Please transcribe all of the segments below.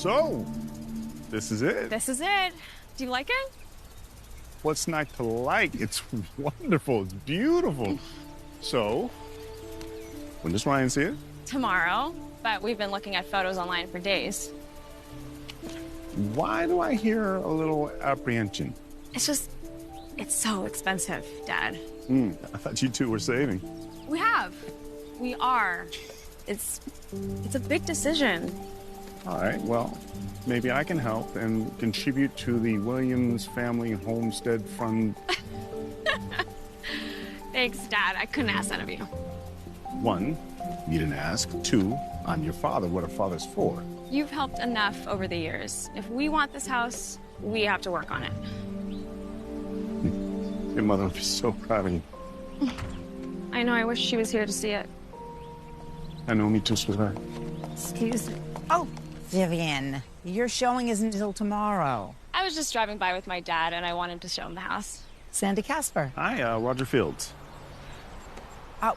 So, this is it. This is it. Do you like it? What's not to like? It's wonderful. It's beautiful. So, when does Ryan see it? Tomorrow, but we've been looking at photos online for days. Why do I hear a little apprehension? It's so expensive, Dad. I thought you two were saving. We are. It's a big decision. All right, well, maybe I can help and contribute to the Williams Family Homestead Fund. Thanks, Dad. I couldn't ask that of you. 1, you didn't ask. 2, I'm your father. What are fathers for? You've helped enough over the years. If we want this house, we have to work on it. Your mother would be so proud of you. I know. I wish she was here to see it. I know, me too, sweetheart. Excuse me. Oh, Vivian, your showing isn't until tomorrow. I was just driving by with my dad, and I wanted to show him the house. Sandy Casper. Hi, Roger Fields.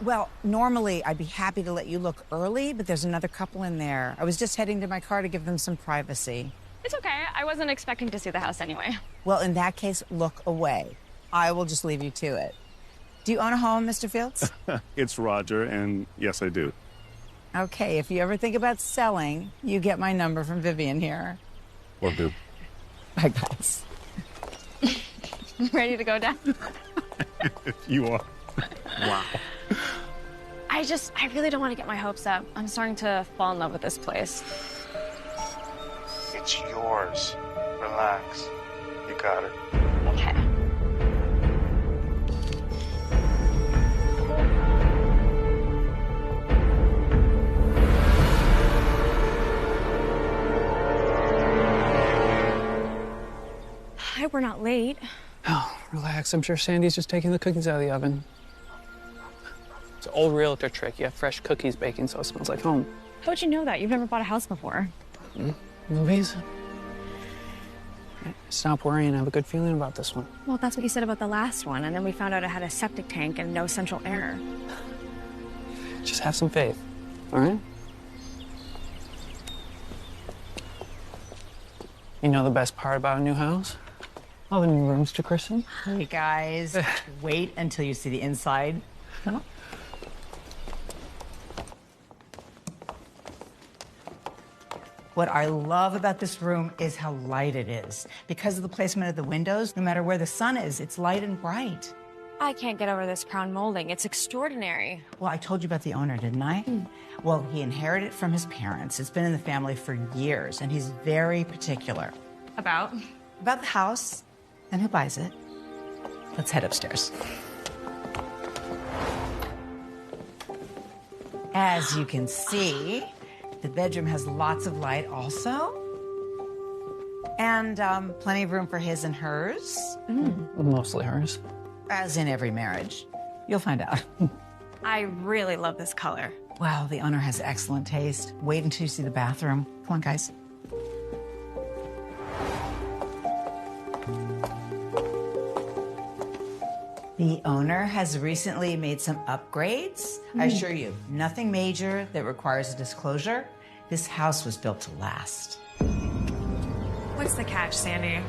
Well, normally I'd be happy to let you look early, but there's another couple in there. I was just heading to my car to give them some privacy. It's okay. I wasn't expecting to see the house anyway. Well, in that case, look away. I will just leave you to it. Do you own a home, Mr. Fields? It's Roger, and yes, I do. Okay, if you ever think about selling, you get my number from Vivian here. Will do. Bye, guys. Ready to go down? You are. Wow. I really don't want to get my hopes up. I'm starting to fall in love with this place. It's yours. Relax. You got it. Okay. I hope we're not late. Oh, relax. I'm sure Sandy's just taking the cookies out of the oven. It's an old realtor trick. You have fresh cookies baking so it smells like home. How would you know that? You've never bought a house before. Movies? Stop worrying. I have a good feeling about this one. Well, that's what you said about the last one, and then we found out it had a septic tank and no central air. Just have some faith, all right? You know the best part about a new house? All the new rooms to christen. Hey, guys, wait until you see the inside. Come on. What I love about this room is how light it is. Because of the placement of the windows, no matter where the sun is, it's light and bright. I can't get over this crown molding. It's extraordinary. Well, I told you about the owner, didn't I? Well, he inherited it from his parents. It's been in the family for years, and he's very particular. About? About the house and who buys it. Let's head upstairs. As you can see, the bedroom has lots of light also. And plenty of room for his and hers. Mostly hers. As in every marriage. You'll find out. I really love this color. Wow, the owner has excellent taste. Wait until you see the bathroom. Come on, guys. The owner has recently made some upgrades. I assure you, nothing major that requires a disclosure. This house was built to last. What's the catch, Sandy?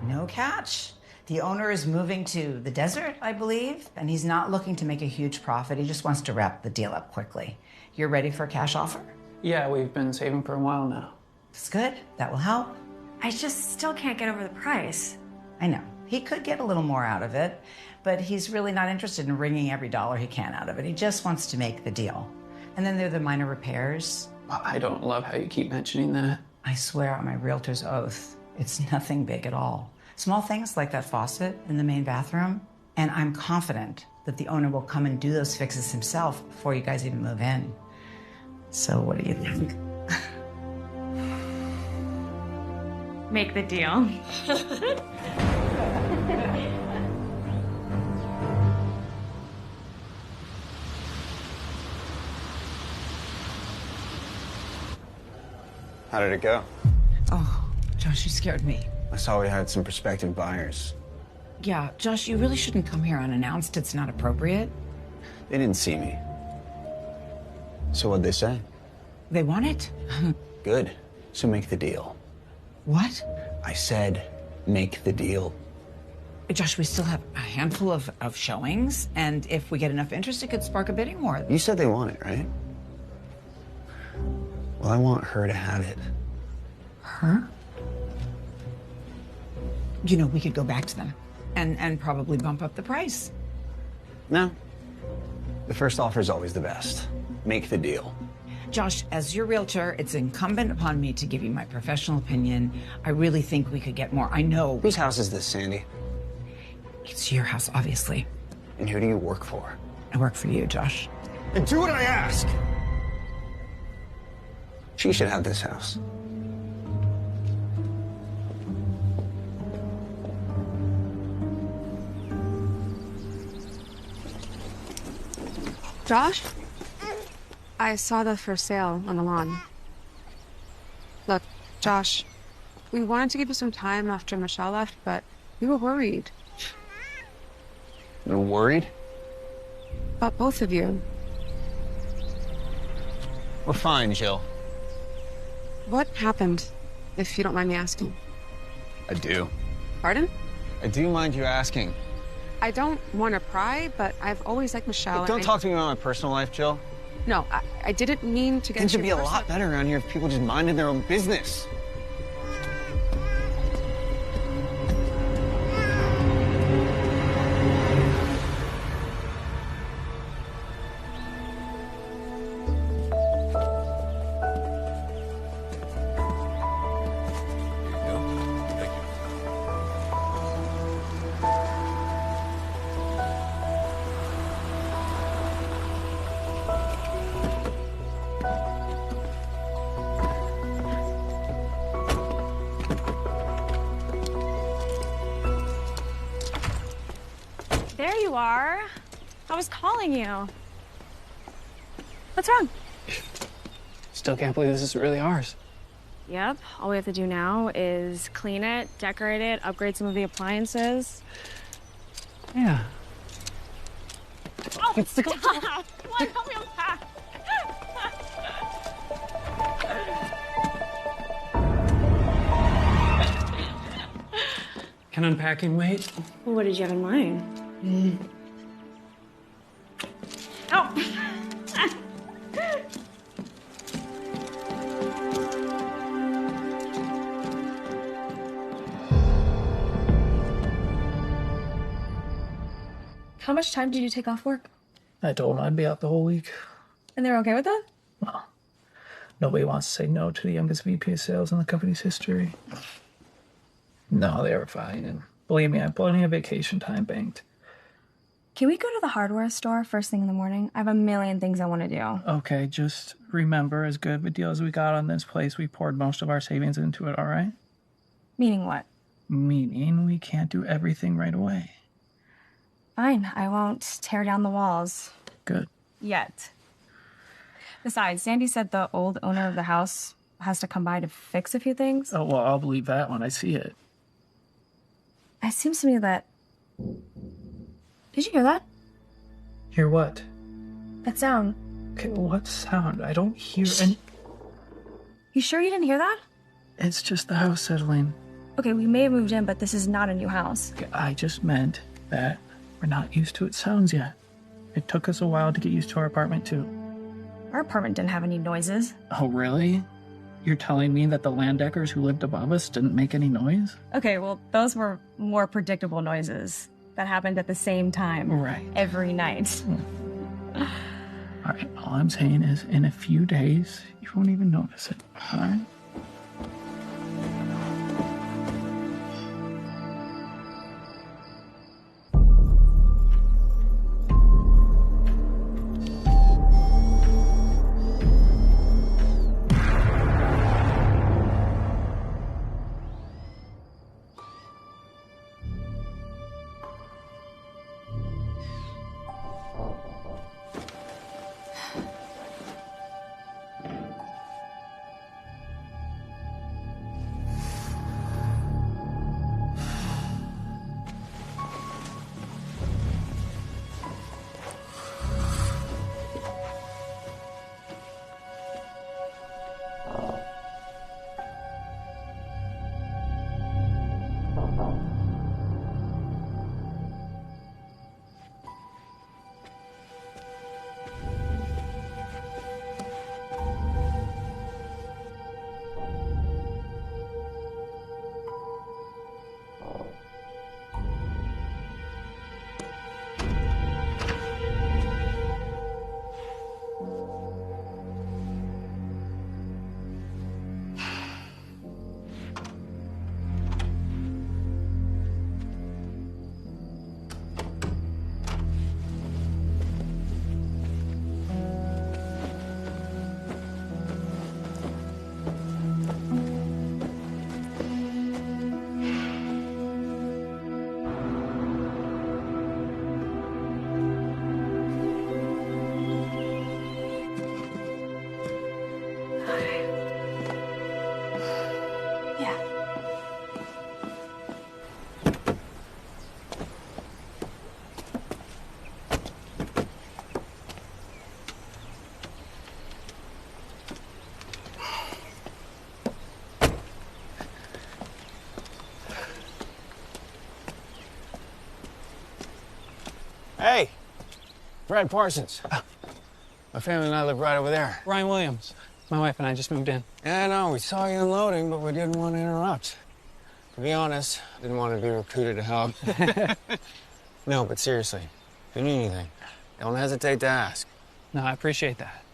No catch. The owner is moving to the desert, I believe, and he's not looking to make a huge profit. He just wants to wrap the deal up quickly. You're ready for a cash offer? Yeah, we've been saving for a while now. It's good. That will help. I just still can't get over the price. I know. He could get a little more out of it, but he's really not interested in wringing every dollar he can out of it. He just wants to make the deal. And then there are the minor repairs. I don't love how you keep mentioning that. I swear on my realtor's oath, it's nothing big at all. Small things like that faucet in the main bathroom. And I'm confident that the owner will come and do those fixes himself before you guys even move in. So what do you think? Make the deal. How did it go? Oh, Josh, you scared me. I saw we had some prospective buyers. Yeah, Josh, you really shouldn't come here unannounced. It's not appropriate. They didn't see me. So what'd they say? They want it. Good. So make the deal. What? I said, make the deal. Josh, we still have a handful of showings, and if we get enough interest, it could spark a bidding war. You said they want it, right? Well, I want her to have it. Her? You know, we could go back to them and probably bump up the price. No. The first offer is always the best. Make the deal. Josh, as your realtor, it's incumbent upon me to give you my professional opinion. I really think we could get more. I know. Whose house is this, Sandy? It's your house, obviously. And who do you work for? I work for you, Josh. And do what I ask. She should have this house. Josh? I saw the for sale on the lawn. Look, Josh, we wanted to give you some time after Michelle left, but we were worried You're worried? about both of you. We're fine, Jill. What happened, if you don't mind me asking? I do. Pardon? I do mind you asking. I don't want to pry, but I've always liked Michelle. Don't talk to me about my personal life, Jill. No, I didn't mean to get Things you would be a lot better around here if people just minded their own business. There you are. I was calling you. What's wrong? Still can't believe this is really ours. Yep. All we have to do now is clean it, decorate it, upgrade some of the appliances. Yeah. Oh, stop! Come on, help me unpack. Can unpacking wait? Well, what did you have in mind? Oh! How much time did you take off work? I told them I'd be out the whole week. And they're okay with that? Well, nobody wants to say no to the youngest VP of sales in the company's history. No, they were fine. And believe me, I have plenty of vacation time banked. Can we go to the hardware store first thing in the morning? I have a million things I want to do. Okay, just remember, as good of a deal as we got on this place, we poured most of our savings into it, all right? Meaning what? Meaning we can't do everything right away. Fine, I won't tear down the walls. Good. Yet. Besides, Sandy said the old owner of the house has to come by to fix a few things. Oh, well, I'll believe that when I see it. It seems to me that... Did you hear that? Hear what? That sound. Okay, what sound? I don't hear any... You sure you didn't hear that? It's just the house settling. Okay, we may have moved in, but this is not a new house. Okay, I just meant that we're not used to its sounds yet. It took us a while to get used to our apartment, too. Our apartment didn't have any noises. Oh, really? You're telling me that the Landeckers who lived above us didn't make any noise? Okay, well, those were more predictable noises that happened at the same time. Right. Every night. All right, all I'm saying is in a few days, you won't even notice it, all right? Hey, Brad Parsons. My family and I live right over there. Ryan Williams. My wife and I just moved in. Yeah, I know, we saw you unloading, but we didn't want to interrupt. To be honest, didn't want to be recruited to help. No, but seriously, if you need anything, don't hesitate to ask. No, I appreciate that.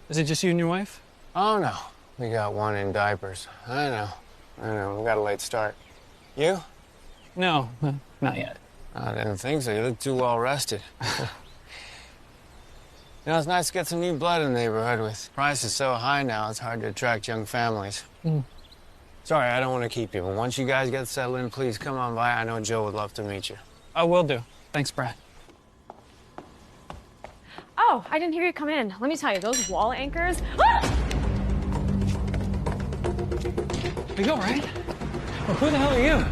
Is it just you and your wife? Oh, no. We got one in diapers. I know. We got a late start. You? No, not yet. I didn't think so. You look too well rested. You know, it's nice to get some new blood in the neighborhood. With prices so high now, it's hard to attract young families. Sorry, I don't want to keep you, but once you guys get settled in, please come on by. I know Joe would love to meet you. I will do. Thanks, Brad. Oh, I didn't hear you come in. Let me tell you, those wall anchors... Are you all right? Well, who the hell are you?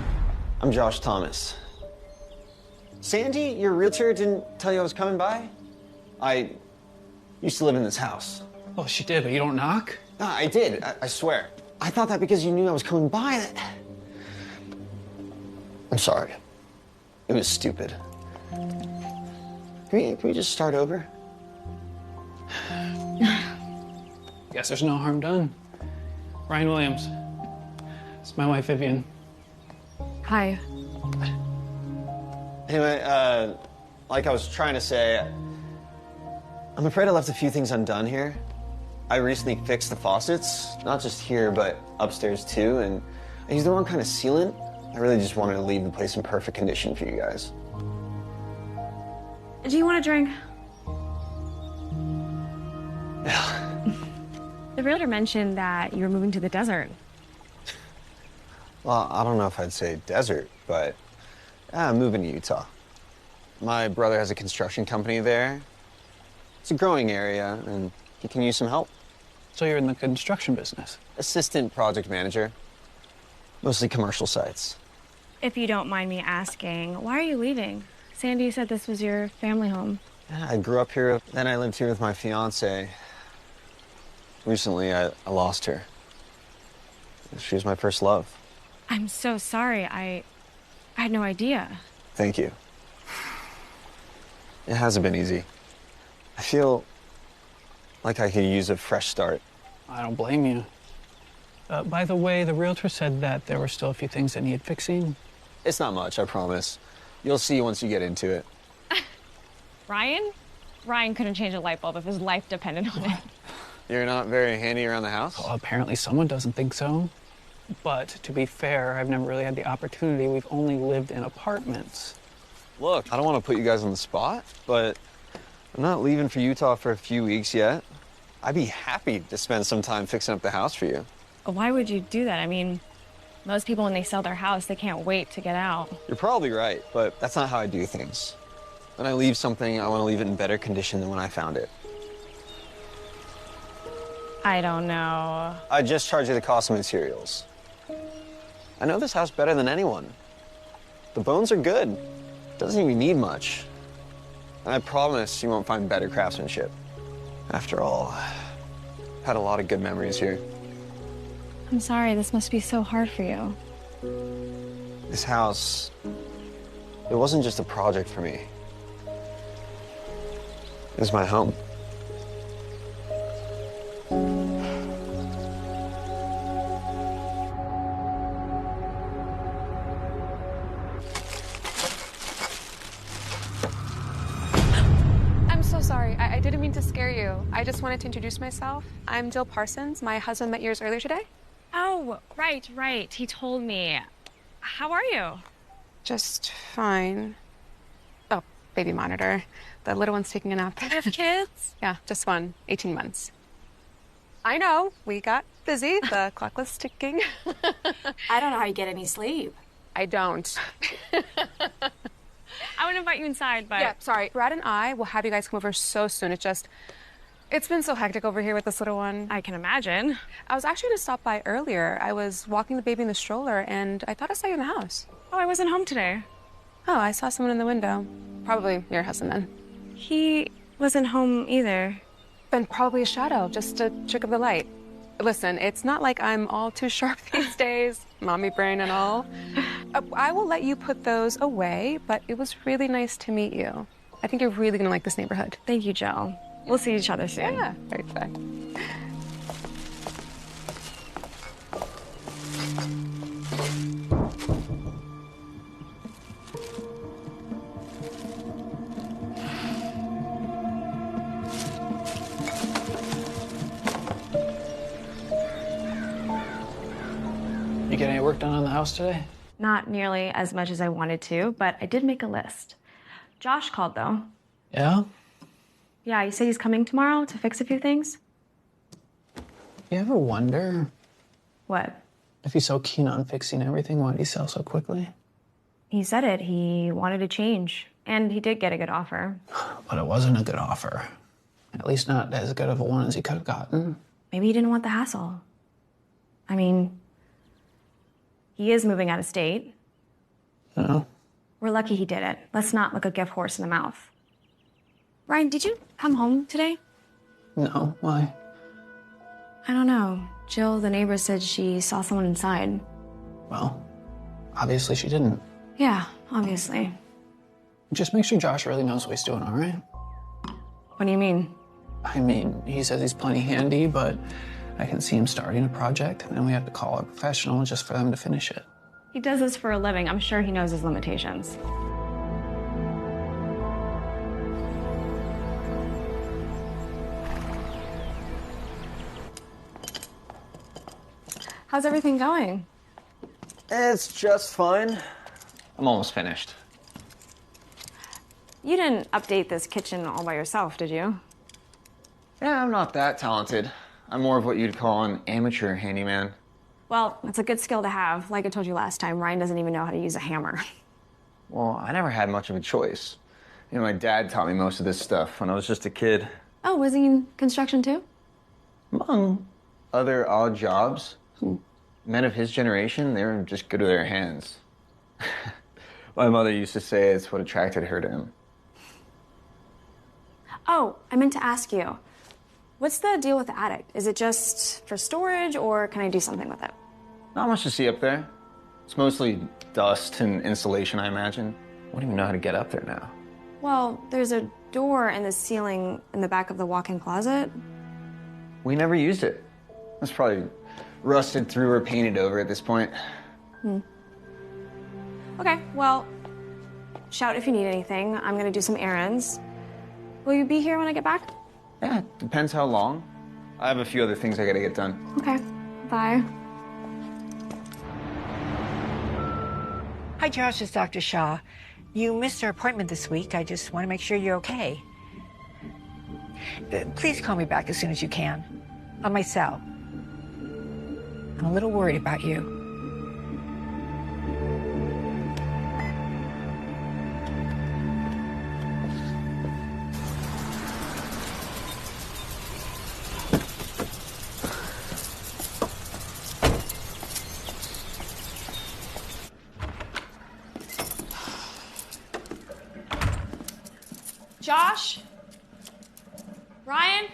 I'm Josh Thomas. Sandy, your realtor, didn't tell you I was coming by? I used to live in this house. Oh, she did, but you don't knock? No, I did, I swear. I thought that because you knew I was coming by that... I'm sorry. It was stupid. Can we just start over? Guess there's no harm done. Ryan Williams. It's my wife, Vivian. Hi. Anyway, like I was trying to say, I'm afraid I left a few things undone here. I recently fixed the faucets, not just here, but upstairs too, and I used the wrong kind of sealant. I really just wanted to leave the place in perfect condition for you guys. Do you want a drink? Yeah. The realtor mentioned that you were moving to the desert. Well, I don't know if I'd say desert, but I'm moving to Utah. My brother has a construction company there. It's a growing area, and he can use some help. So you're in the construction business? Assistant project manager. Mostly commercial sites. If you don't mind me asking, why are you leaving? Sandy said this was your family home. Yeah, I grew up here, then I lived here with my fiance. Recently, I lost her. She was my first love. I'm so sorry. I had no idea. Thank you. It hasn't been easy. I feel like I could use a fresh start. I don't blame you. By the way, the realtor said that there were still a few things that needed fixing. It's not much, I promise. You'll see once you get into it. Ryan? Ryan couldn't change a light bulb if his life depended on it. You're not very handy around the house? Well, apparently someone doesn't think so. But to be fair, I've never really had the opportunity. We've only lived in apartments. Look, I don't want to put you guys on the spot, but I'm not leaving for Utah for a few weeks yet. I'd be happy to spend some time fixing up the house for you. Why would you do that? I mean, most people, when they sell their house, they can't wait to get out. You're probably right, but that's not how I do things. When I leave something, I want to leave it in better condition than when I found it. I don't know. I just charge you the cost of materials. I know this house better than anyone. The bones are good. Doesn't even need much. And I promise you won't find better craftsmanship. After all, I've had a lot of good memories here. I'm sorry, this must be so hard for you. This house, it wasn't just a project for me. It was my home. I'm so sorry. I didn't mean to scare you. I just wanted to introduce myself. I'm Jill Parsons. My husband met yours earlier today. Oh, right. He told me. How are you? Just fine. Oh, baby monitor. The little one's taking a nap. You have kids? Yeah, just one. 18 months. I know. We got busy. The clock was ticking. I don't know how you get any sleep. I don't. I would invite you inside, but... Yeah, sorry. Brad and I will have you guys come over so soon. It's been so hectic over here with this little one. I can imagine. I was actually going to stop by earlier. I was walking the baby in the stroller, and I thought I saw you in the house. Oh, I wasn't home today. Oh, I saw someone in the window. Probably your husband, then. He wasn't home either. Then probably a shadow, just a trick of the light. Listen, it's not like I'm all too sharp these days, mommy brain and all. I will let you put those away, but it was really nice to meet you. I think you're really gonna like this neighborhood. Thank you, Jill. We'll see each other soon. Yeah, very fun. You get any work done on the house today? Not nearly as much as I wanted to, but I did make a list. Josh called, though. Yeah? Yeah, he said he's coming tomorrow to fix a few things. You ever wonder What? if he's so keen on fixing everything, why did he sell so quickly? He said it. He wanted to change. And he did get a good offer. But it wasn't a good offer. At least not as good of a one as he could have gotten. Maybe he didn't want the hassle. I mean, he is moving out of state. No. We're lucky he did it. Let's not look a gift horse in the mouth. Ryan, did you come home today? No, why? I don't know. Jill, the neighbor, said she saw someone inside. Well, obviously she didn't. Yeah, obviously. Just make sure Josh really knows what he's doing, all right? What do you mean? I mean, he says he's plenty handy, but I can see him starting a project, and then we have to call a professional just for them to finish it. He does this for a living. I'm sure he knows his limitations. How's everything going? It's just fine. I'm almost finished. You didn't update this kitchen all by yourself, did you? Yeah, I'm not that talented. I'm more of what you'd call an amateur handyman. Well, it's a good skill to have. Like I told you last time, Ryan doesn't even know how to use a hammer. Well, I never had much of a choice. You know, my dad taught me most of this stuff when I was just a kid. Oh, was he in construction too? Among other odd jobs, men of his generation, they were just good with their hands. My mother used to say it's what attracted her to him. Oh, I meant to ask you. What's the deal with the attic? Is it just for storage, or can I do something with it? Not much to see up there. It's mostly dust and insulation, I imagine. I don't even know how to get up there now. Well, there's a door in the ceiling in the back of the walk-in closet. We never used it. It's probably rusted through or painted over at this point. Okay, well, shout if you need anything. I'm gonna do some errands. Will you be here when I get back? Yeah, depends how long. I have a few other things I gotta get done. Okay, bye. Hi, Josh, it's Dr. Shaw. You missed our appointment this week. I just want to make sure you're okay. Please call me back as soon as you can. On my cell. I'm a little worried about you. Josh? Ryan?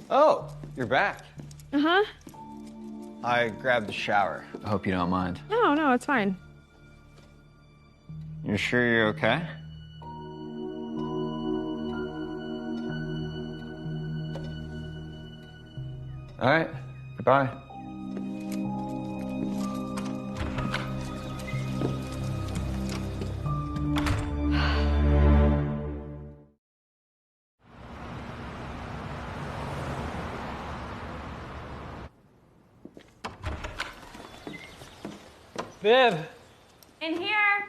Oh, you're back. Uh-huh. I grabbed the shower. I hope you don't mind. No, it's fine. You're sure you're okay? All right, goodbye. Viv! In here.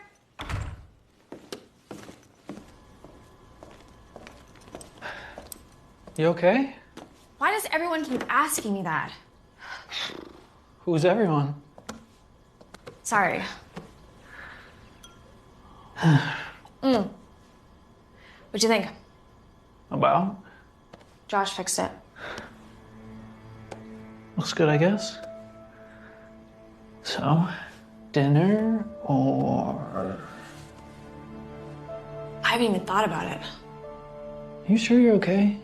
You okay? Why does everyone keep asking me that? Who's everyone? Sorry. What'd you think? About? Josh fixed it. Looks good, I guess. So, dinner or... I haven't even thought about it. You sure you're okay?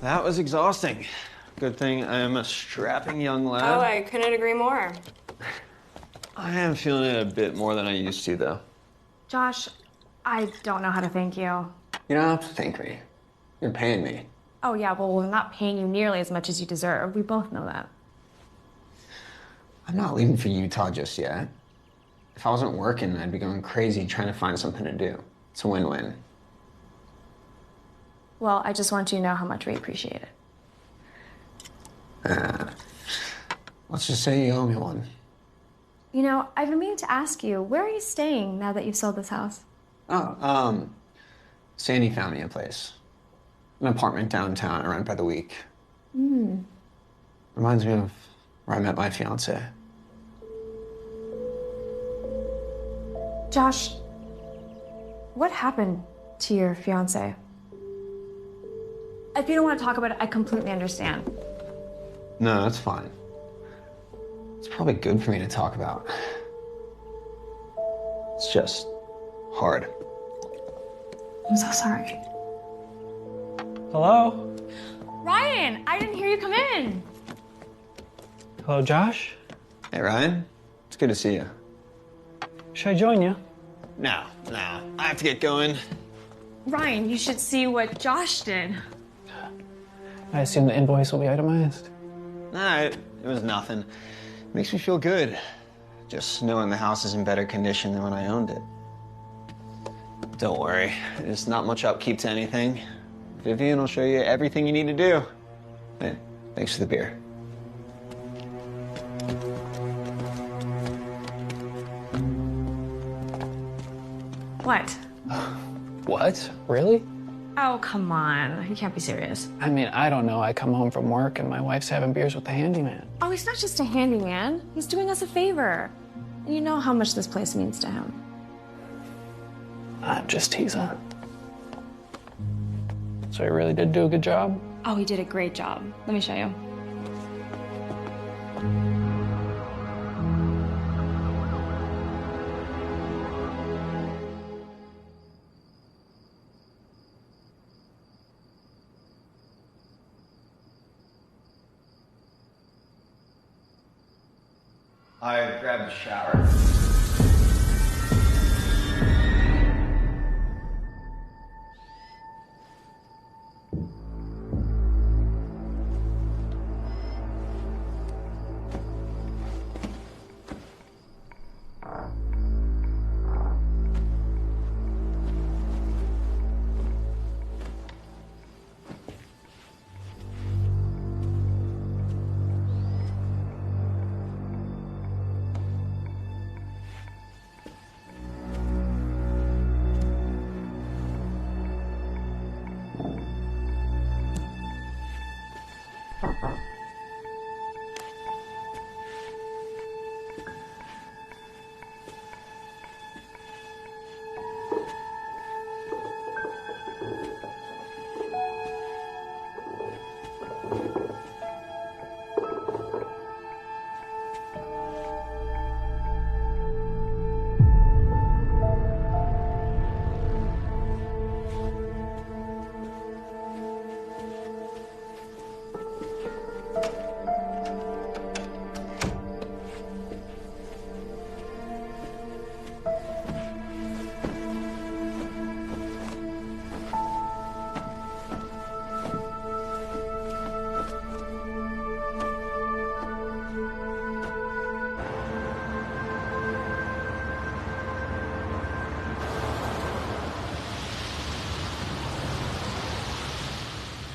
That was exhausting. Good thing I am a strapping young lad. Oh, I couldn't agree more. I am feeling it a bit more than I used to, though. Josh, I don't know how to thank you. You don't have to thank me. You're paying me. Oh, yeah, well, we're not paying you nearly as much as you deserve. We both know that. I'm not leaving for Utah just yet. If I wasn't working, I'd be going crazy trying to find something to do. It's a win-win. Well, I just want you to know how much we appreciate it. Let's just say you owe me one. You know, I've been meaning to ask you, where are you staying now that you've sold this house? Oh, Sandy found me a place. An apartment downtown I rent by the week. Reminds me of where I met my fiance. Josh, what happened to your fiance? If you don't want to talk about it, I completely understand. No, that's fine. It's probably good for me to talk about. It's just hard. I'm so sorry. Hello? Ryan, I didn't hear you come in. Hello, Josh? Hey, Ryan. It's good to see you. Should I join you? No. I have to get going. Ryan, you should see what Josh did. I assume the invoice will be itemized. Nah, it was nothing. Makes me feel good. Just knowing the house is in better condition than when I owned it. Don't worry, there's not much upkeep to anything. Vivian will show you everything you need to do. Hey, thanks for the beer. What? What? Really? Oh, come on. You can't be serious. I mean, I don't know. I come home from work and my wife's having beers with the handyman. Oh, he's not just a handyman. He's doing us a favor. And you know how much this place means to him. I'm just teasing. So he really did do a good job? Oh, he did a great job. Let me show you. I grabbed a shower.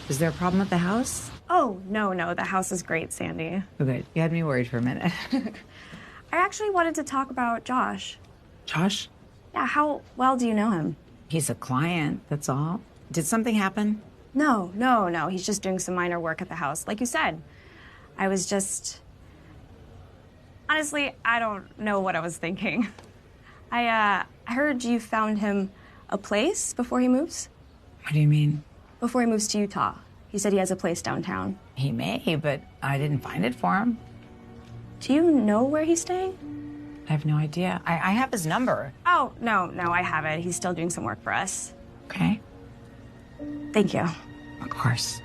Is there a problem with the house? Oh, no. The house is great, Sandy. Oh, good. You had me worried for a minute. I actually wanted to talk about Josh. Josh? Yeah, how well do you know him? He's a client, that's all. Did something happen? No. He's just doing some minor work at the house, like you said. I was just... Honestly, I don't know what I was thinking. I heard you found him a place before he moves? What do you mean? Before he moves to Utah. He said he has a place downtown. He may, but I didn't find it for him. Do you know where he's staying? I have no idea. I have his number. Oh, no, I have it. He's still doing some work for us. Okay. Thank you. Of course.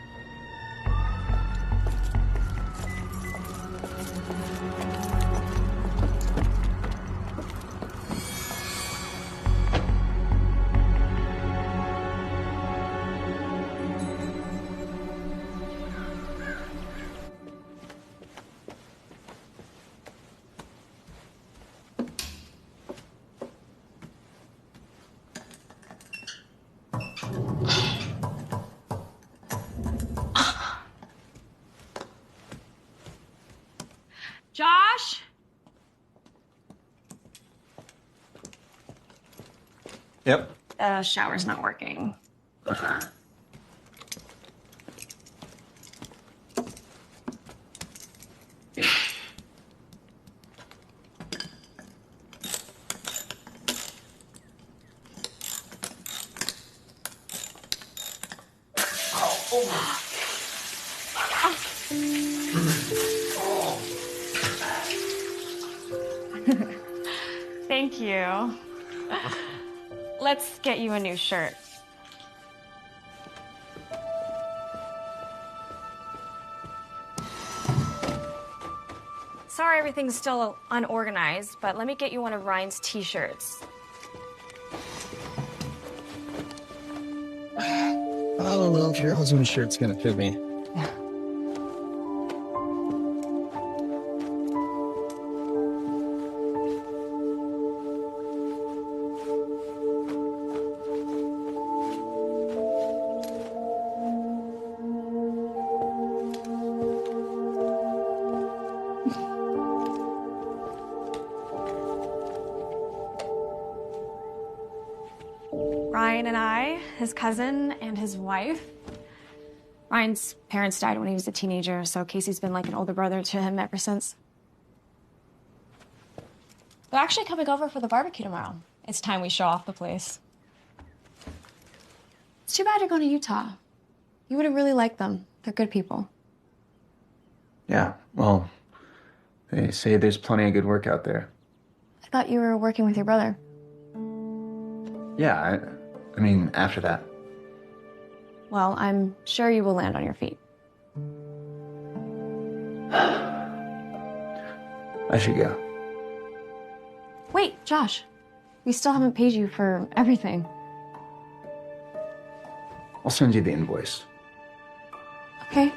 Yep. The shower's not working. Thank you. Let's get you a new shirt. Sorry everything's still unorganized, but let me get you one of Ryan's t-shirts. I don't know if your husband's shirt's gonna fit me. Ryan and I, his cousin and his wife. Ryan's parents died when he was a teenager, so Casey's been like an older brother to him ever since. They're actually coming over for the barbecue tomorrow. It's time we show off the place. It's too bad you're going to Utah. You would have really liked them. They're good people. Yeah, well, they say there's plenty of good work out there. I thought you were working with your brother. Yeah, I mean, after that. Well, I'm sure you will land on your feet. I should go. Wait, Josh. We still haven't paid you for everything. I'll send you the invoice. Okay.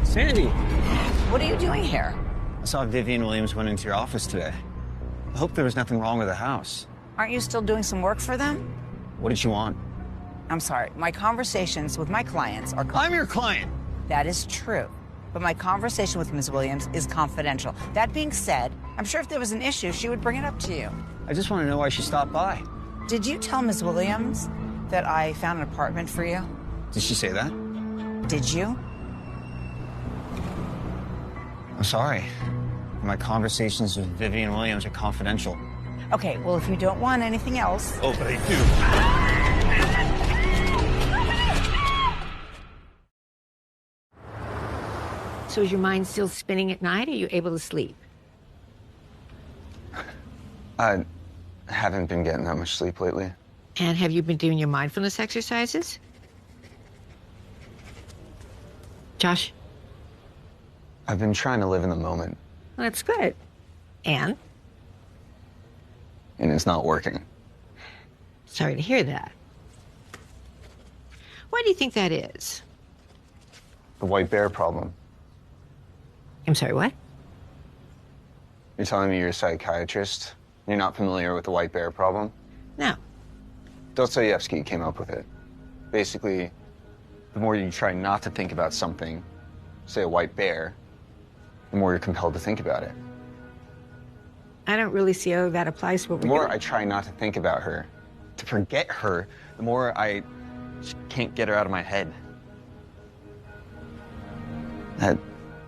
Sandy! What are you doing here? I saw Vivian Williams went into your office today. I hope there was nothing wrong with the house. Aren't you still doing some work for them? What did you want? I'm sorry. My conversations with my clients are... I'm your client! That is true. But my conversation with Ms. Williams is confidential. That being said, I'm sure if there was an issue, she would bring it up to you. I just want to know why she stopped by. Did you tell Ms. Williams that I found an apartment for you? Did she say that? Did you? I'm sorry. My conversations with Vivian Williams are confidential. Okay, well, if you don't want anything else... Oh, but I do. So is your mind still spinning at night? Are you able to sleep? I haven't been getting that much sleep lately. And have you been doing your mindfulness exercises? Josh? I've been trying to live in the moment. Well, that's good. And? And it's not working. Sorry to hear that. Why do you think that is? The white bear problem. I'm sorry, what? You're telling me you're a psychiatrist? You're not familiar with the white bear problem? No. Dostoevsky came up with it. Basically, the more you try not to think about something, say a white bear, the more you're compelled to think about it. I don't really see how that applies to what The we're more doing. I try not to think about her, to forget her, the more I just can't get her out of my head. That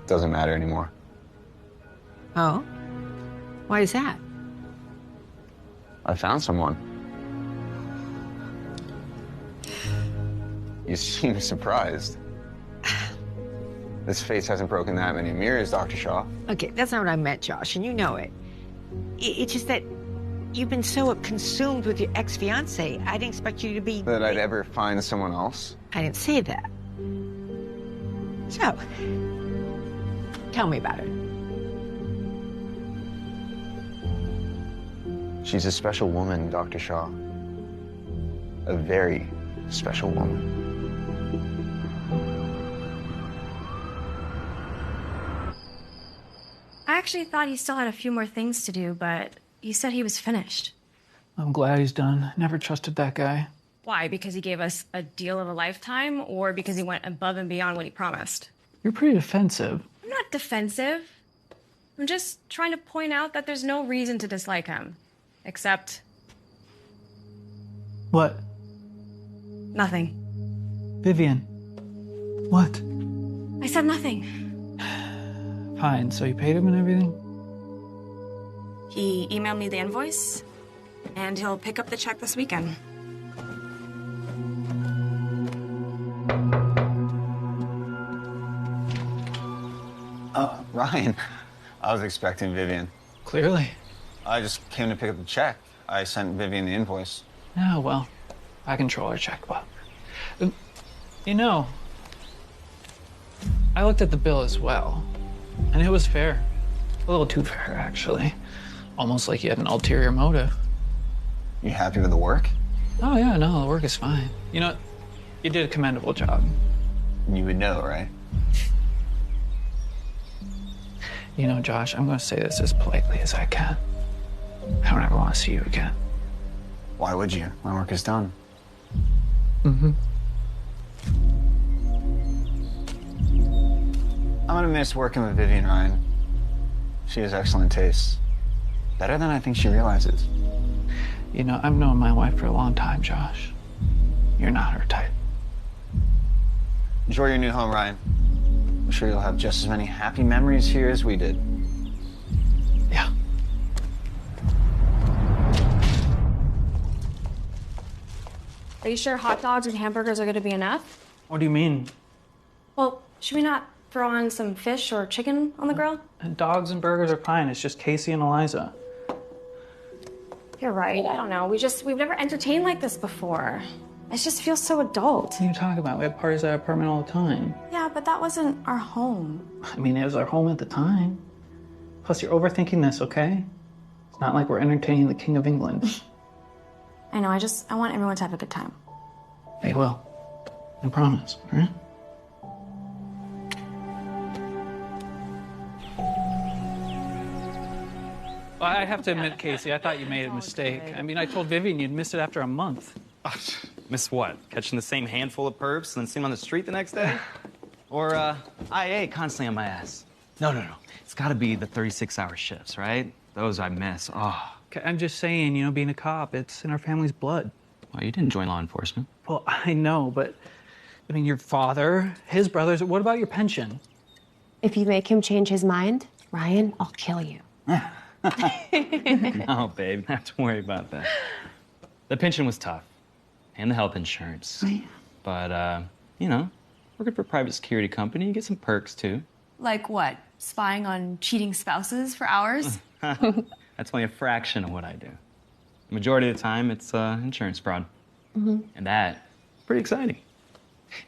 doesn't matter anymore. Oh? Why is that? I found someone. You seem surprised. This face hasn't broken that many mirrors, Dr. Shaw. Okay, that's not what I meant, Josh, and you know it. It's just that you've been so consumed with your ex-fiancé. I didn't expect you to be... That I'd ever find someone else? I didn't say that. So, tell me about her. She's a special woman, Dr. Shaw. A very special woman. I actually thought he still had a few more things to do, but you said he was finished. I'm glad he's done. Never trusted that guy. Why? Because he gave us a deal of a lifetime, or because he went above and beyond what he promised? You're pretty defensive. I'm not defensive. I'm just trying to point out that there's no reason to dislike him. Except What? nothing. Vivian. What? I said nothing. Fine, so you paid him and everything? He emailed me the invoice, and he'll pick up the check this weekend. Oh, Ryan. I was expecting Vivian. Clearly. I just came to pick up the check. I sent Vivian the invoice. Oh, well, I control her checkbook. You know, I looked at the bill as well, and it was fair. A little too fair, actually. Almost like you had an ulterior motive. You happy with the work? Oh, yeah, no, the work is fine. You know, you did a commendable job. You would know, right? You know, Josh, I'm going to say this as politely as I can. I don't ever want to see you again. Why would you? My work is done. Mm-hmm. I'm gonna miss working with Vivian, Ryan. She has excellent taste. Better than I think she realizes. You know, I've known my wife for a long time, Josh. You're not her type. Enjoy your new home, Ryan. I'm sure you'll have just as many happy memories here as we did. Yeah. Are you sure hot dogs and hamburgers are going to be enough? What do you mean? Well, should we not throw on some fish or chicken on the grill? Dogs and burgers are fine. It's just Casey and Eliza. You're right. I don't know. We've never entertained like this before. It just feels so adult. What are you talking about? We have parties at our apartment all the time. Yeah, but that wasn't our home. I mean, it was our home at the time. Plus, you're overthinking this, okay? It's not like we're entertaining the King of England. I know. I want everyone to have a good time. They will. I promise, all right? Well, I have to admit, Casey, I thought you made a mistake. I mean, I told Vivian you'd miss it after a month. Miss what? Catching the same handful of perps and then seeing them on the street the next day? Or IA constantly on my ass? No. It's gotta be the 36-hour shifts, right? Those I miss. Oh. Okay, I'm just saying, you know, being a cop, it's in our family's blood. Well, you didn't join law enforcement. Well, I know, but I mean, your father, his brothers, what about your pension? If you make him change his mind, Ryan, I'll kill you. No, babe, not to worry about that. The pension was tough, and the health insurance. Oh, yeah. But, you know, working for a private security company, you get some perks, too. Like what? Spying on cheating spouses for hours? That's only a fraction of what I do. The majority of the time, it's insurance fraud. Mm-hmm. And that's pretty exciting.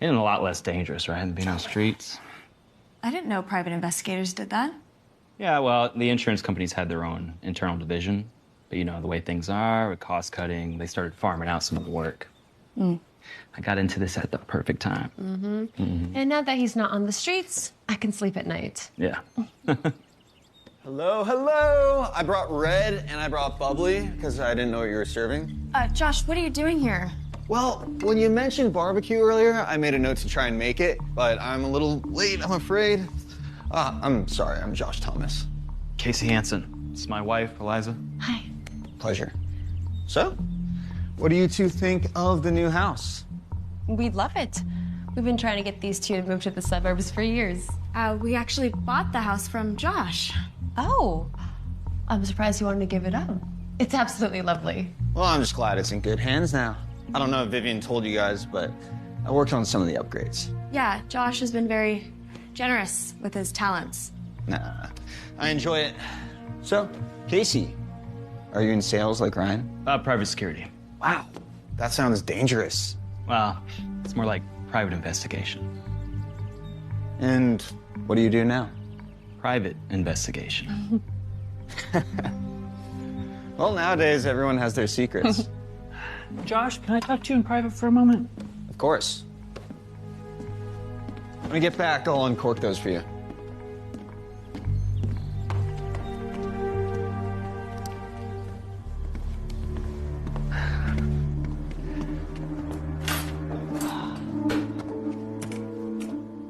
And a lot less dangerous, right, than being on the streets. I didn't know private investigators did that. Yeah, well, the insurance companies had their own internal division. But, you know, the way things are, with cost cutting, they started farming out some of the work. Mm. I got into this at the perfect time. Mm-hmm. Mhm. And now that he's not on the streets, I can sleep at night. Yeah. Hello. I brought red and I brought bubbly because I didn't know what you were serving. Josh, what are you doing here? Well, when you mentioned barbecue earlier, I made a note to try and make it, but I'm a little late, I'm afraid. I'm sorry, I'm Josh Thomas. Casey Hansen. It's my wife, Eliza. Hi. Pleasure. So, what do you two think of the new house? We love it. We've been trying to get these two to move to the suburbs for years. We actually bought the house from Josh. Oh, I'm surprised you wanted to give it up. It's absolutely lovely. Well, I'm just glad it's in good hands now. I don't know if Vivian told you guys, but I worked on some of the upgrades. Yeah, Josh has been very generous with his talents. Nah, I enjoy it. So, Casey, are you in sales like Ryan? Private security. Wow, that sounds dangerous. Well, it's more like private investigation. And what do you do now? Private investigation. Well, nowadays, everyone has their secrets. Josh, can I talk to you in private for a moment? Of course. When I get back, I'll uncork those for you.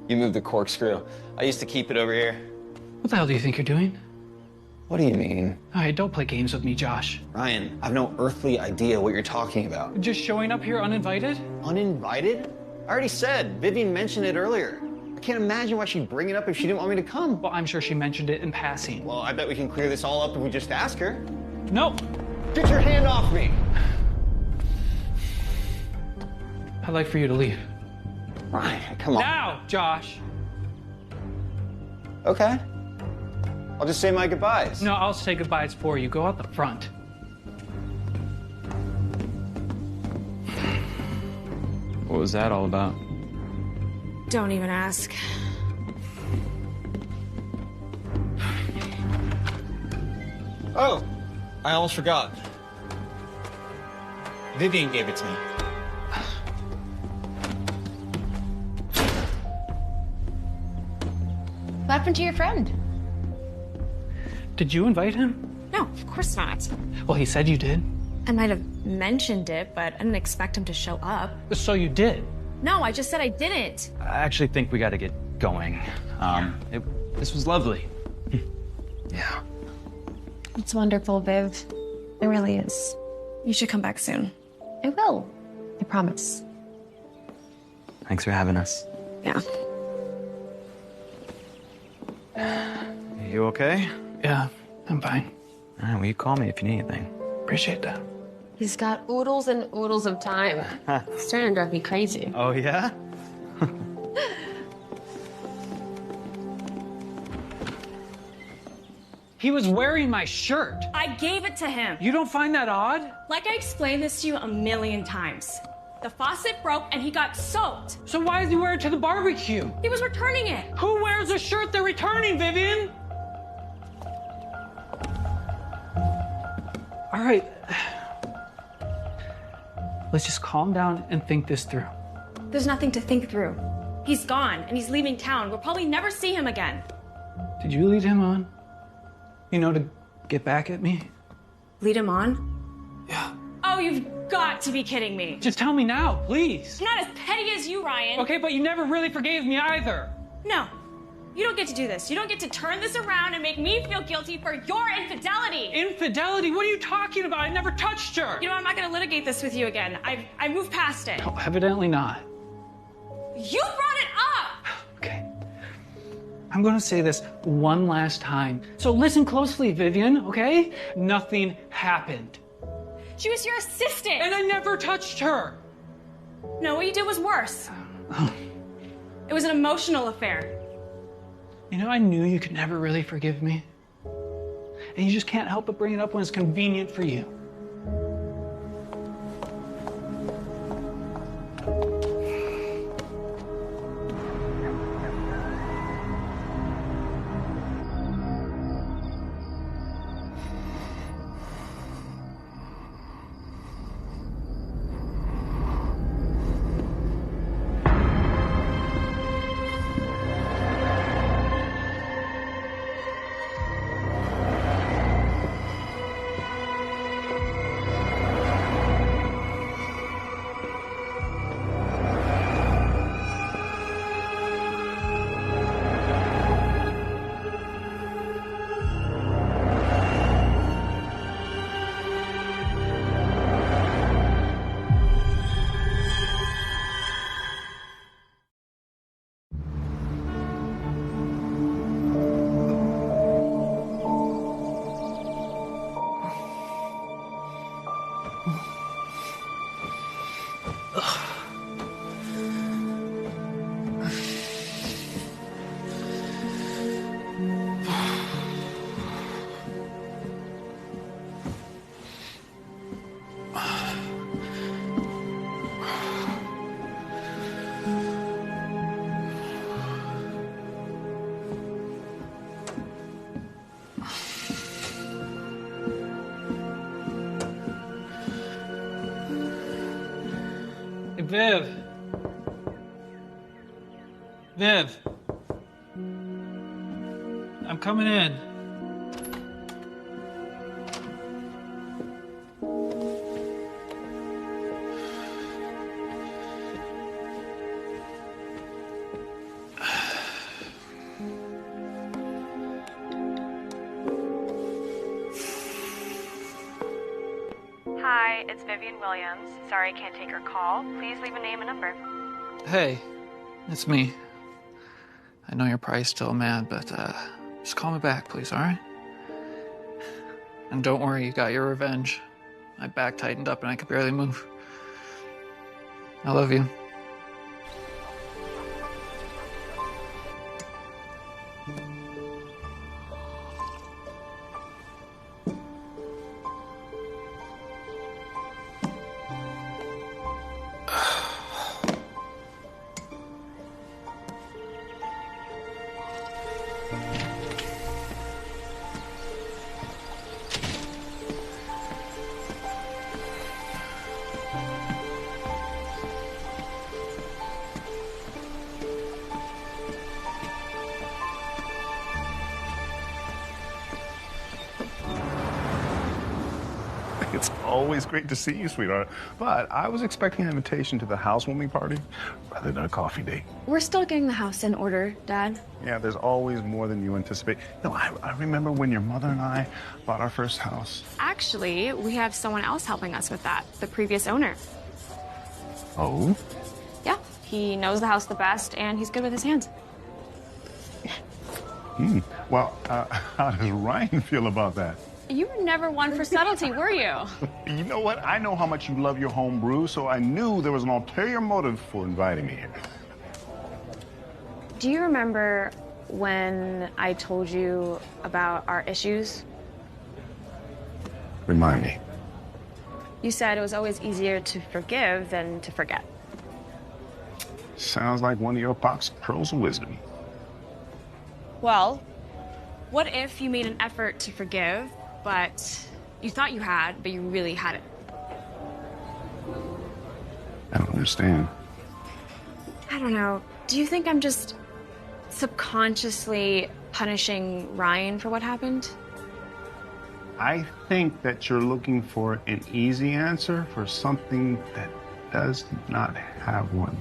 You moved the corkscrew. I used to keep it over here. What the hell do you think you're doing? What do you mean? All right, don't play games with me, Josh. Ryan, I've no earthly idea what you're talking about. Just showing up here uninvited? Uninvited? I already said. Vivian mentioned it earlier. I can't imagine why she'd bring it up if she didn't want me to come. Well, I'm sure she mentioned it in passing. Well, I bet we can clear this all up if we just ask her. No. Get your hand off me! I'd like for you to leave. Ryan, come on. Now, Josh! Okay. I'll just say my goodbyes. No, I'll say goodbyes for you. Go out the front. What was that all about? Don't even ask. Oh, I almost forgot. Vivian gave it to me. What happened to your friend? Did you invite him? No, of course not. Well, he said you did. I might have mentioned it, but I didn't expect him to show up. So you did? No, I just said I didn't. I actually think we got to get going. This was lovely. Yeah. It's wonderful, Viv. It really is. You should come back soon. I will. I promise. Thanks for having us. Yeah. You okay? Yeah, I'm fine. All right, well, you call me if you need anything. Appreciate that. He's got oodles and oodles of time. It's starting to drive me crazy. Oh, yeah? He was wearing my shirt. I gave it to him. You don't find that odd? Like I explained this to you a million times. The faucet broke and he got soaked. So why did he wear it to the barbecue? He was returning it. Who wears a shirt they're returning, Vivian? All right. Let's just calm down and think this through. There's nothing to think through. He's gone and he's leaving town. We'll probably never see him again. Did you lead him on? You know, to get back at me? Lead him on? Yeah. Oh, you've got to be kidding me. Just tell me now, please. I'm not as petty as you, Ryan. Okay, but you never really forgave me either. No. You don't get to do this. You don't get to turn this around and make me feel guilty for your infidelity. Infidelity? What are you talking about? I never touched her. You know, I'm not going to litigate this with you again. I moved past it. Oh, evidently not. You brought it up. Okay. I'm going to say this one last time. So listen closely, Vivian, okay? Nothing happened. She was your assistant. And I never touched her. No, what you did was worse. It was an emotional affair. You know, I knew you could never really forgive me. And you just can't help but bring it up when it's convenient for you. Viv. Viv. I'm coming in. Hi, it's Vivian Williams. Sorry I can't take her call. Please leave a name and number. Hey, it's me. I know you're probably still mad, but just call me back, please, all right? And don't worry, you got your revenge. My back tightened up and I could barely move. I love you. It's always great to see you, sweetheart. But I was expecting an invitation to the housewarming party rather than a coffee date. We're still getting the house in order, Dad. Yeah, there's always more than you anticipate. No, I remember when your mother and I bought our first house. Actually, we have someone else helping us with that, the previous owner. Oh? Yeah, he knows the house the best, and he's good with his hands. Well, how does Ryan feel about that? You were never one for subtlety, were you? You know what? I know how much you love your home brew, so I knew there was an ulterior motive for inviting me here. Do you remember when I told you about our issues? Remind me. You said it was always easier to forgive than to forget. Sounds like one of your pop's pearls of wisdom. Well, what if you made an effort to forgive, but you thought you had, but you really hadn't? I don't understand. I don't know. Do you think I'm just subconsciously punishing Ryan for what happened? I think that you're looking for an easy answer for something that does not have one.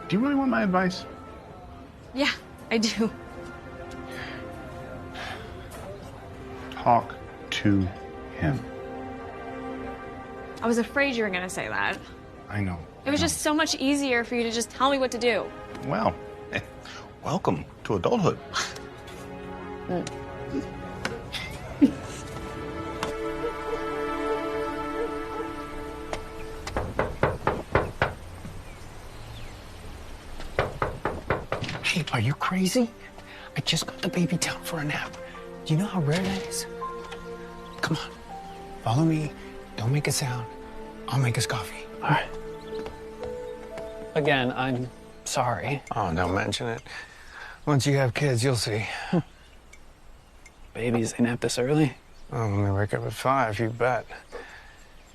Do you really want my advice? Yeah, I do. Talk to him. I was afraid you were gonna say that. I know. It was just so much easier for you to just tell me what to do. Well, welcome to adulthood. Hey, are you crazy? I just got the baby down for a nap. Do you know how rare that is? Come on, follow me. Don't make a sound. I'll make us coffee. All right. Again, I'm sorry. Oh, don't mention it. Once you have kids, you'll see. Babies, they nap this early? Oh, when they wake up at 5, you bet.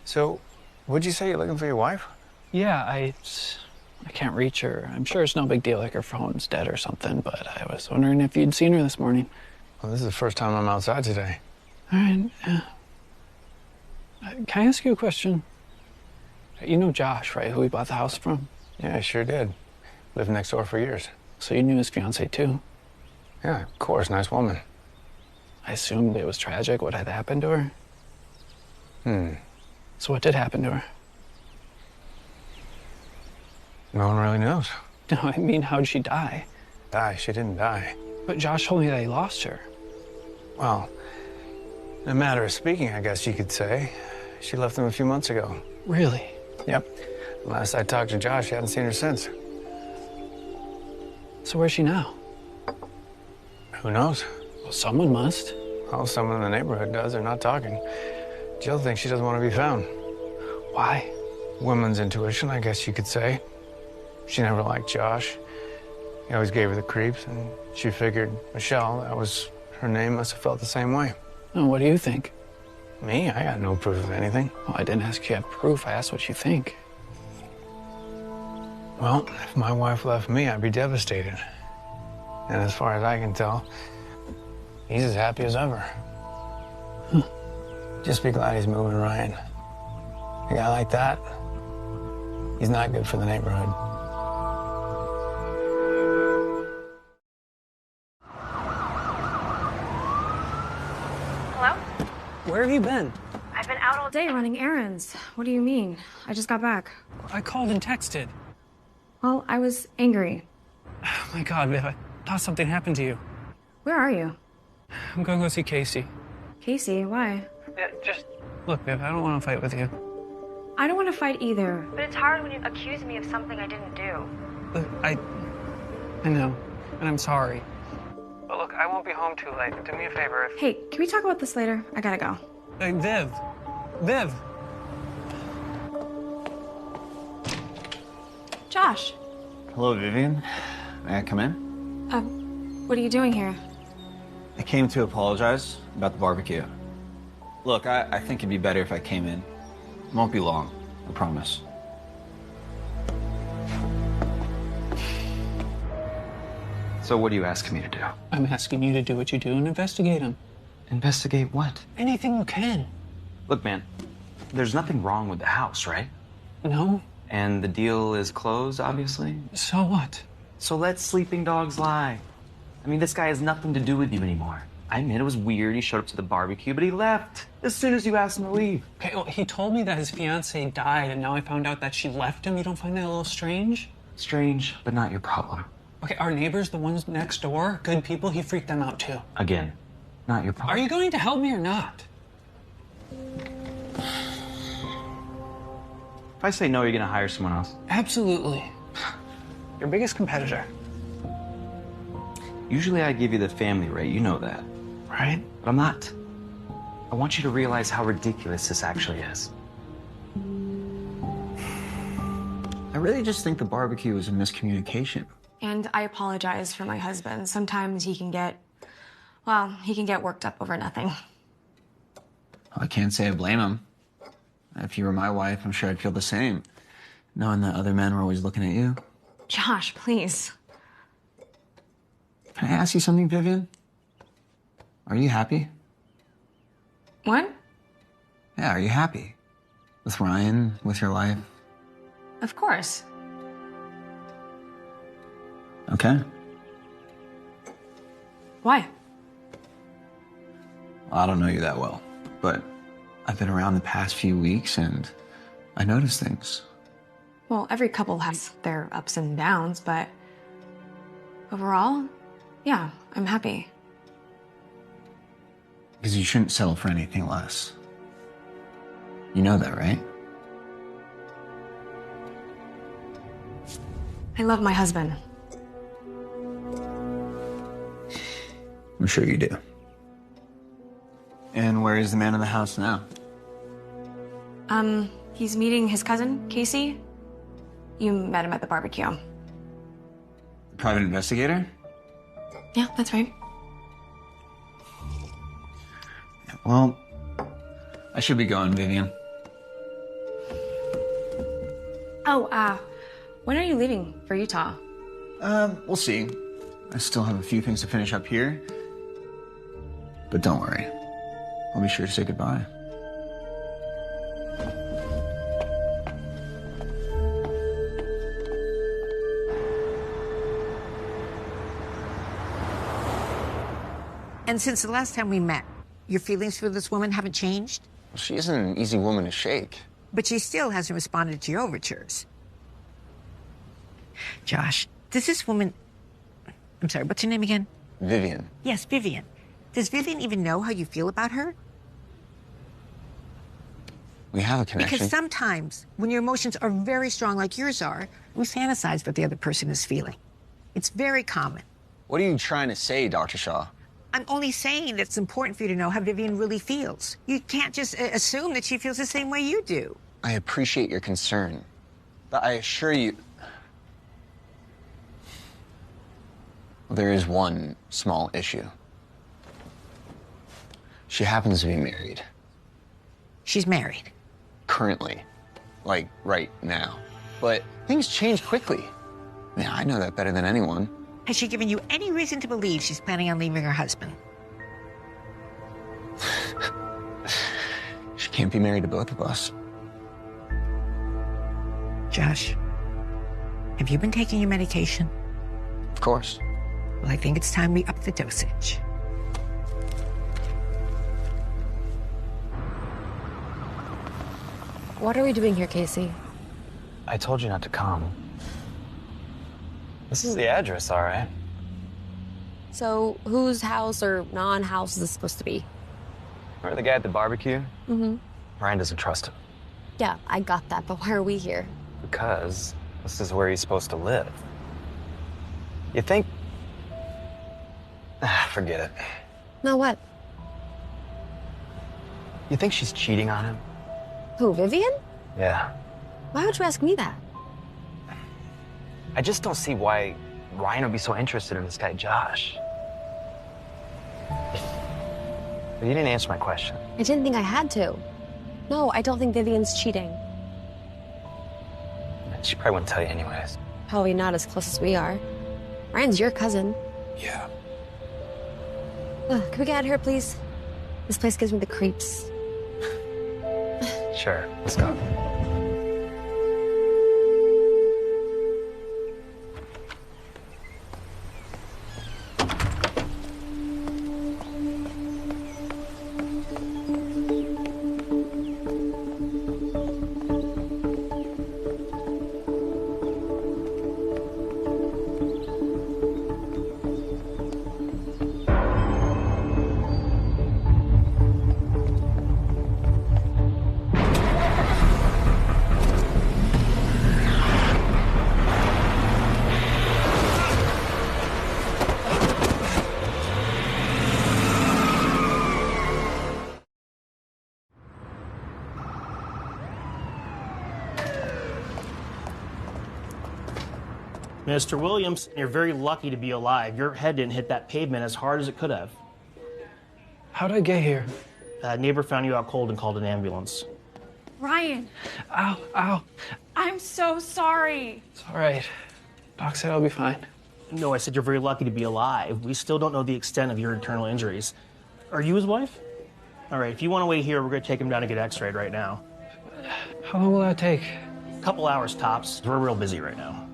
So, what'd you say you're looking for your wife? Yeah, I can't reach her. I'm sure it's no big deal, like her phone's dead or something, but I was wondering if you'd seen her this morning. Well, this is the first time I'm outside today. All right. Can I ask you a question? You know Josh, right, who we bought the house from? Yeah, I sure did. Lived next door for years. So you knew his fiance too? Yeah, of course, nice woman. I assumed it was tragic what had happened to her. So what did happen to her? No one really knows. No, I mean, how'd she die? Die? She didn't die. But Josh told me that he lost her. Well, in a matter of speaking, I guess you could say. She left him a few months ago. Really? Yep. Last I talked to Josh, I hadn't seen her since. So where's she now? Who knows? Well, someone must. Well, someone in the neighborhood does. They're not talking. Jill thinks she doesn't want to be found. Why? Woman's intuition, I guess you could say. She never liked Josh. He always gave her the creeps, and she figured Michelle, that was her name, must have felt the same way. Oh, what do you think? Me? I got no proof of anything. Well, I didn't ask if you had proof. I asked what you think. Well, if my wife left me, I'd be devastated. And as far as I can tell, he's as happy as ever. Just be glad he's moving, Ryan. A guy like that, he's not good for the neighborhood. Hello? Where have you been? I've been out all day running errands. What do you mean? I just got back. I called and texted. Well, I was angry. Oh my God, Viv, I thought something happened to you. Where are you? I'm going to go see Casey. Casey, why? Yeah, just look, Viv, I don't want to fight with you. I don't want to fight either. But it's hard when you accuse me of something I didn't do. Look, I know, and I'm sorry. But look, I won't be home too late. Do me a favor if... Hey, can we talk about this later? I gotta go. Hey, Viv. Viv. Josh. Hello, Vivian. May I come in? What are you doing here? I came to apologize about the barbecue. Look, I think it'd be better if I came in. It won't be long, I promise. So what are you asking me to do? I'm asking you to do what you do and investigate him. Investigate what? Anything you can. Look, man, there's nothing wrong with the house, right? No. And the deal is closed, obviously? So what? So let sleeping dogs lie. I mean, this guy has nothing to do with you anymore. I admit it was weird. He showed up to the barbecue, but he left as soon as you asked him to leave. Okay, well, he told me that his fiancée died, and now I found out that she left him. You don't find that a little strange? Strange, but not your problem. Okay, our neighbors, the ones next door, good people, he freaked them out too. Again, not your problem. Are you going to help me or not? If I say no, you're gonna hire someone else? Absolutely. Your biggest competitor. Usually I give you the family rate, you know that. Right? But I'm not. I want you to realize how ridiculous this actually is. I really just think the barbecue was a miscommunication. And I apologize for my husband. Sometimes he can get worked up over nothing. I can't say I blame him. If you were my wife, I'm sure I'd feel the same, knowing that other men were always looking at you. Josh, please. Can I ask you something, Vivian? Are you happy? What? Yeah, are you happy? With Ryan, with your life? Of course. Okay. Why? Well, I don't know you that well, but I've been around the past few weeks and I notice things. Well, every couple has their ups and downs, but overall, yeah, I'm happy. Because you shouldn't settle for anything less. You know that, right? I love my husband. I'm sure you do. And where is the man in the house now? He's meeting his cousin, Casey. You met him at the barbecue. The private investigator? Yeah, that's right. Well, I should be going, Vivian. Oh, when are you leaving for Utah? We'll see. I still have a few things to finish up here. But don't worry. I'll be sure to say goodbye. And since the last time we met, your feelings for this woman haven't changed? Well, she isn't an easy woman to shake. But she still hasn't responded to your overtures. Josh, does this woman... I'm sorry, what's your name again? Vivian. Yes, Vivian. Does Vivian even know how you feel about her? We have a connection. Because sometimes, when your emotions are very strong like yours are, we fantasize what the other person is feeling. It's very common. What are you trying to say, Dr. Shaw? I'm only saying that it's important for you to know how Vivian really feels. You can't just assume that she feels the same way you do. I appreciate your concern, but I assure you... Well, there is one small issue. She happens to be married. She's married. Currently. Like, right now. But things change quickly. Yeah, I know that better than anyone. Has she given you any reason to believe she's planning on leaving her husband? She can't be married to both of us. Josh, have you been taking your medication? Of course. Well, I think it's time we up the dosage. What are we doing here, Casey? I told you not to come. This is the address, all right? So, whose house or non-house is this supposed to be? Remember the guy at the barbecue? Mm-hmm. Ryan doesn't trust him. Yeah, I got that, but why are we here? Because this is where he's supposed to live. You think... forget it. No, what? You think she's cheating on him? Who, Vivian? Yeah. Why would you ask me that? I just don't see why Ryan would be so interested in this guy, Josh. But you didn't answer my question. I didn't think I had to. No, I don't think Vivian's cheating. She probably wouldn't tell you anyways. Probably not as close as we are. Ryan's your cousin. Yeah. Can we get out of here, please? This place gives me the creeps. Sure, let's go. Mr. Williams, you're very lucky to be alive. Your head didn't hit that pavement as hard as it could have. How'd I get here? A neighbor found you out cold and called an ambulance. Ryan, Ow, ow. I'm so sorry. It's all right. Doc said I'll be fine. No, I said you're very lucky to be alive. We still don't know the extent of your internal injuries. Are you his wife? All right, if you want to wait here, we're going to take him down and get x-rayed right now. How long will that take? A couple hours tops. We're real busy right now.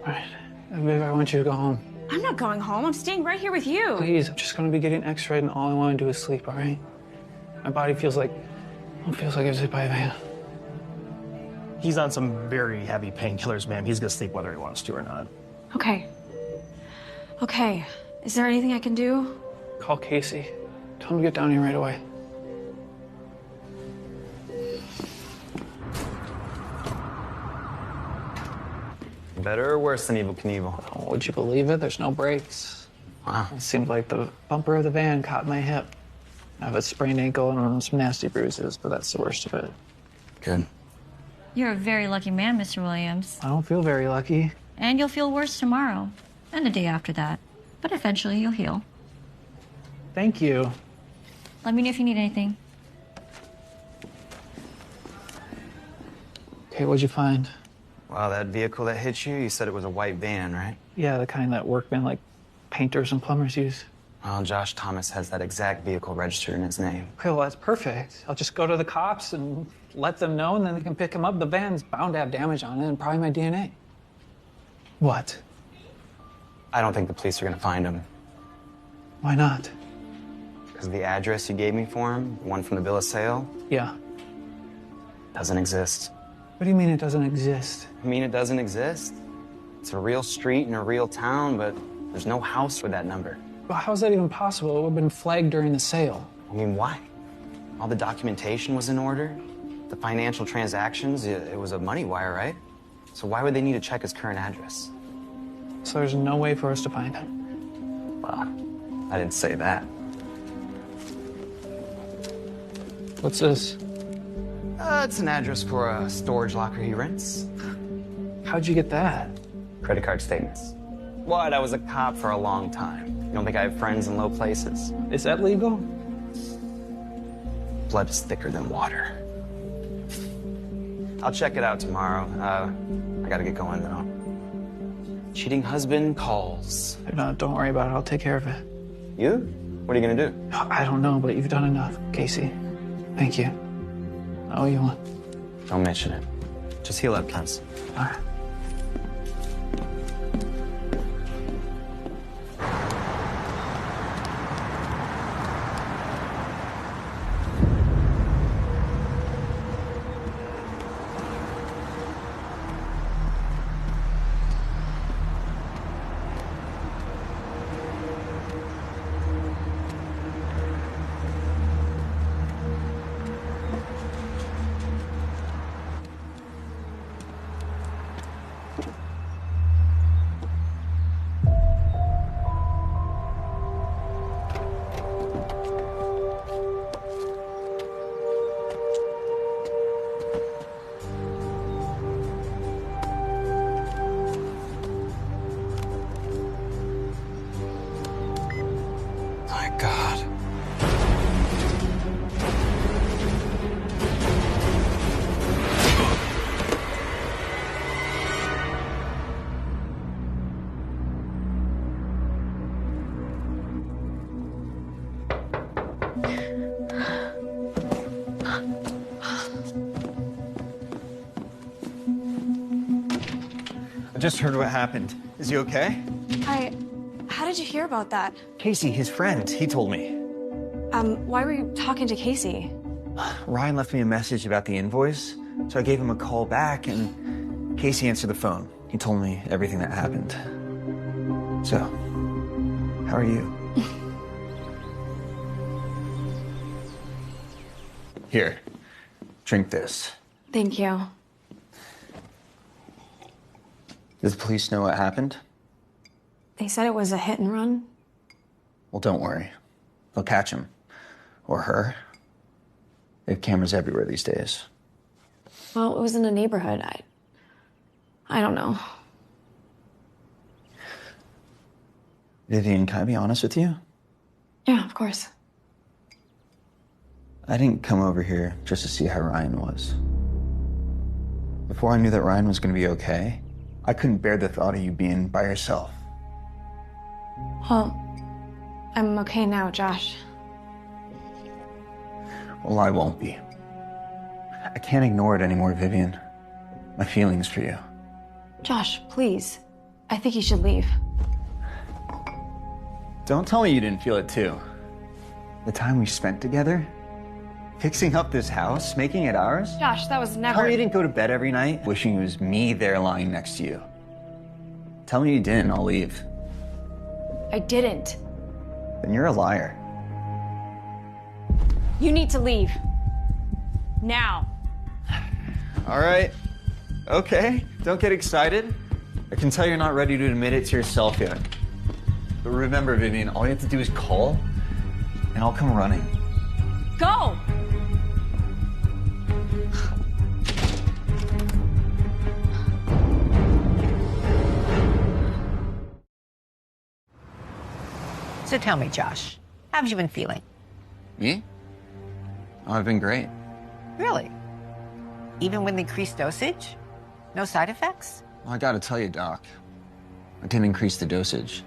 All right. Babe, I want you to go home. I'm not going home. I'm staying right here with you. Please, I'm just going to be getting x-rayed and all I want to do is sleep, all right? My body feels like it was hit by a van. He's on some very heavy painkillers, ma'am. He's going to sleep whether he wants to or not. Okay. Okay. Is there anything I can do? Call Casey. Tell him to get down here right away. Better or worse than Evel Knievel? Oh, would you believe it? There's no brakes. Wow. It seemed like the bumper of the van caught my hip. I have a sprained ankle and some nasty bruises, but that's the worst of it. Good. You're a very lucky man, Mr. Williams. I don't feel very lucky. And you'll feel worse tomorrow, and the day after that. But eventually you'll heal. Thank you. Let me know if you need anything. Okay, what'd you find? Wow, that vehicle that hit you said it was a white van, right? Yeah, the kind that workmen like painters and plumbers use. Well, Josh Thomas has that exact vehicle registered in his name. Okay, well, that's perfect. I'll just go to the cops and let them know, and then they can pick him up. The van's bound to have damage on it and probably my DNA. What? I don't think the police are gonna find him. Why not? Because the address you gave me for him, the one from the bill of sale, Yeah. doesn't exist. What do you mean it doesn't exist? I mean, it doesn't exist. It's a real street in a real town, but there's no house with that number. Well, how's that even possible? It would have been flagged during the sale. I mean, why? All the documentation was in order. The financial transactions, it was a money wire, right? So why would they need to check his current address? So there's no way for us to find him. Well, I didn't say that. What's this? It's an address for a storage locker he rents. How'd you get that? Credit card statements. What? I was a cop for a long time. You don't think I have friends in low places? Is that legal? Blood is thicker than water. I'll check it out tomorrow. I gotta get going, though. Cheating husband calls. No, don't worry about it. I'll take care of it. You? What are you gonna do? I don't know, but you've done enough, Casey. Thank you. I owe you one. Don't mention it. Just heal up, Kens. All right. My God. I just heard what happened. Is he okay? How did you hear about that? Casey, his friend, he told me. Why were you talking to Casey? Ryan left me a message about the invoice, so I gave him a call back, and Casey answered the phone. He told me everything that happened. So, how are you? Here, drink this. Thank you. Does the police know what happened? They said it was a hit and run. Well, don't worry. They'll catch him. Or her. They have cameras everywhere these days. Well, it was in a neighborhood. I don't know. Vivian, can I be honest with you? Yeah, of course. I didn't come over here just to see how Ryan was. Before I knew that Ryan was going to be okay, I couldn't bear the thought of you being by yourself. Well, I'm okay now, Josh. Well, I won't be. I can't ignore it anymore, Vivian. My feelings for you. Josh, please. I think you should leave. Don't tell me you didn't feel it too. The time we spent together, fixing up this house, making it ours. Josh, that was never... Tell me you didn't go to bed every night wishing it was me there lying next to you. Tell me you didn't, I'll leave. I didn't. Then you're a liar. You need to leave. Now. All right. Okay, don't get excited. I can tell you're not ready to admit it to yourself yet. But remember, Vivian, all you have to do is call, and I'll come running. Go! So tell me, Josh, how have you been feeling? Me? Oh, I've been great. Really? Even with increased dosage? No side effects? Well, I gotta tell you, Doc, I didn't increase the dosage.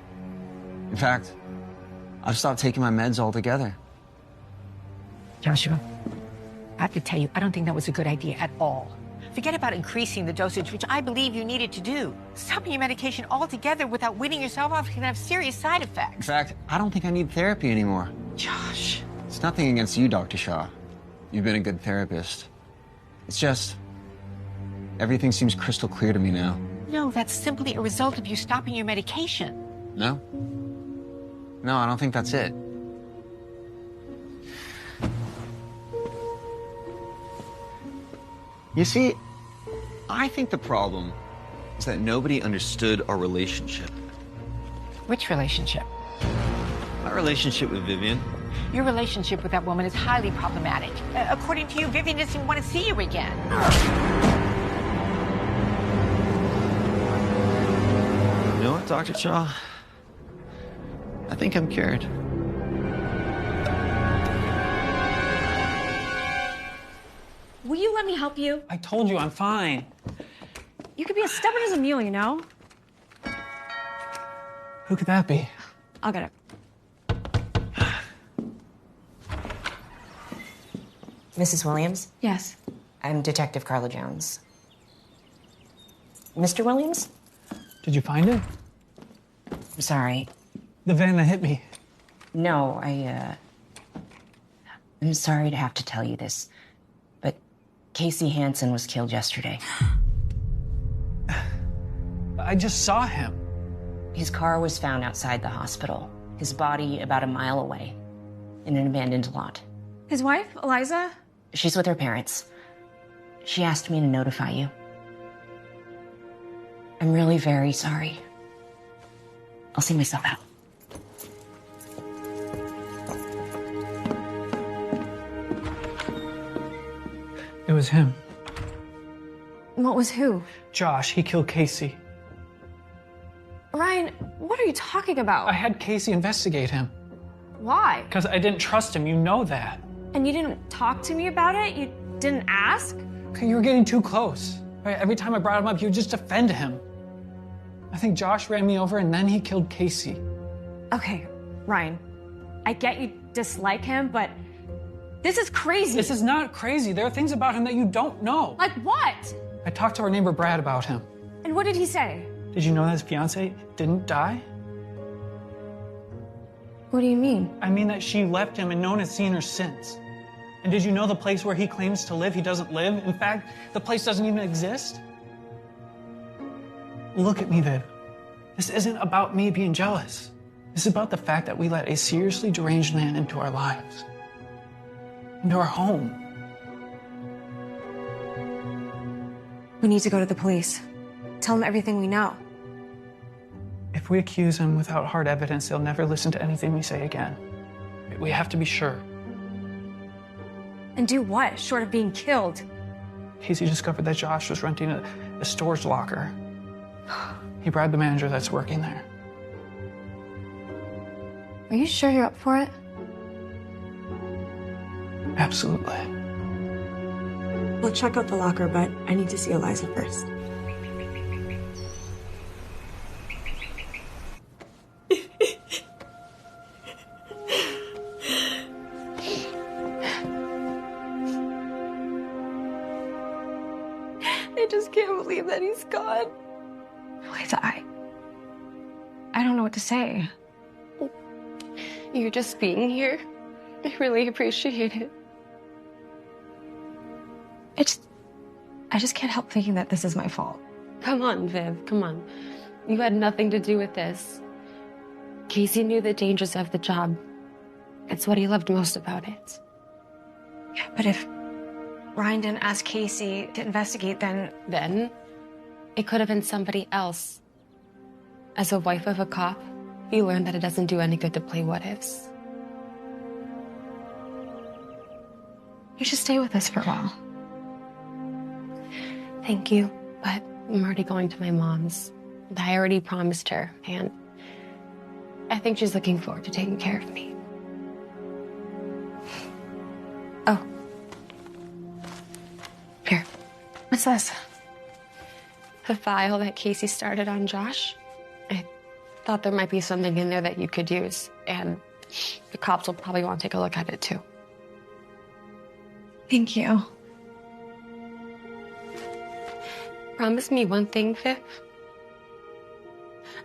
In fact, I've stopped taking my meds altogether. Joshua, I have to tell you, I don't think that was a good idea at all. Forget about increasing the dosage, which I believe you needed to do. Stopping your medication altogether without weaning yourself off can have serious side In effects. fact, I don't think I need therapy anymore. Josh. It's nothing against you, Dr. Shaw. You've been a good therapist. It's just, everything seems crystal clear to me now. No, that's simply a result of you stopping your medication. No? No, I don't think that's it. You see, I think the problem is that nobody understood our relationship. Which relationship? My relationship with Vivian. Your relationship with that woman is highly problematic. According to you, Vivian doesn't want to see you again. You know what, Dr. Shaw? I think I'm cured. Will you let me help you? I told you I'm fine. You could be as stubborn as a mule, you know? Who could that be? I'll get it. Mrs. Williams? Yes. I'm Detective Carla Jones. Mr. Williams? Did you find it? I'm sorry. The van that hit me. No, I'm sorry to have to tell you this, but Casey Hansen was killed yesterday. I just saw him. His car was found outside the hospital. His body about a mile away in an abandoned lot. His wife, Eliza? She's with her parents. She asked me to notify you. I'm really very sorry. I'll see myself out. It was him. What was who? Josh, he killed Casey. Ryan, what are you talking about? I had Casey investigate him. Why? Because I didn't trust him, you know that. And you didn't talk to me about it? You didn't ask? Okay, you were getting too close. Right? Every time I brought him up, you would just defend him. I think Josh ran me over and then he killed Casey. Okay, Ryan, I get you dislike him, but this is crazy. This is not crazy. There are things about him that you don't know. Like what? I talked to our neighbor Brad about him. And what did he say? Did you know that his fiance didn't die? What do you mean? I mean that she left him and no one has seen her since. And did you know the place where he claims to live, he doesn't live? In fact, the place doesn't even exist? Look at me, Viv. This isn't about me being jealous. This is about the fact that we let a seriously deranged man into our lives. Into our home. We need to go to the police. Tell them everything we know. If we accuse him without hard evidence, they'll never listen to anything we say again. We have to be sure. And do what, short of being killed? Casey discovered that Josh was renting a storage locker. He bribed the manager that's working there. Are you sure you're up for it? Absolutely. We'll check out the locker, but I need to see Eliza first. I just can't believe that he's gone. Eliza, I don't know what to say. You're just being here. I really appreciate it. I just can't help thinking that this is my fault. Come on, Viv, come on. You had nothing to do with this. Casey knew the dangers of the job. It's what he loved most about it. Yeah, but if Ryan didn't ask Casey to investigate, then... Then, it could have been somebody else. As a wife of a cop, you learn that it doesn't do any good to play what-ifs. You should stay with us for a while. Thank you, but I'm already going to my mom's. I already promised her, and I think she's looking forward to taking care of me. Oh. Here. What's this? The file that Casey started on Josh. I thought there might be something in there that you could use, and the cops will probably want to take a look at it too. Thank you. Promise me one thing, Viv.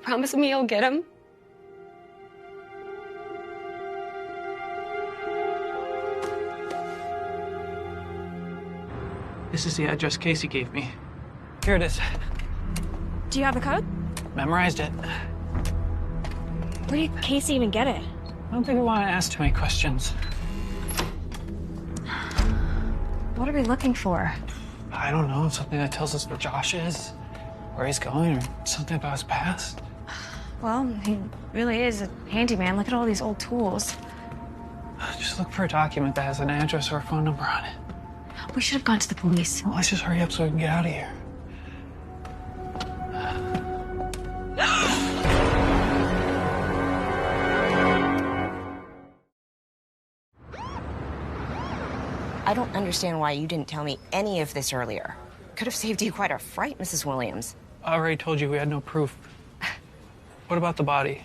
Promise me you'll get him. This is the address Casey gave me. Here it is. Do you have the code? Memorized it. Where did Casey even get it? I don't think we want to ask too many questions. What are we looking for? I don't know, something that tells us where Josh is, where he's going, or something about his past. Well, he really is a handyman. Look at all these old tools. Just look for a document that has an address or a phone number on it. We should have gone to the police. Well, let's just hurry up so we can get out of here. I don't understand why you didn't tell me any of this earlier. Could have saved you quite a fright, Mrs. Williams. I already told you we had no proof. What about the body?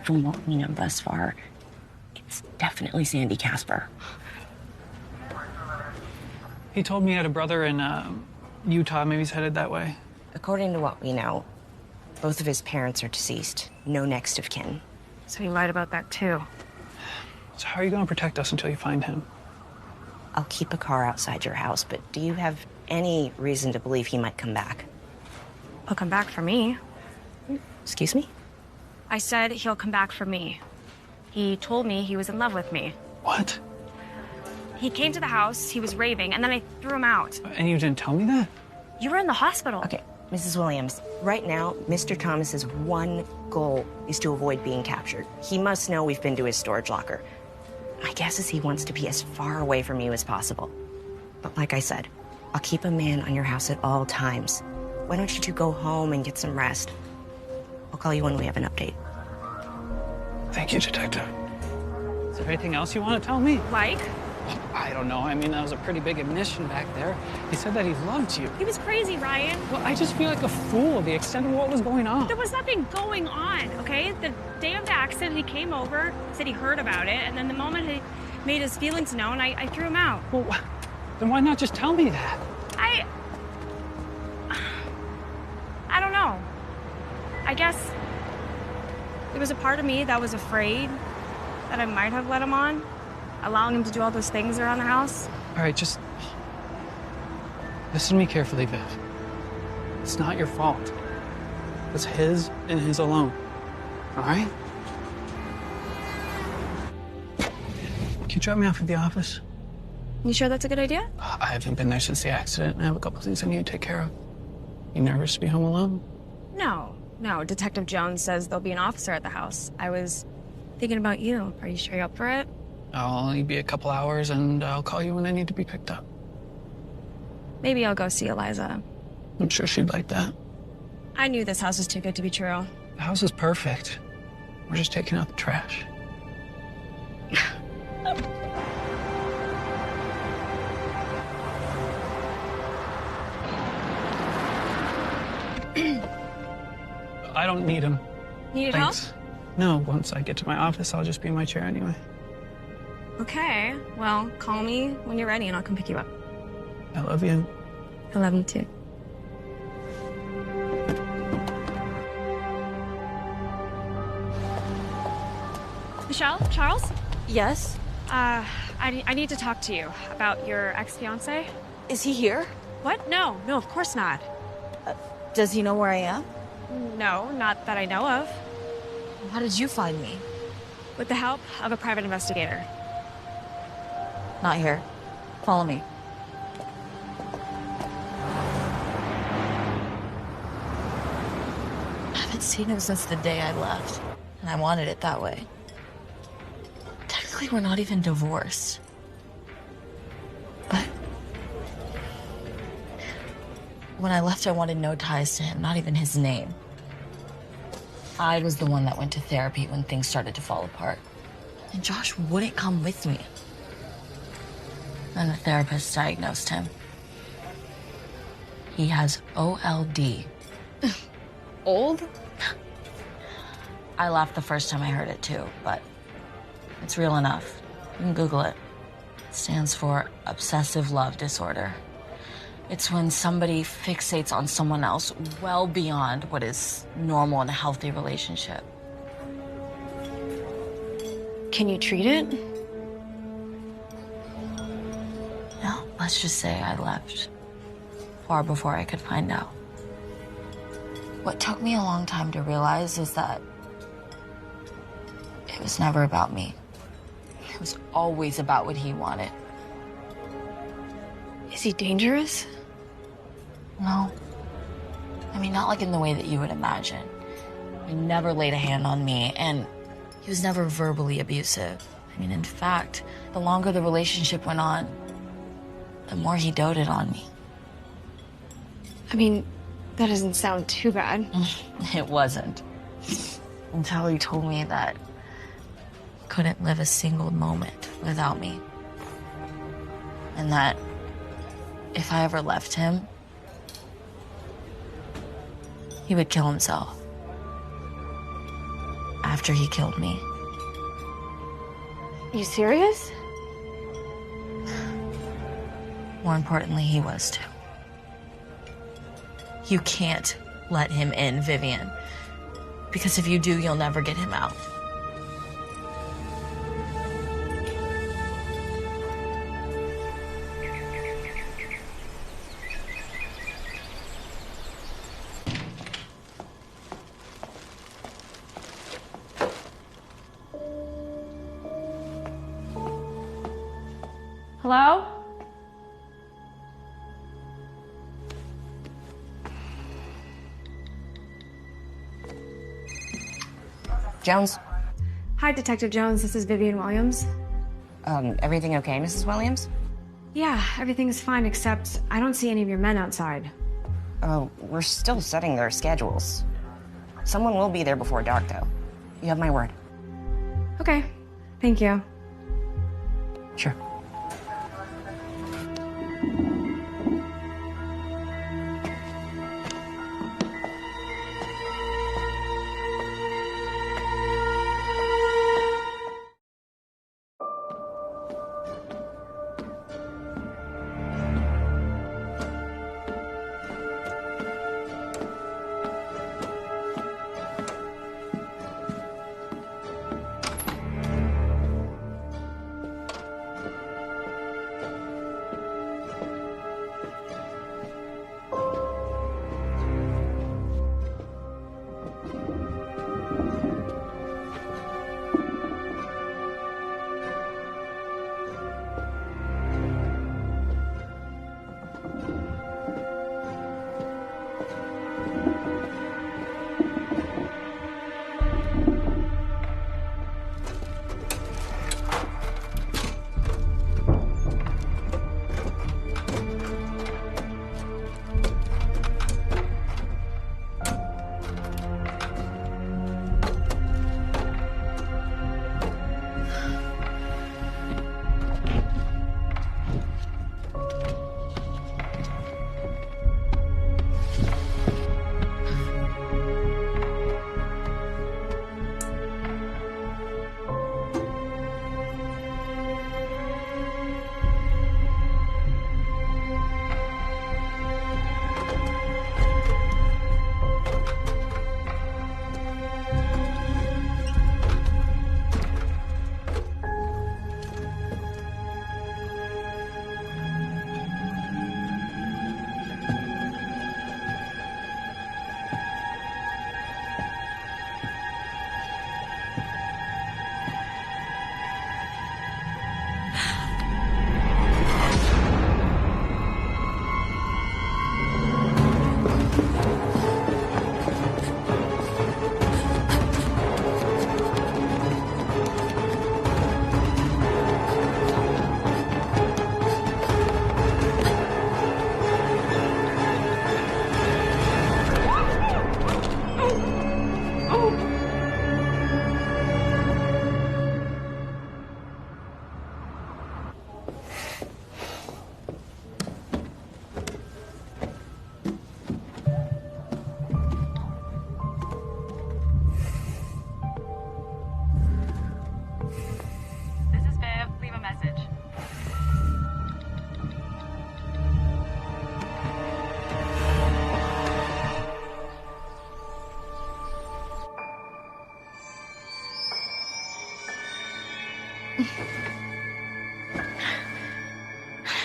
From what we know thus far, it's definitely Sandy Casper. He told me he had a brother in Utah. Maybe he's headed that way. According to what we know, both of his parents are deceased. No next of kin. So he lied about that too. So how are you going to protect us until you find him? I'll keep a car outside your house, but do you have any reason to believe he might come back? He'll come back for me. Excuse me? I said he'll come back for me. He told me he was in love with me. What? He came to the house, he was raving, and then I threw him out. And you didn't tell me that? You were in the hospital. Okay, Mrs. Williams, right now, Mr. Thomas's one goal is to avoid being captured. He must know we've been to his storage locker. My guess is he wants to be as far away from you as possible. But like I said, I'll keep a man on your house at all times. Why don't you two go home and get some rest? I'll call you when we have an update. Thank you, Detective. Is there anything else you want to tell me? Like? I don't know. I mean, that was a pretty big admission back there. He said that he loved you. He was crazy, Ryan. Well, I just feel like a fool, the extent of what was going on. There was nothing going on, okay? The day of the accident, he came over, said he heard about it, and then the moment he made his feelings known, I threw him out. Well, then why not just tell me that? I don't know. I guess there was a part of me that was afraid that I might have let him on, allowing him to do all those things around the house. All right, just listen to me carefully, Viv. It's not your fault. It's his and his alone. All right? Can you drop me off at the office? You sure that's a good idea? I haven't been there since the accident, and I have a couple things I need to take care of. You nervous to be home alone? No. Detective Jones says there'll be an officer at the house. I was thinking about you. Are you sure you're up for it? I'll only be a couple hours, and I'll call you when I need to be picked up. Maybe I'll go see Eliza. I'm sure she'd like that. I knew this house was too good to be true. The house is perfect. We're just taking out the trash. I don't need him. Needed Thanks. help? No, once I get to my office, I'll just be in my chair anyway. Okay. Well, call me when you're ready and I'll come pick you up. I love you. I love you too. Michelle? Charles? Yes? I need to talk to you about your ex-fiancé. Is he here? What? No, of course not. Does he know where I am? No, not that I know of. How did you find me? With the help of a private investigator. Not here. Follow me. I haven't seen him since the day I left, and I wanted it that way. Technically, we're not even divorced. But when I left, I wanted no ties to him, not even his name. I was the one that went to therapy when things started to fall apart. And Josh wouldn't come with me. Then the therapist diagnosed him. He has OLD. Old? I laughed the first time I heard it too, but it's real enough. You can Google it. It stands for obsessive love disorder. It's when somebody fixates on someone else well beyond what is normal in a healthy relationship. Can you treat it? No, let's just say I left far before I could find out. What took me a long time to realize is that it was never about me. It was always about what he wanted. Is he dangerous? No. I mean, not like in the way that you would imagine. He never laid a hand on me, and he was never verbally abusive. I mean, in fact, the longer the relationship went on, the more he doted on me. I mean, that doesn't sound too bad. It wasn't. Until he told me that he couldn't live a single moment without me. And that if I ever left him, he would kill himself after he killed me. You serious? More importantly, he was too. You can't let him in, Vivian. Because if you do, you'll never get him out. Hello? Jones? Hi, Detective Jones. This is Vivian Williams. Everything okay, Mrs. Williams? Yeah, everything is fine, except I don't see any of your men outside. Oh, we're still setting their schedules. Someone will be there before dark, though. You have my word. Okay. Thank you. Sure.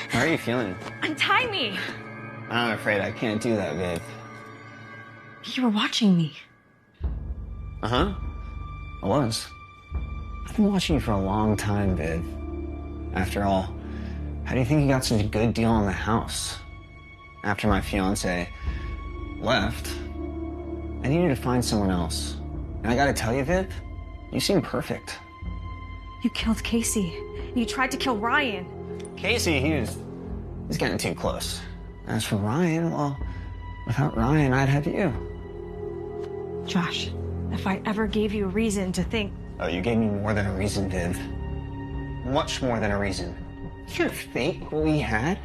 How are you feeling? Untie me! I'm afraid I can't do that, babe. You were watching me. Uh-huh. I was. I've been watching you for a long time, babe. After all, how do you think you got such a good deal on the house? After my fiance left, I needed to find someone else. And I gotta tell you, Viv, you seem perfect. You killed Casey. You tried to kill Ryan. Casey, he's getting too close. As for Ryan, well, without Ryan, I'd have you. Josh, if I ever gave you a reason to think... Oh, you gave me more than a reason, Viv. Much more than a reason. You can't fake what we had.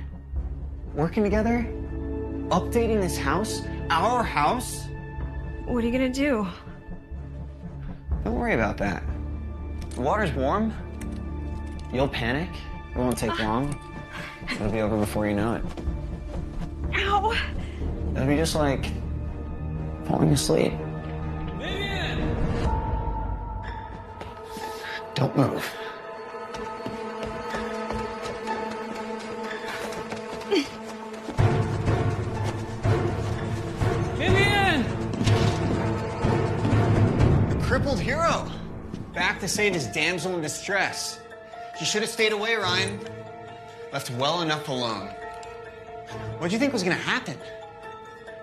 Working together, updating this house, our house. What are you gonna do? Don't worry about that. The water's warm. You'll panic. It won't take long. It'll be over before you know it. Ow! It'll be just like falling asleep. Don't move. Vivian! The crippled hero. Back to save his damsel in distress. You should have stayed away, Ryan. Left well enough alone. What did you think was gonna happen?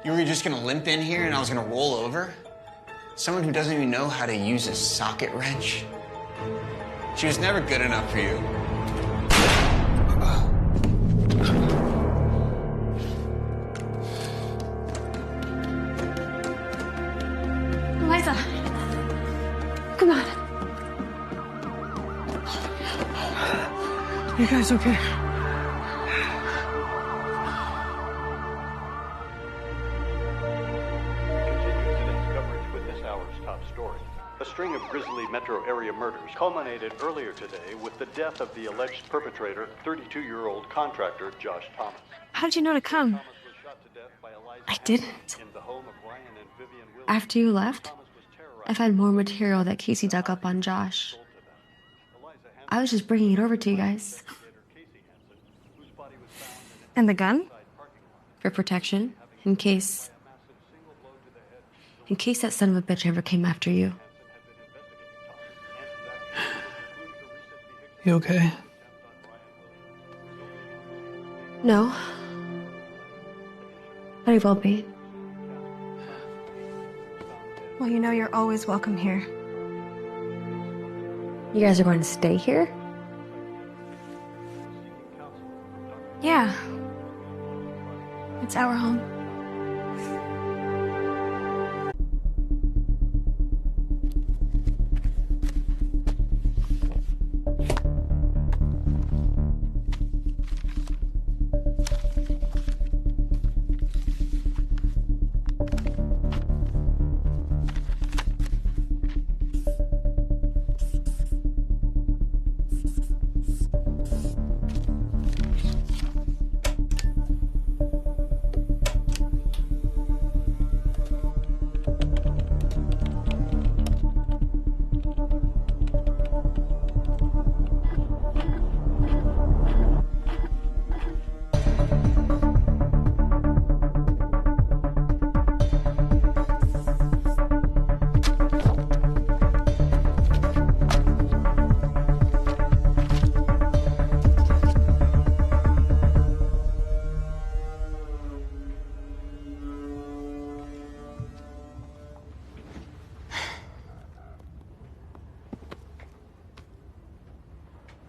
You were just gonna limp in here and I was gonna roll over? Someone who doesn't even know how to use a socket wrench? She was never good enough for you. Eliza, come on. You guys okay? A string of grisly metro area murders culminated earlier today with the death of the alleged perpetrator, 32-year-old contractor Josh Thomas. How did you know to come? I didn't. After you left, I found more material that Casey dug up on Josh. I was just bringing it over to you guys. And the gun? For protection, in case that son of a bitch ever came after you. You okay? No. But I will be. Well, you know you're always welcome here. You guys are going to stay here? Yeah. It's our home.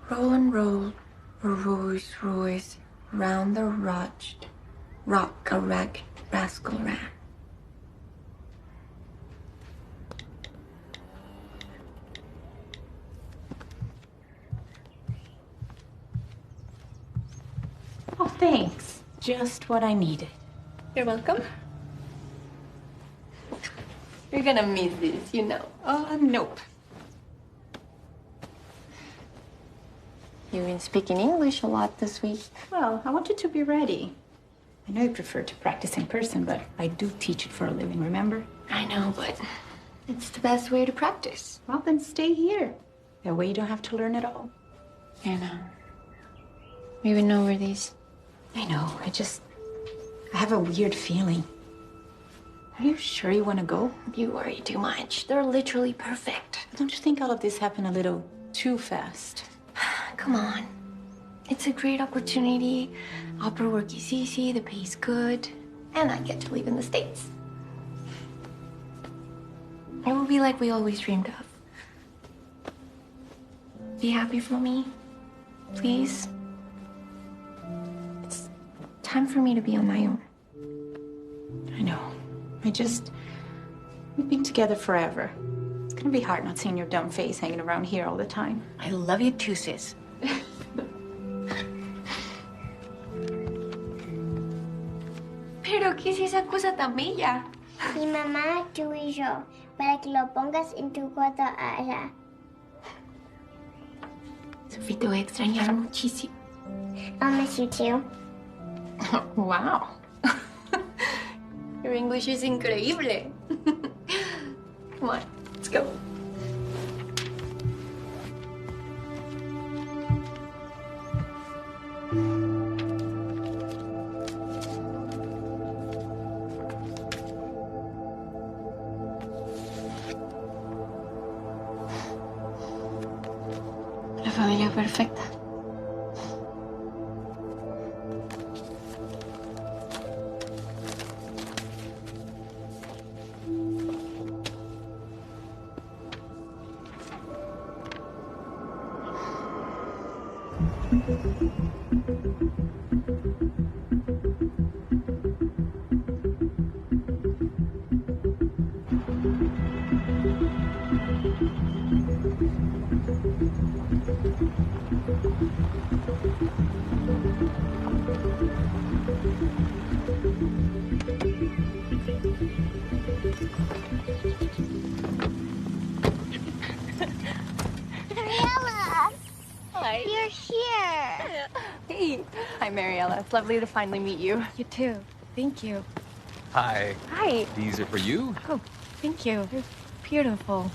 Roll and roll, Royce, Royce, round the rotched, rock a ragged rascal ran. Oh, thanks. Just what I needed. You're welcome. You're gonna miss this, you know. Nope. You've been speaking English a lot this week. Well, I wanted to be ready. I know you prefer to practice in person, but I do teach it for a living, remember? I know, but it's the best way to practice. Well, then stay here. That way you don't have to learn at all. I know. We would know where these. I know. I have a weird feeling. Are you sure you want to go? You worry too much. They're literally perfect. Don't you think all of this happened a little too fast? Come on. It's a great opportunity. Opera work is easy, the pay's good, and I get to live in the States. It will be like we always dreamed of. Be happy for me, please. It's time for me to be on my own. I know. We've been together forever. It's gonna be hard not seeing your dumb face hanging around here all the time. I love you too, sis. qué es esa cosa tan bella? Mi mamá, tú y yo, para que lo pongas en tu cuarto allá. Sophie, te voy a extrañar muchísimo. I'll miss you too. Wow. Your English is increíble. Come on, let's go. La familia perfecta. Mariella! Hi. You're here! Hey. Hi, Mariella. It's lovely to finally meet you. You too. Thank you. Hi. Hi. These are for you. Oh, thank you. They're beautiful.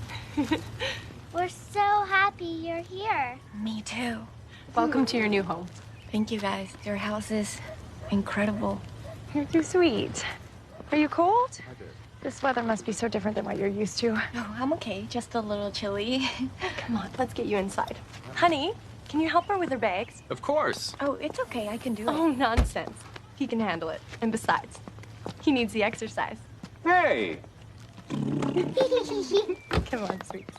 We're so happy you're here. Me too. Welcome to your new home. Thank you guys. Your house is incredible. You're too sweet. Are you cold? This weather must be so different than what you're used to. Oh, I'm okay. Just a little chilly. Come on, let's get you inside. Honey, can you help her with her bags? Of course. Oh, it's okay. I can do it. Oh, nonsense. He can handle it. And besides, he needs the exercise. Hey. Come on, sweet.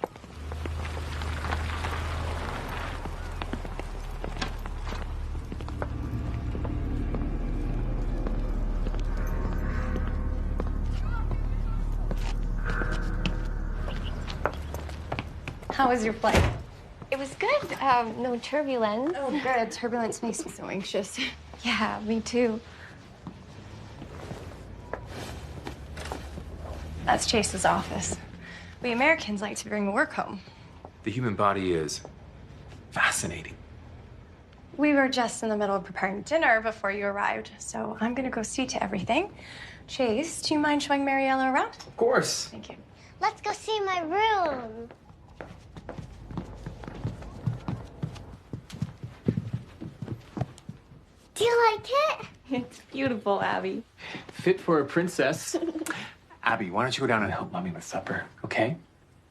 How was your flight? It was good. No turbulence. Oh, good. Turbulence makes me so anxious. Yeah, me too. That's Chase's office. We Americans like to bring work home. The human body is fascinating. We were just in the middle of preparing dinner before you arrived, so I'm gonna go see to everything. Chase, do you mind showing Mariella around? Of course. Thank you. Let's go see my room. Do you like it? It's beautiful, Abby. Fit for a princess. Abby, why don't you go down and help Mommy with supper, okay?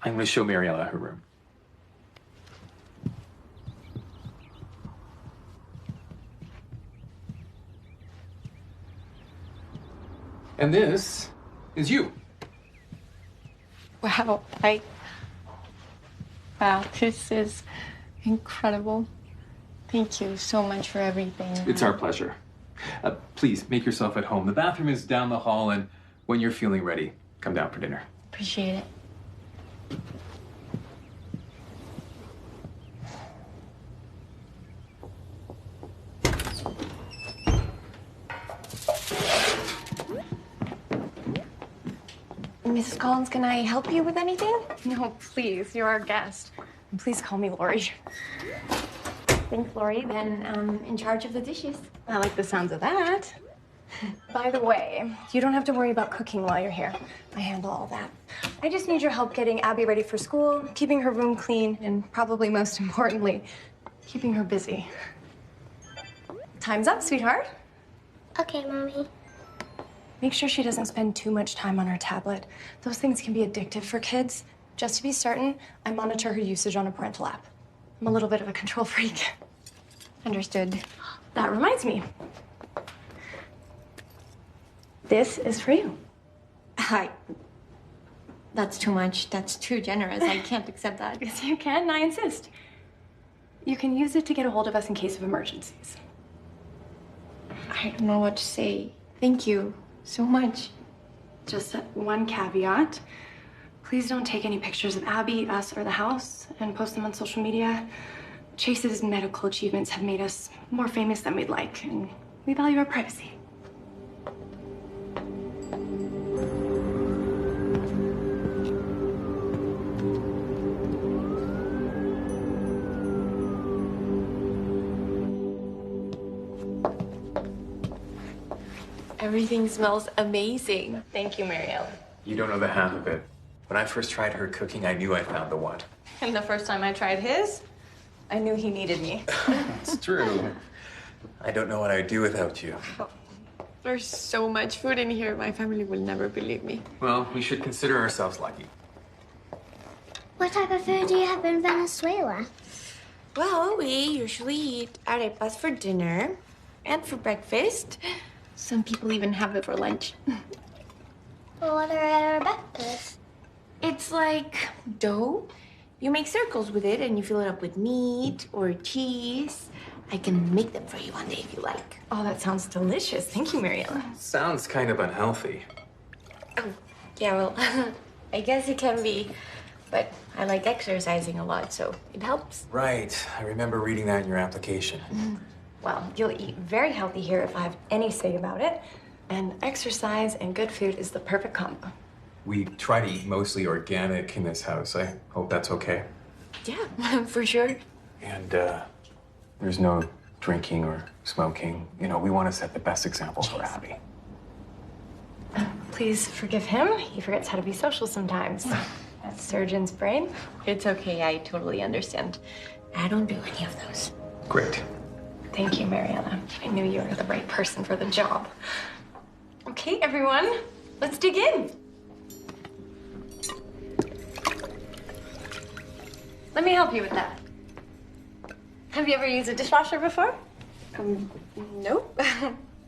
I'm going to show Mariella her room. And this is you. Wow, Wow, this is incredible. Thank you so much for everything. It's our pleasure. Please, make yourself at home. The bathroom is down the hall, and when you're feeling ready, come down for dinner. Appreciate it. Mrs. Collins, can I help you with anything? No, please. You're our guest. And please call me Lori. Thanks, Lori. Then I'm in charge of the dishes. I like the sounds of that. By the way, you don't have to worry about cooking while you're here. I handle all that. I just need your help getting Abby ready for school, keeping her room clean, and probably most importantly, keeping her busy. Time's up, sweetheart. Okay, Mommy. Make sure she doesn't spend too much time on her tablet. Those things can be addictive for kids. Just to be certain, I monitor her usage on a parental app. I'm a little bit of a control freak. Understood. That reminds me. This is for you. Hi. That's too much. That's too generous. I can't accept that. Yes, you can, and I insist. You can use it to get a hold of us in case of emergencies. I don't know what to say. Thank you so much. Just one caveat. Please don't take any pictures of Abby, us, or the house and post them on social media. Chase's medical achievements have made us more famous than we'd like, and we value our privacy. Everything smells amazing. Thank you, Marielle. You don't know the half of it. When I first tried her cooking, I knew I found the one. And the first time I tried his, I knew he needed me. It's true. I don't know what I'd do without you. There's so much food in here, my family will never believe me. Well, we should consider ourselves lucky. What type of food do you have in Venezuela? Well, we usually eat arepas for dinner and for breakfast. Some people even have it for lunch. Well, what are arepas? It's like dough. You make circles with it and you fill it up with meat or cheese. I can make them for you one day if you like. Oh, that sounds delicious. Thank you, Mariella. Sounds kind of unhealthy. Yeah, well, I guess it can be. But I like exercising a lot, so it helps. Right. I remember reading that in your application. Well, you'll eat very healthy here if I have any say about it. And exercise and good food is the perfect combo. We try to eat mostly organic in this house. I hope that's okay. Yeah, for sure. And there's no drinking or smoking. You know, we want to set the best example for Abby. Please forgive him. He forgets how to be social sometimes. That surgeon's brain. It's okay. I totally understand. I don't do any of those. Great. Thank you, Mariella. I knew you were the right person for the job. Okay, everyone, let's dig in. Let me help you with that. Have you ever used a dishwasher before? Nope.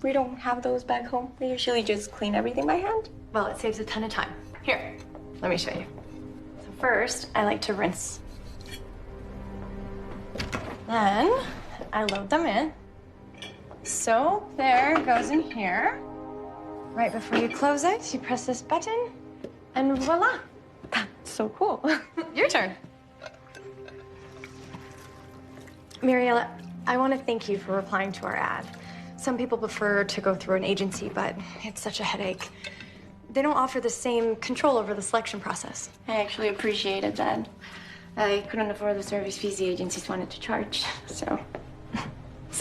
We don't have those back home. We usually just clean everything by hand. Well, it saves a ton of time. Here, let me show you. So first, I like to rinse. Then, I load them in. So, there goes in here. Right before you close it, you press this button, and voila. That's so cool. Your turn. Mariella, I want to thank you for replying to our ad. Some people prefer to go through an agency, but it's such a headache. They don't offer the same control over the selection process. I actually appreciated that. I couldn't afford the service fees the agencies wanted to charge, so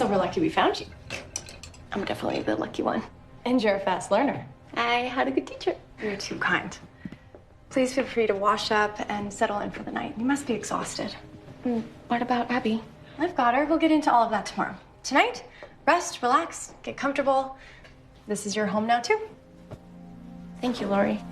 we're lucky we found you. I'm definitely the lucky one. And you're a fast learner. I had a good teacher. You're too kind. Please feel free to wash up and settle in for the night. You must be exhausted. What about Abby? I've got her. We'll get into all of that tomorrow. Tonight, rest, relax, get comfortable. This is your home now, too. Thank you, Lori.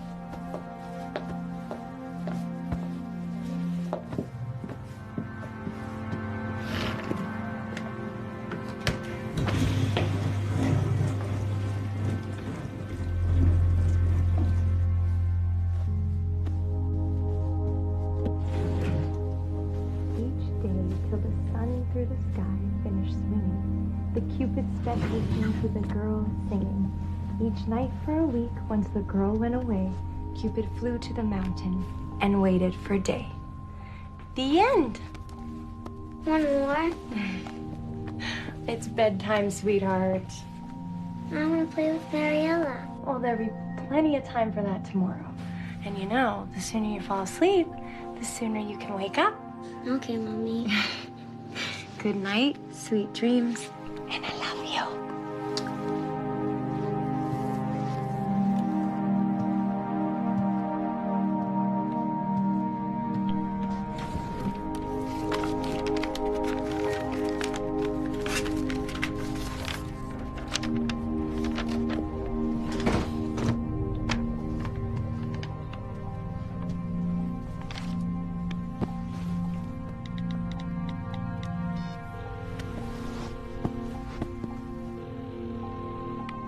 Through the sky finish swinging. The Cupid sped hastening to the girl singing. Each night for a week, once the girl went away, Cupid flew to the mountain and waited for day. The end. One more? It's bedtime, sweetheart. I want to play with Mariella. Well, there'll be plenty of time for that tomorrow. And you know, the sooner you fall asleep, the sooner you can wake up. Okay, Mommy. Good night, sweet dreams, and I love you.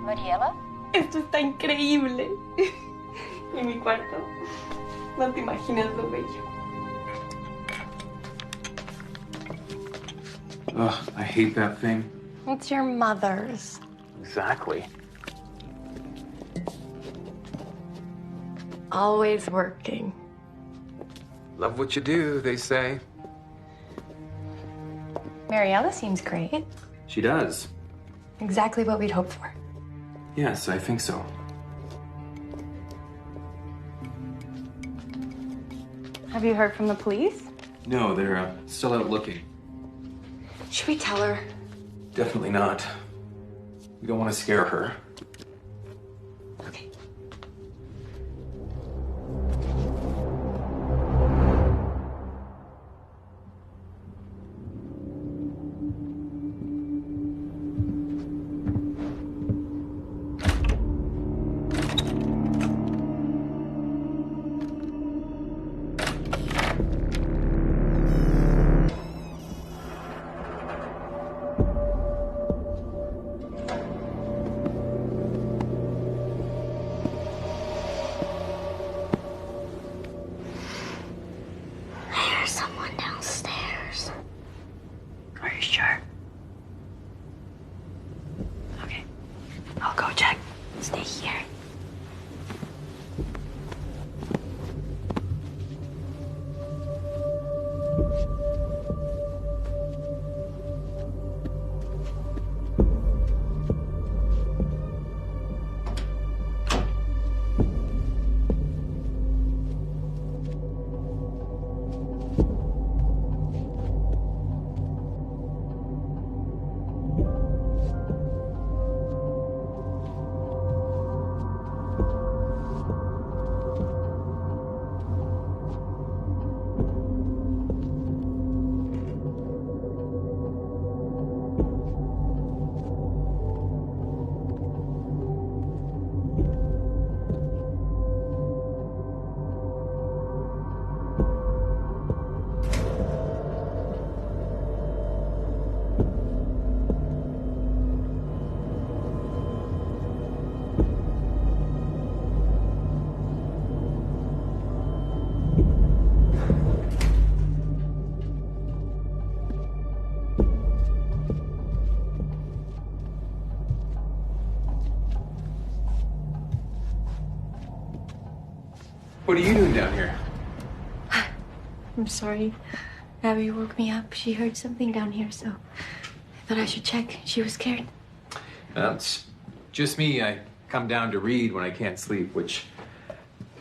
Mariela. Esto está increíble. Y mi cuarto. No te imaginas lo bello. Ugh, I hate that thing. It's your mother's. Exactly. Always working. Love what you do, they say. Mariella seems great. She does. Exactly what we'd hoped for. Yes, I think so. Have you heard from the police? No, they're still out looking. Should we tell her? Definitely not. We don't want to scare her. What are you doing down here? I'm sorry. Abby woke me up. She heard something down here, so I thought I should check. She was scared. It's just me. I come down to read when I can't sleep, which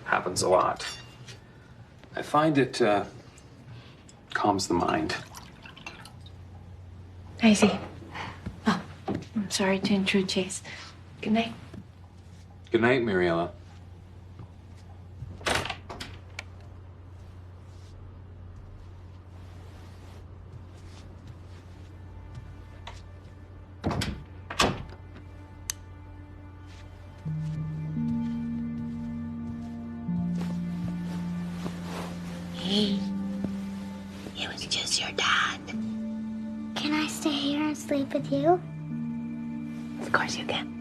happens a lot. I find it calms the mind. I see. Oh, I'm sorry to intrude, Chase. Good night. Good night, Mariella. Hey, it was just your dad. Can I stay here and sleep with you? Of course you can.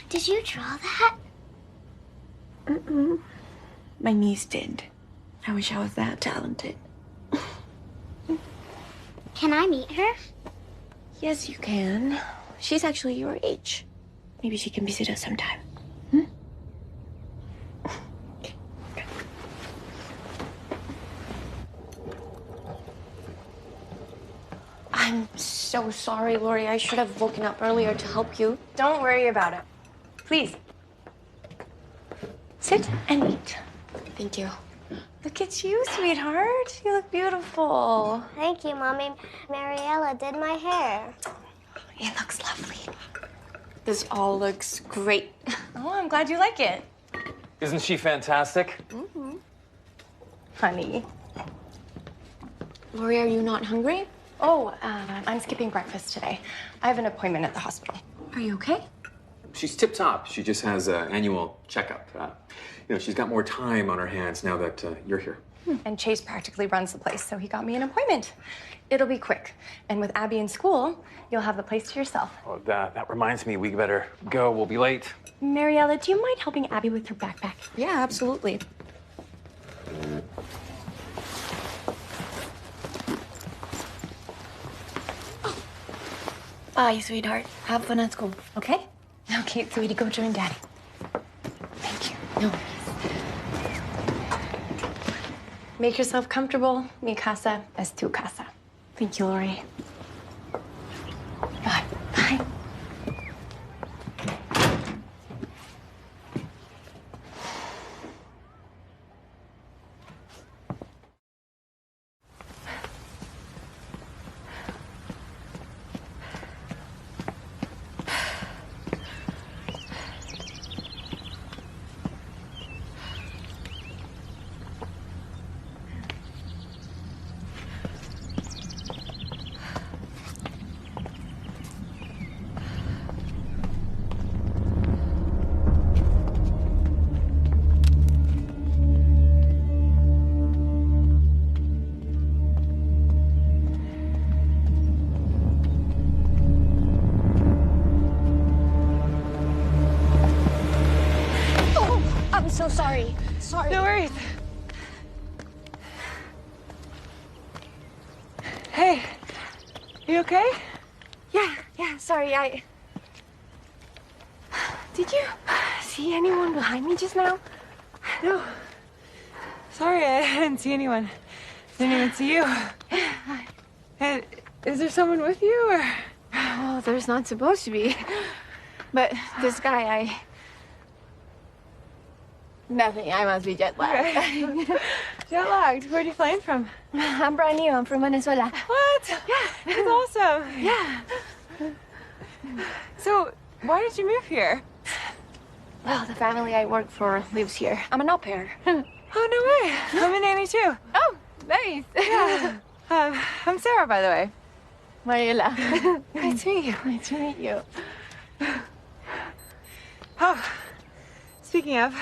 Did you draw that? Mm-mm. My niece did. I wish I was that talented. Can I meet her? Yes, you can. She's actually your age. Maybe she can visit us sometime. I'm so sorry, Lori. I should have woken up earlier to help you. Don't worry about it. Please. Sit and eat. Thank you. Look at you, sweetheart. You look beautiful. Thank you, Mommy. Mariella did my hair. It looks lovely. This all looks great. Oh, I'm glad you like it. Isn't she fantastic? Mm-hmm. Honey. Lori, are you not hungry? Oh, I'm skipping breakfast today. I have an appointment at the hospital. Are you okay? She's tip-top. She just has an annual checkup. She's got more time on her hands now that you're here. And Chase practically runs the place, so he got me an appointment. It'll be quick. And with Abby in school, you'll have the place to yourself. Oh, that reminds me, we better go. We'll be late. Mariella, do you mind helping Abby with her backpack? Yeah, absolutely. Bye, sweetheart. Have fun at school, okay? Okay, sweetie, go join Daddy. Thank you. No worries. Make yourself comfortable. Mi casa es tu casa. Thank you, Lori. Bye. Bye. I'm so sorry. Sorry. No worries. Hey, you okay? Yeah, sorry, Did you see anyone behind me just now? No. Sorry, I didn't see anyone. Didn't even see you. And is there someone with you, or? Well, there's not supposed to be. But this guy, Nothing, I must be jet lagged. Okay. Jet lagged? Where are you flying from? I'm brand new, I'm from Venezuela. What? Yeah. That's awesome. Yeah. So, why did you move here? Well, the family I work for lives here. I'm an au pair. Oh, no way. I'm a nanny too. Oh, nice. Yeah. I'm Sarah, by the way. Mariela. Nice to meet you. Nice to meet you. Oh, speaking of,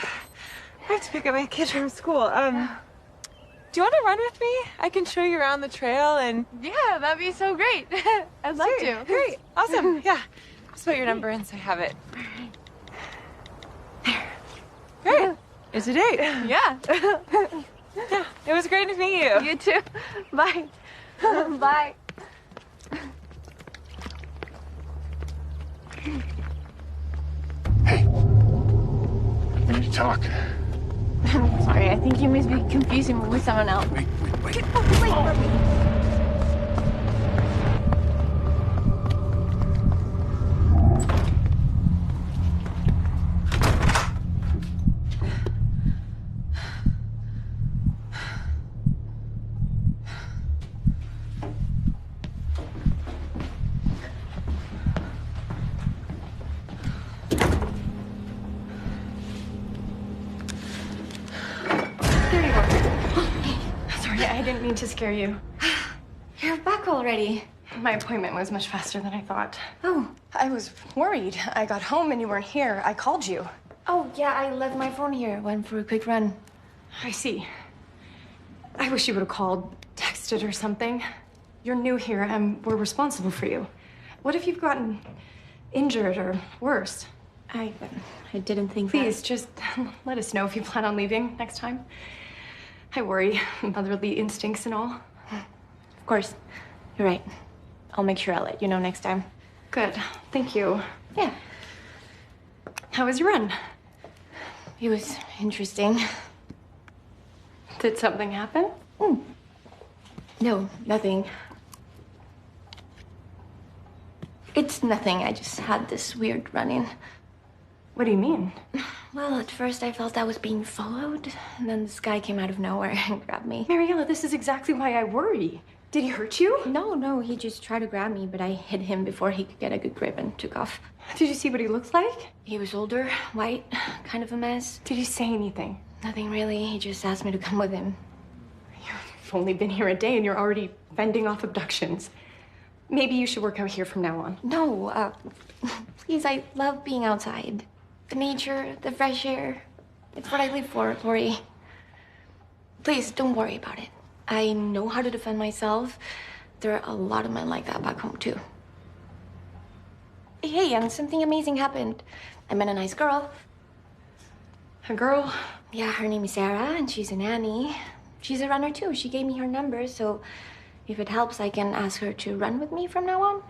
I have to pick up my kids from school. Do you want to run with me? I can show you around the trail and... Yeah, that'd be so great. I'd love to. Great. Awesome. Yeah. Just put your number in so I have it. There. Great. It's a date. Yeah. Yeah. It was great to meet you. You too. Bye. Bye. We need to talk. Sorry, I think you must be confusing me with someone else. Wait. There you are. Sorry, I didn't mean to scare you. You're back already. My appointment was much faster than I thought. Oh. I was worried. I got home and you weren't here. I called you. Oh, yeah, I left my phone here. Went for a quick run. I see. I wish you would have called, texted or something. You're new here and we're responsible for you. What if you've gotten injured or worse? I didn't think Please, just let us know if you plan on leaving next time. I worry, motherly instincts and all. Of course. You're right. I'll make sure I'll let you know next time. Good. Thank you. Yeah. How was your run? It was interesting. Did something happen? No, nothing. It's nothing. I just had this weird run-in. What do you mean? Well, at first I felt I was being followed, and then this guy came out of nowhere and grabbed me. Mariella, this is exactly why I worry. Did he hurt you? No, he just tried to grab me, but I hit him before he could get a good grip and took off. Did you see what he looked like? He was older, white, kind of a mess. Did he say anything? Nothing really. He just asked me to come with him. You've only been here a day and you're already fending off abductions. Maybe you should work out here from now on. No, please, I love being outside. The nature, the fresh air. It's what I live for, Lori. Please, don't worry about it. I know how to defend myself. There are a lot of men like that back home, too. Hey, and something amazing happened. I met a nice girl. A girl? Yeah, her name is Sarah, and she's a nanny. She's a runner, too. She gave me her number, so if it helps, I can ask her to run with me from now on.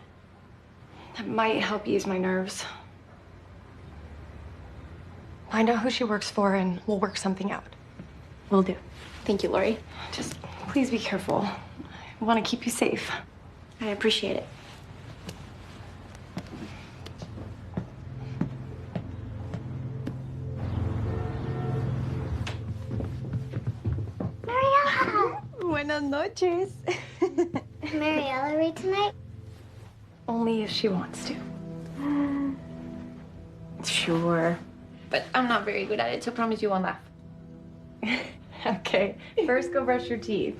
That might help ease my nerves. Find out who she works for, and we'll work something out. Will do. Thank you, Lori. Just please be careful. I want to keep you safe. I appreciate it. Mariella! Buenas noches. Mariella read tonight? Only if she wants to. Sure. But I'm not very good at it, so promise you won't laugh. Okay, first go brush your teeth.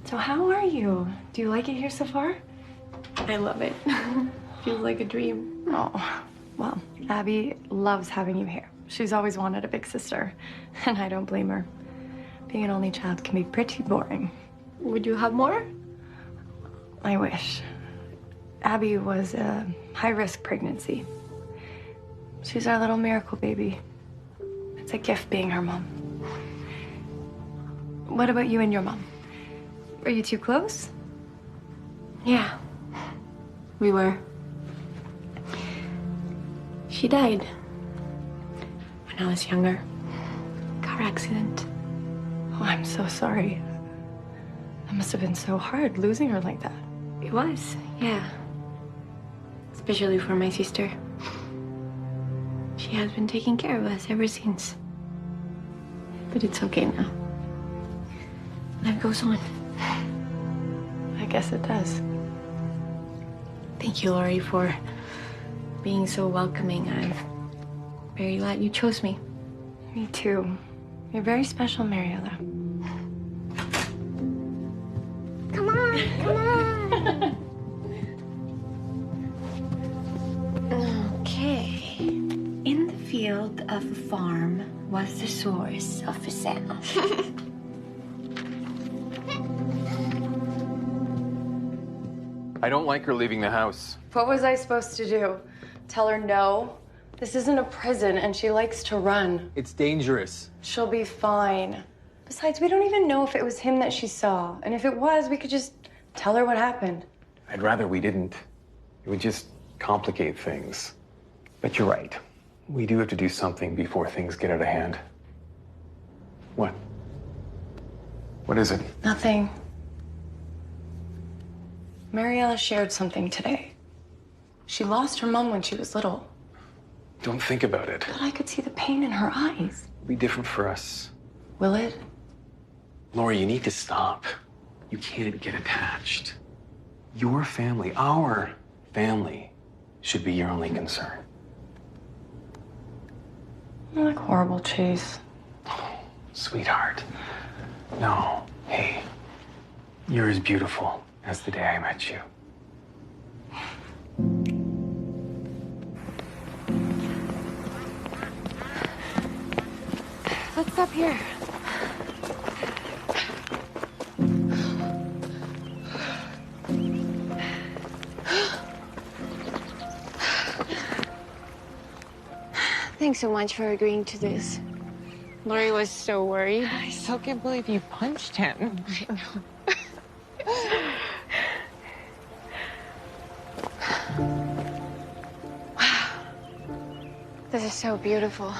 So how are you? Do you like it here so far? I love it. Feels like a dream. Oh, well, Abby loves having you here. She's always wanted a big sister, and I don't blame her. Being an only child can be pretty boring. Would you have more? I wish. Abby was a high-risk pregnancy. She's our little miracle baby. It's a gift being her mom. What about you and your mom? Are you too close? Yeah. We were. She died when I was younger. Car accident. Oh, I'm so sorry. That must have been so hard, losing her like that. It was, yeah. Especially for my sister. She has been taking care of us ever since. But it's okay now. Life goes on. I guess it does. Thank you, Lori, for being so welcoming. I'm very glad you chose me. Me too. You're very special, Mariella. Come on, come on. Okay. In the field child of a farm was the source of the sound. I don't like her leaving the house. What was I supposed to do? Tell her no? This isn't a prison and she likes to run. It's dangerous. She'll be fine. Besides, we don't even know if it was him that she saw. And if it was, we could just tell her what happened. I'd rather we didn't. It would just complicate things. But you're right. We do have to do something before things get out of hand. What? What is it? Nothing. Mariella shared something today. She lost her mom when she was little. Don't think about it. But I could see the pain in her eyes. It'll be different for us. Will it? Lori, you need to stop. You can't get attached. Your family, our family, should be your only concern. You're like horrible, Chase. Sweetheart. No. Hey, you're as beautiful as the day I met you. Let's stop here. Thanks so much for agreeing to this. Lori was so worried. I still can't believe you punched him. Wow. This is so beautiful.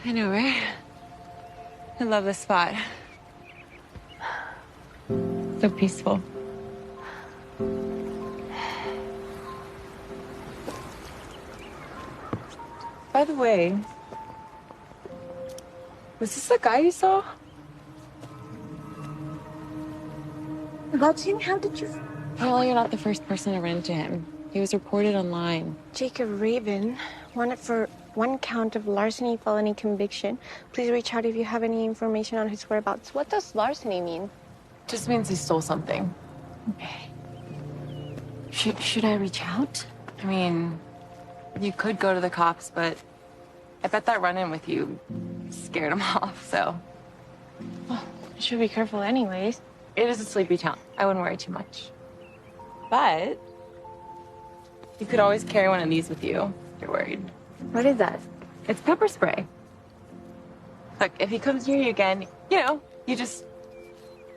I know, right? I love this spot. So peaceful. By the way, was this the guy you saw? About him? How did you... Well, you're not the first person to run into him. He was reported online. Jacob Raven, wanted for 1 count of larceny felony conviction. Please reach out if you have any information on his whereabouts. What does larceny mean? Just means he stole something. Okay. Should I reach out? I mean, you could go to the cops, but I bet that run-in with you scared him off, so. Well, I should be careful anyways. It is a sleepy town. I wouldn't worry too much. But you could always carry one of these with you if you're worried. What is that? It's pepper spray. Look, if he comes near you again, you just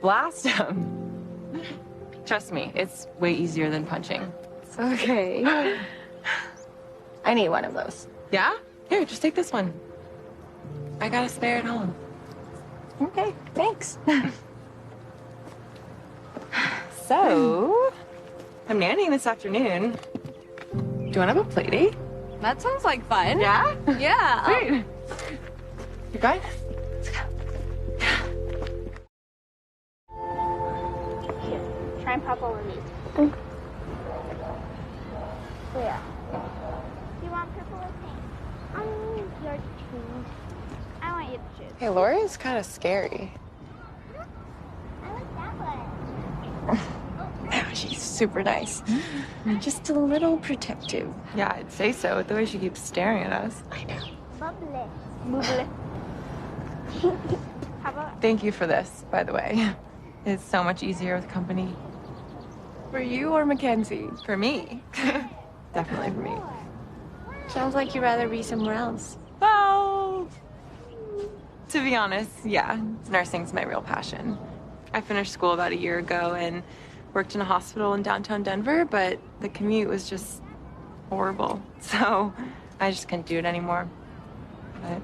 blast him. Trust me, it's way easier than punching. Okay. I need one of those. Yeah? Here, just take this one. I got a spare at home. Okay, thanks. So, I'm nannying this afternoon. Do you want to have a play date? That sounds like fun. Yeah? Yeah. Sweet. You guys? Here, try and pop over me. Yeah. Do you want purple or pink? Your choose. I want you to choose. Hey, Lori is kind of scary. I like that one. Oh, she's super nice. Just a little protective. Yeah, I'd say so, with the way she keeps staring at us. I know. Bubbly. Bubbly. How about... Thank you for this, by the way. It's so much easier with company. For you or Mackenzie? For me. Definitely for me. Sounds like you'd rather be somewhere else. Well, to be honest, yeah, nursing's my real passion. I finished school about a year ago and worked in a hospital in downtown Denver, but the commute was just horrible. So I just couldn't do it anymore. But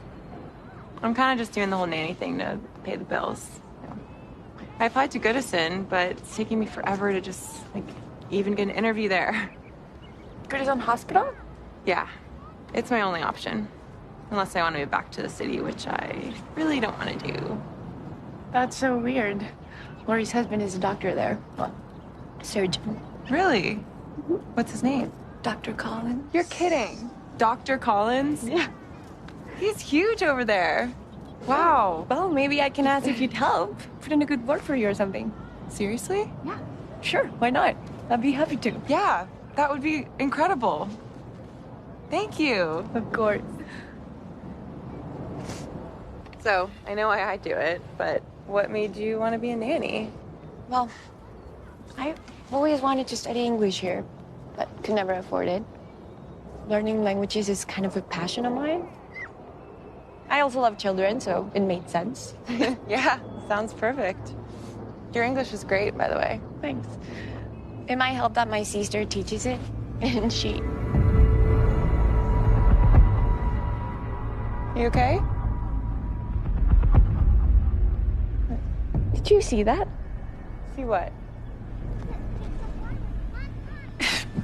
I'm kind of just doing the whole nanny thing to pay the bills. I applied to Goodison, but it's taking me forever to just, even get an interview there. Goodison Hospital? Yeah, it's my only option. Unless I want to move back to the city, which I really don't want to do. That's so weird. Lori's husband is a doctor there. Well, surgeon. Really? What's his name? Dr. Collins. You're kidding. Dr. Collins? Yeah. He's huge over there. Wow. Well, maybe I can ask if you'd help. Put in a good word for you or something. Seriously? Yeah. Sure, why not? I'd be happy to. Yeah, that would be incredible. Thank you. Of course. So, I know why I do it, but what made you want to be a nanny? Well, I always wanted to study English here, but could never afford it. Learning languages is kind of a passion of mine. I also love children, so it made sense. Yeah, sounds perfect. Your English is great, by the way. Thanks. It might help that my sister teaches it, and she... You okay? Did you see that? See what?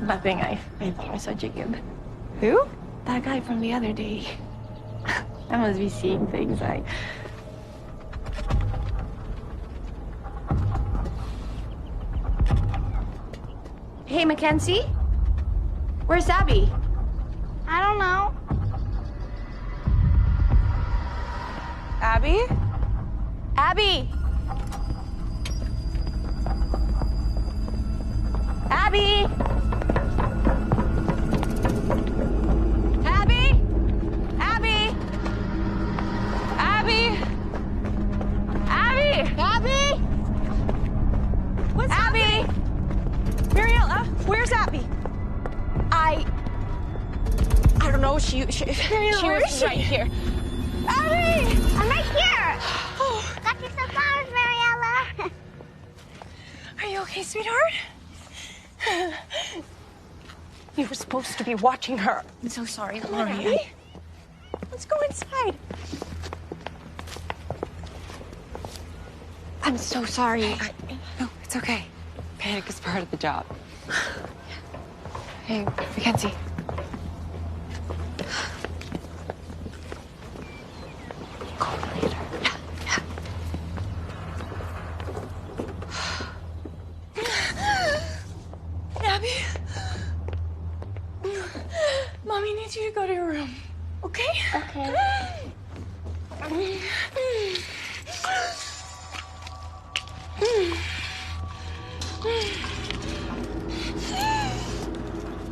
Nothing. I thought I saw Jacob. Who? That guy from the other day. I must be seeing things. Hey, Mackenzie? Where's Abby? I don't know. Abby? Abby! Abby! Abby! Abby! Abby! Abby! Abby? What's Abby! happening? Mariella, where's Abby? I don't know. She where is was she? right here. Abby! I'm right here. Got you some flowers, Mariella. Are you okay, sweetheart? You were supposed to be watching her. I'm so sorry, Come on, Lori. Abby. Let's go inside. I'm so sorry. No, it's okay. Panic is part of the job. Hey, Mackenzie. Call me later. Abby. Mommy needs you to go to your room. Okay? Okay.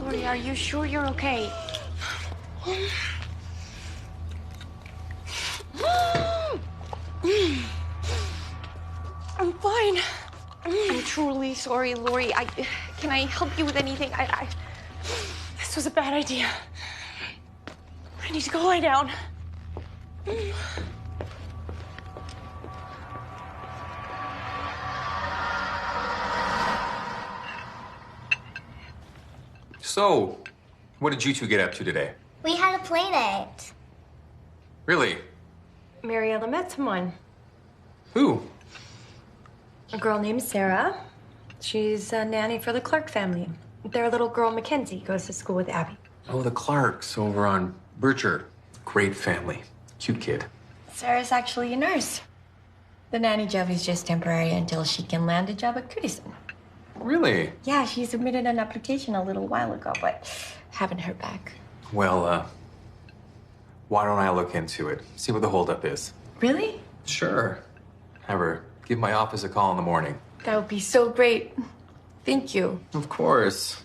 Lori, are you sure you're okay? I'm fine. I'm truly sorry, Lori. Can I help you with anything? This was a bad idea. I need to go lie down. So, what did you two get up to today? We had a play date. Really? Mariella met someone. Who? A girl named Sarah. She's a nanny for the Clark family. Their little girl, Mackenzie, goes to school with Abby. Oh, the Clarks over on Bircher. Great family. Cute kid. Sarah's actually a nurse. The nanny job is just temporary until she can land a job at Goodison. Really? Yeah, she submitted an application a little while ago, but haven't heard back. Well, why don't I look into it? See what the holdup is. Really? Sure. Have her give my office a call in the morning. That would be so great. Thank you. Of course.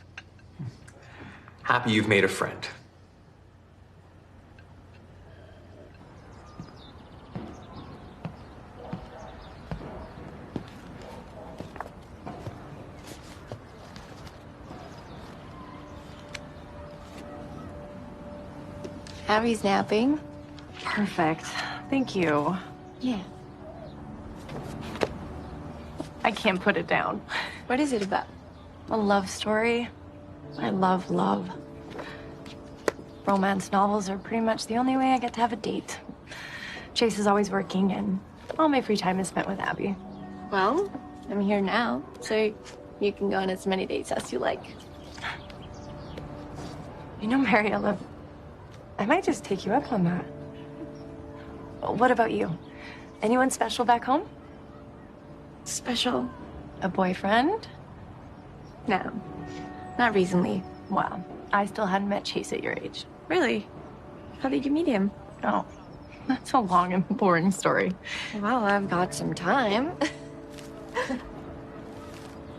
Happy you've made a friend. Abby's napping. Perfect. Thank you. Yeah. I can't put it down. What is it about? A love story. I love love. Romance novels are pretty much the only way I get to have a date. Chase is always working, and all my free time is spent with Abby. Well, I'm here now, so you can go on as many dates as you like. You know, Mariella, I might just take you up on that. What about you? Anyone special back home? Special? A boyfriend? No, not recently. Well, I still hadn't met Chase at your age. Really? How did you meet him? Oh, that's a long and boring story. Well, I've got some time.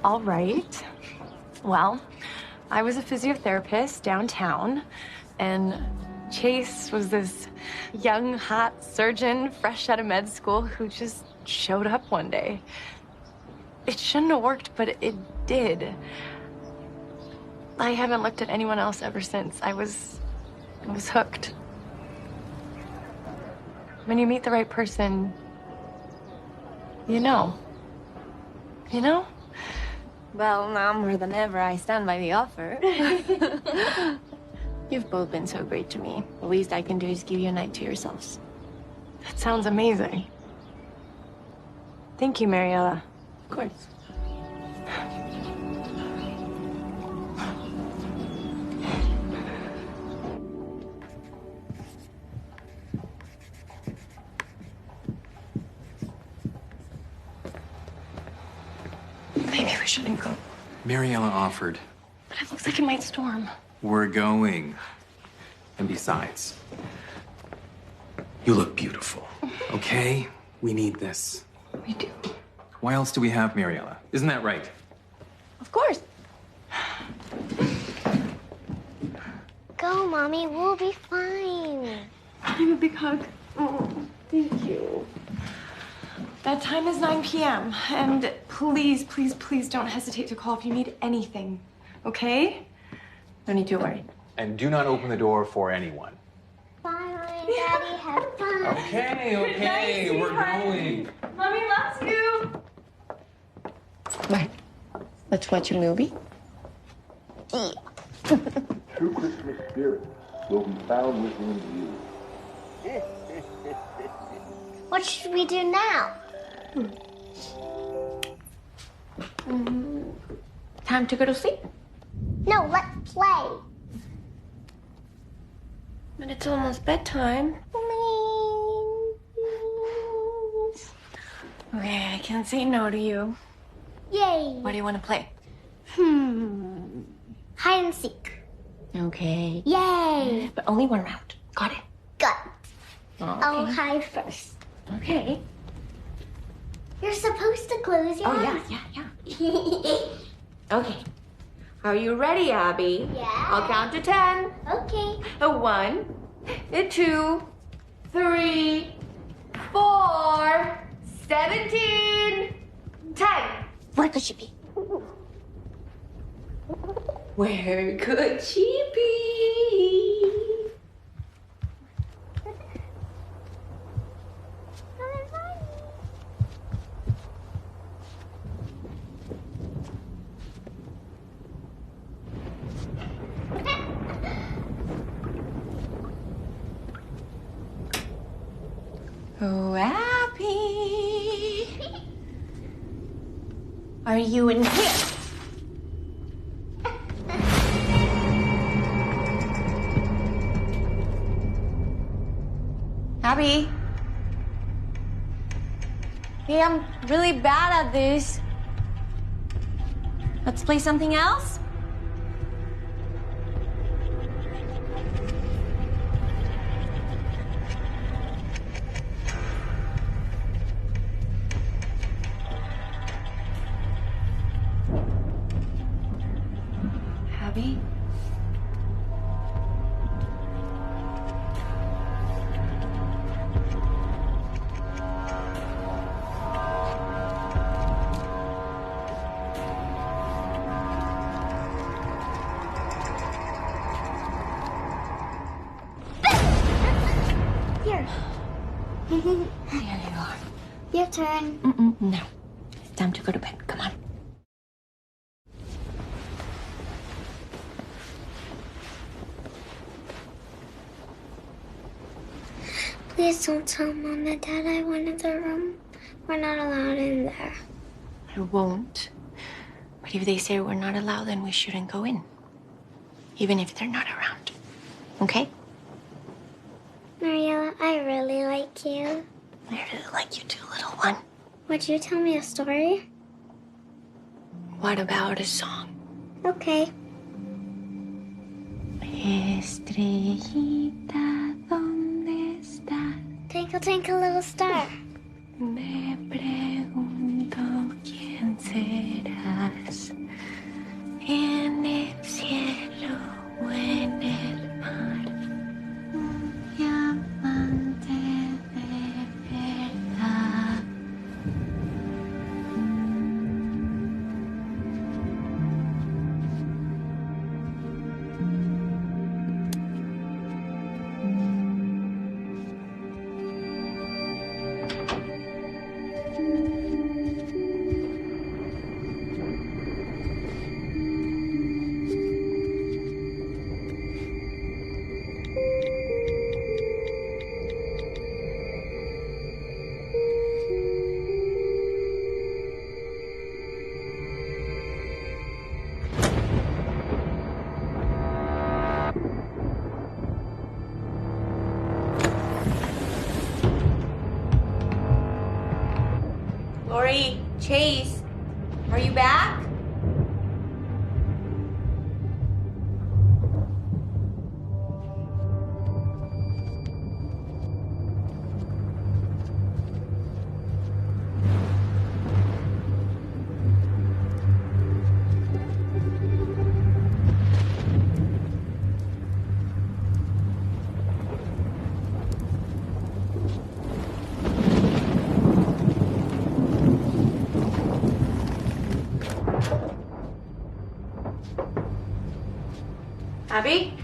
All right. Well, I was a physiotherapist downtown, and Chase was this young, hot surgeon fresh out of med school who just showed up one day. It shouldn't have worked, but it did. I haven't looked at anyone else ever since. I was hooked. When you meet the right person, you know. You know? Well, now more than ever, I stand by the offer. You've both been so great to me. The least I can do is give you a night to yourselves. That sounds amazing. Thank you, Mariella. Of course. Maybe we shouldn't go. Mariella offered. But it looks like it might storm. We're going. And besides, you look beautiful, okay? We need this. We do. Why else do we have Mariella? Isn't that right? Of course. Go, Mommy. We'll be fine. Give a big hug. Oh, thank you. That time is 9 p.m. And please, please, please don't hesitate to call if you need anything. Okay? No need to worry. And do not open the door for anyone. Bye, Mommy. Daddy. Have fun. Okay, we're going. Mommy loves you. Right. Let's watch a movie. True Christmas spirit will be found within you. What should we do now? Time to go to sleep? No, let's play. But it's almost bedtime. Please. Okay, I can't say no to you. Yay. What do you want to play? Hide and seek. Okay. Yay. But only one round. Got it? Got it. Okay. I'll hide first. Okay. You're supposed to close your eyes. Yeah. Okay. Are you ready, Abby? Yeah. I'll count to 10. Okay. 1, 2, 3, 4, 17, 10. Where could she be? Where could she be? Oh, Abby. Are you in here? Abby. Hey, I'm really bad at this. Let's play something else? Abby? Here. There you are. Your turn. No. It's time to go to bed. Come on. Please don't tell Mom and Dad I wanted the room. We're not allowed in there. I won't. But if they say we're not allowed, then we shouldn't go in. Even if they're not around. Okay? Mariella, I really like you. I really like you too, little one. Would you tell me a story? What about a song? Okay. Estrellita, ¿dónde estás? Twinkle, twinkle, little star. Me pregunto quién serás. En el cielo o en el mar. Abby?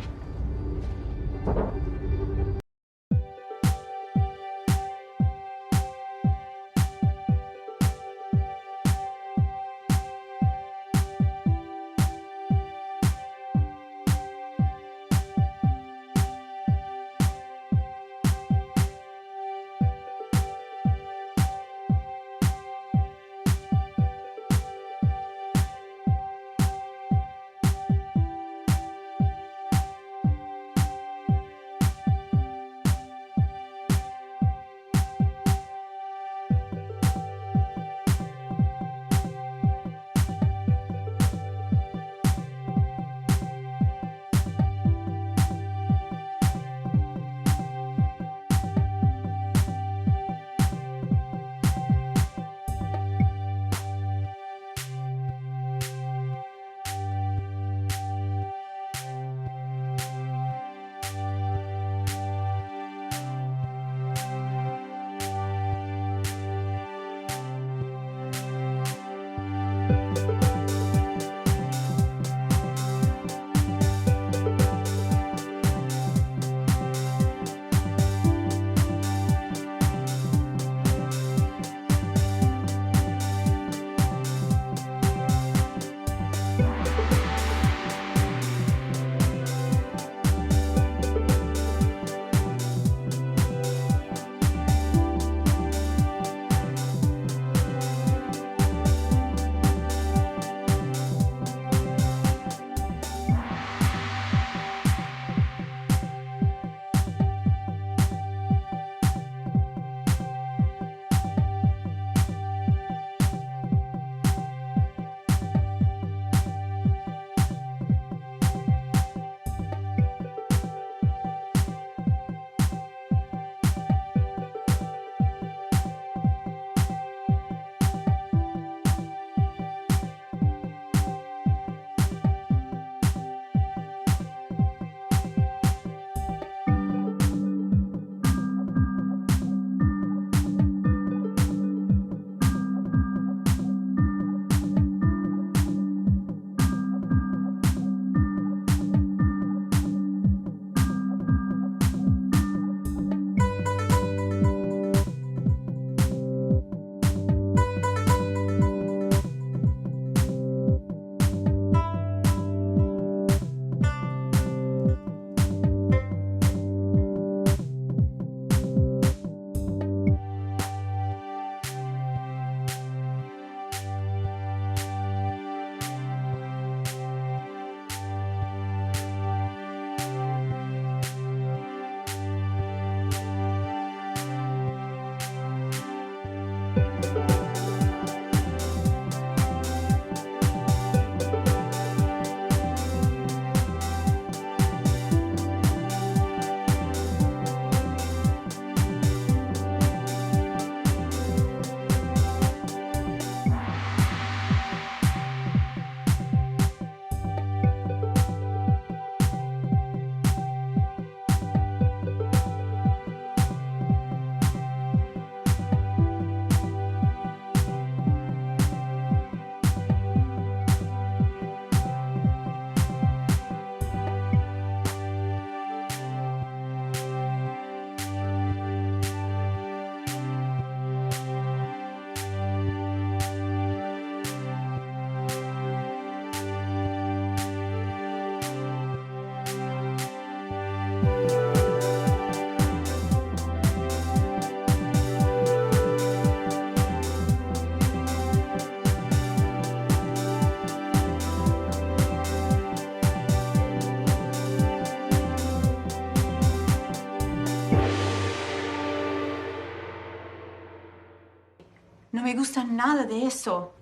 No me gusta nada de eso.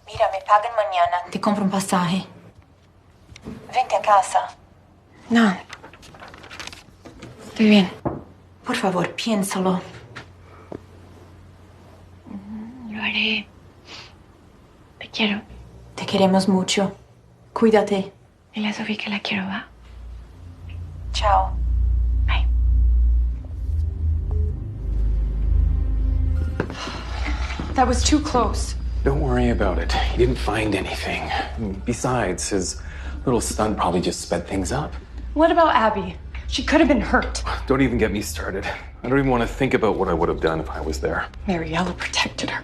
Mira, me pagan mañana. Te compro un pasaje. Vente a casa. No. Estoy bien. Por favor, piénsalo. Lo haré. Te quiero. Te queremos mucho. Cuídate. Dile a Sofía que la quiero, ¿va? Chao. Bye. That was too close. Don't worry about it. He didn't find anything. Besides, his Little stunt probably just sped things up. What about Abby? She could have been hurt. Don't even get me started. I don't even want to think about what I would have done if I was there. Mariella protected her.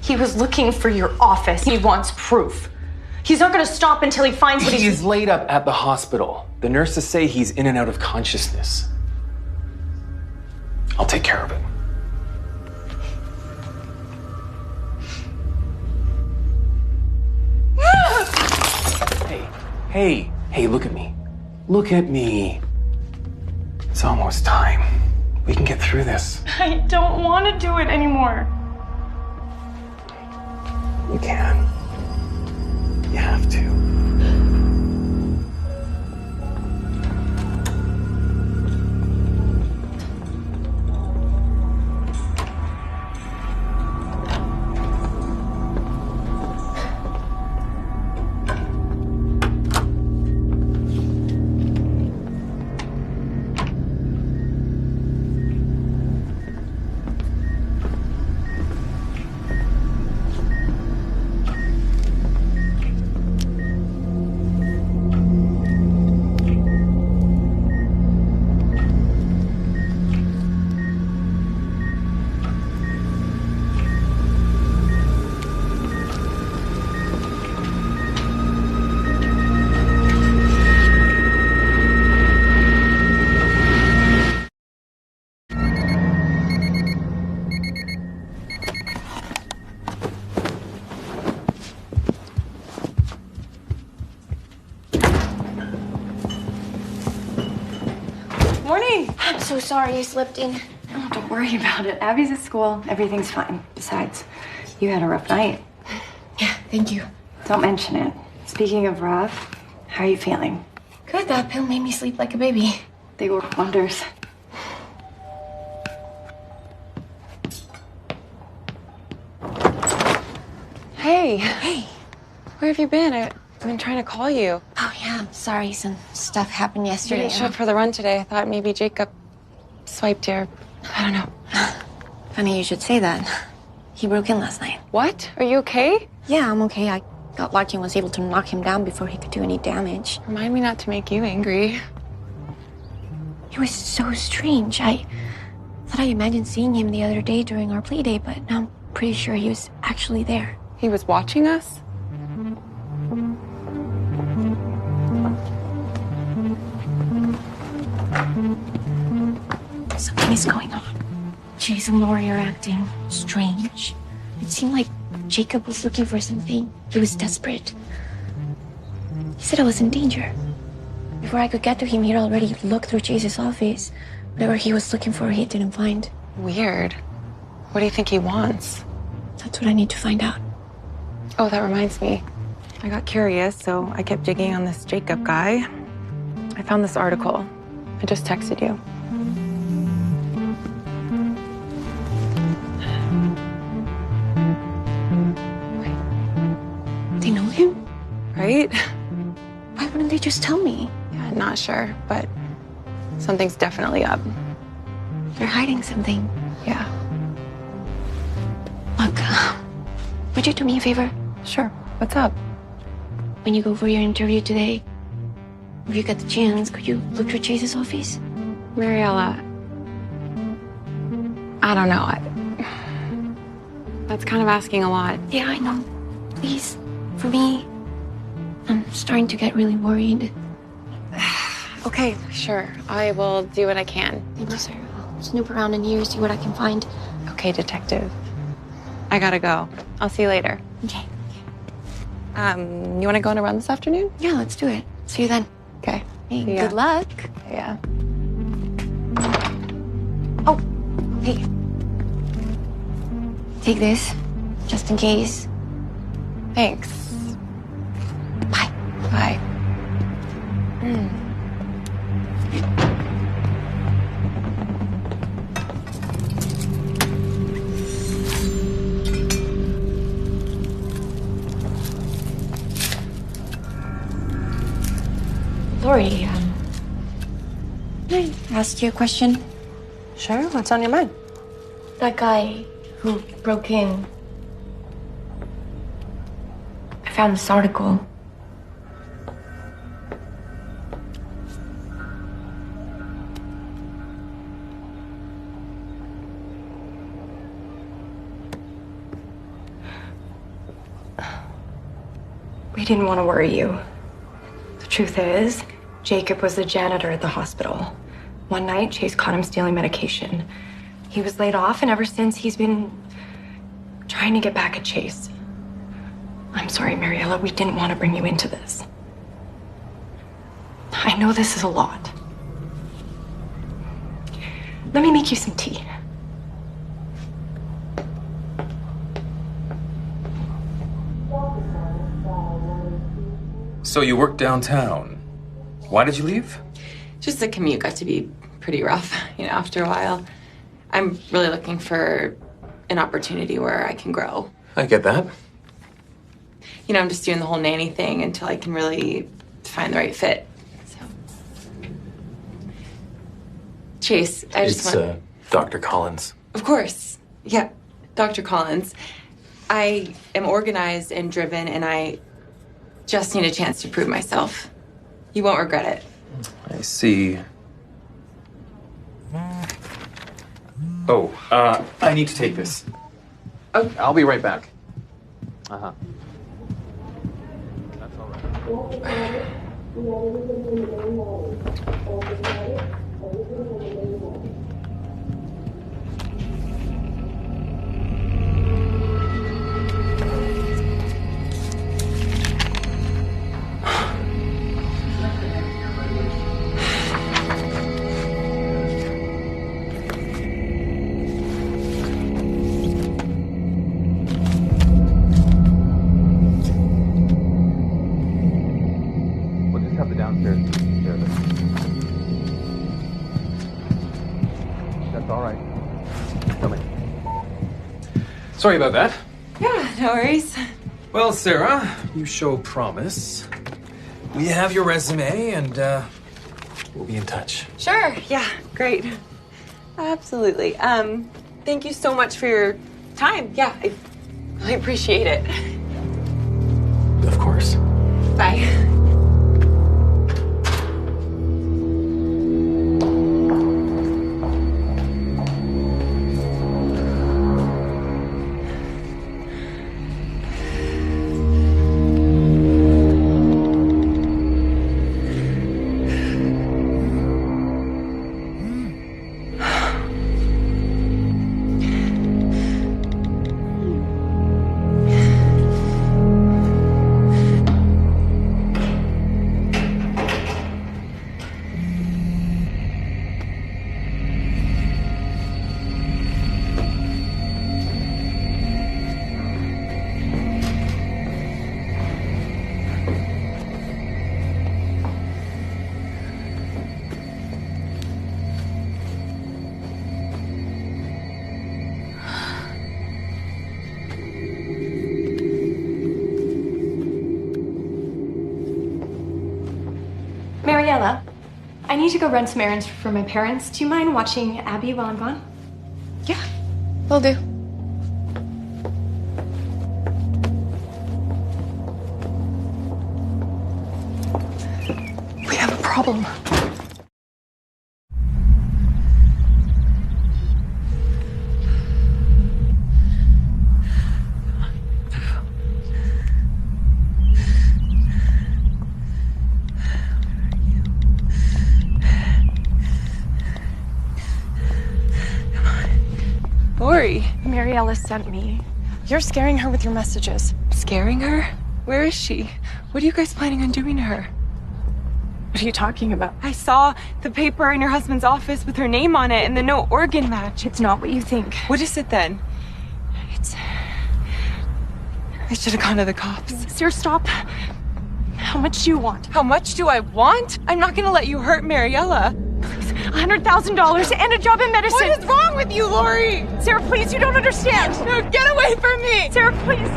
He was looking for your office. He wants proof. He's not going to stop until he finds what He's laid up at the hospital. The nurses say he's in and out of consciousness. I'll take care of it. Hey, look at me. Look at me. It's almost time. We can get through this. I don't want to do it anymore. You can. You have to. Morning. I'm so sorry I slipped in. Oh, don't worry about it. Abby's at school. Everything's fine. Besides, you had a rough night. Yeah, thank you. Don't mention it. Speaking of rough, how are you feeling? Good, that pill made me sleep like a baby. They work wonders. Hey. Hey. Where have you been? I've been trying to call you. Oh, yeah. Sorry, some stuff happened You yesterday. didn't show up for the run today. I thought maybe Jacob swiped you. I don't know. Funny you should say that. He broke in last night. What? Are you okay? Yeah, I'm okay. I got lucky and was able to knock him down before he could do any damage. Remind me not to make you angry. It was so strange. I thought I imagined seeing him the other day during our play date, but now I'm pretty sure he was actually there. He was watching us? Something is going on. Chase and Lori are acting strange. It seemed like Jacob was looking for something. He was desperate. He said I was in danger. Before I could get to him, he'd already looked through Chase's office. Whatever he was looking for, he didn't find. Weird. What do you think he wants? That's what I need to find out. Oh, that reminds me. I got curious, so I kept digging on this Jacob guy. I found this article. I just texted you. They know him? Right? Why wouldn't they just tell me? Yeah, not sure, but something's definitely up. They're hiding something. Yeah. Look, would you do me a favor? Sure. What's up? When you go for your interview today, if you get the chance, could you look through Chase's office? Mariella, I don't know. That's kind of asking a lot. Yeah, I know. Please, for me, I'm starting to get really worried. Okay, sure. I will do what I can. Thank you, sir. I'll snoop around in here, see what I can find. Okay, detective. I gotta go. I'll see you later. Okay. You want to go on a run this afternoon? Yeah, let's do it. See you then. Okay. Hey, See ya. good luck. Yeah. Oh, hey. Take this, just in case. Thanks. Bye. Bye. Lori, can I ask you a question? Sure, what's on your mind? That guy who broke in. I found this article. We didn't want to worry you. The truth is, Jacob was the janitor at the hospital. One night, Chase caught him stealing medication. He was laid off, and ever since, he's been trying to get back at Chase. I'm sorry, Mariella, we didn't want to bring you into this. I know this is a lot. Let me make you some tea. So you work downtown. Why did you leave? Just the commute got to be pretty rough, after a while. I'm really looking for an opportunity where I can grow. I get that. I'm just doing the whole nanny thing until I can really find the right fit. So, Chase, I just want... Dr. Collins. Of course. Yeah, Dr. Collins. I am organized and driven, and I just need a chance to prove myself. You won't regret it. I see. Oh, I need to take this. Okay. I'll be right back. Uh-huh. We'll just have the downstairs take care of it. That's all right. Come in. Sorry about that. Yeah, no worries. Well, Sarah, you show promise. We have your resume, and we'll be in touch. Sure, yeah, great. Absolutely. Thank you so much for your time. Yeah, I really appreciate it. Of course. Bye. Mariella, I need to go run some errands for my parents. Do you mind watching Abby while I'm gone? Yeah, will do. We have a problem. Lori. Mariella sent me. You're scaring her with your messages. Scaring her? Where is she? What are you guys planning on doing to her? What are you talking about? I saw the paper in your husband's office with her name on it and the no organ match. It's not what you think. What is it then? I should have gone to the cops. Sir, stop. How much do you want? How much do I want? I'm not gonna let you hurt Mariella. Please, $100,000 and a job in medicine. What is wrong with you, Lori? Sarah, please, you don't understand. No, get away from me. Sarah, please.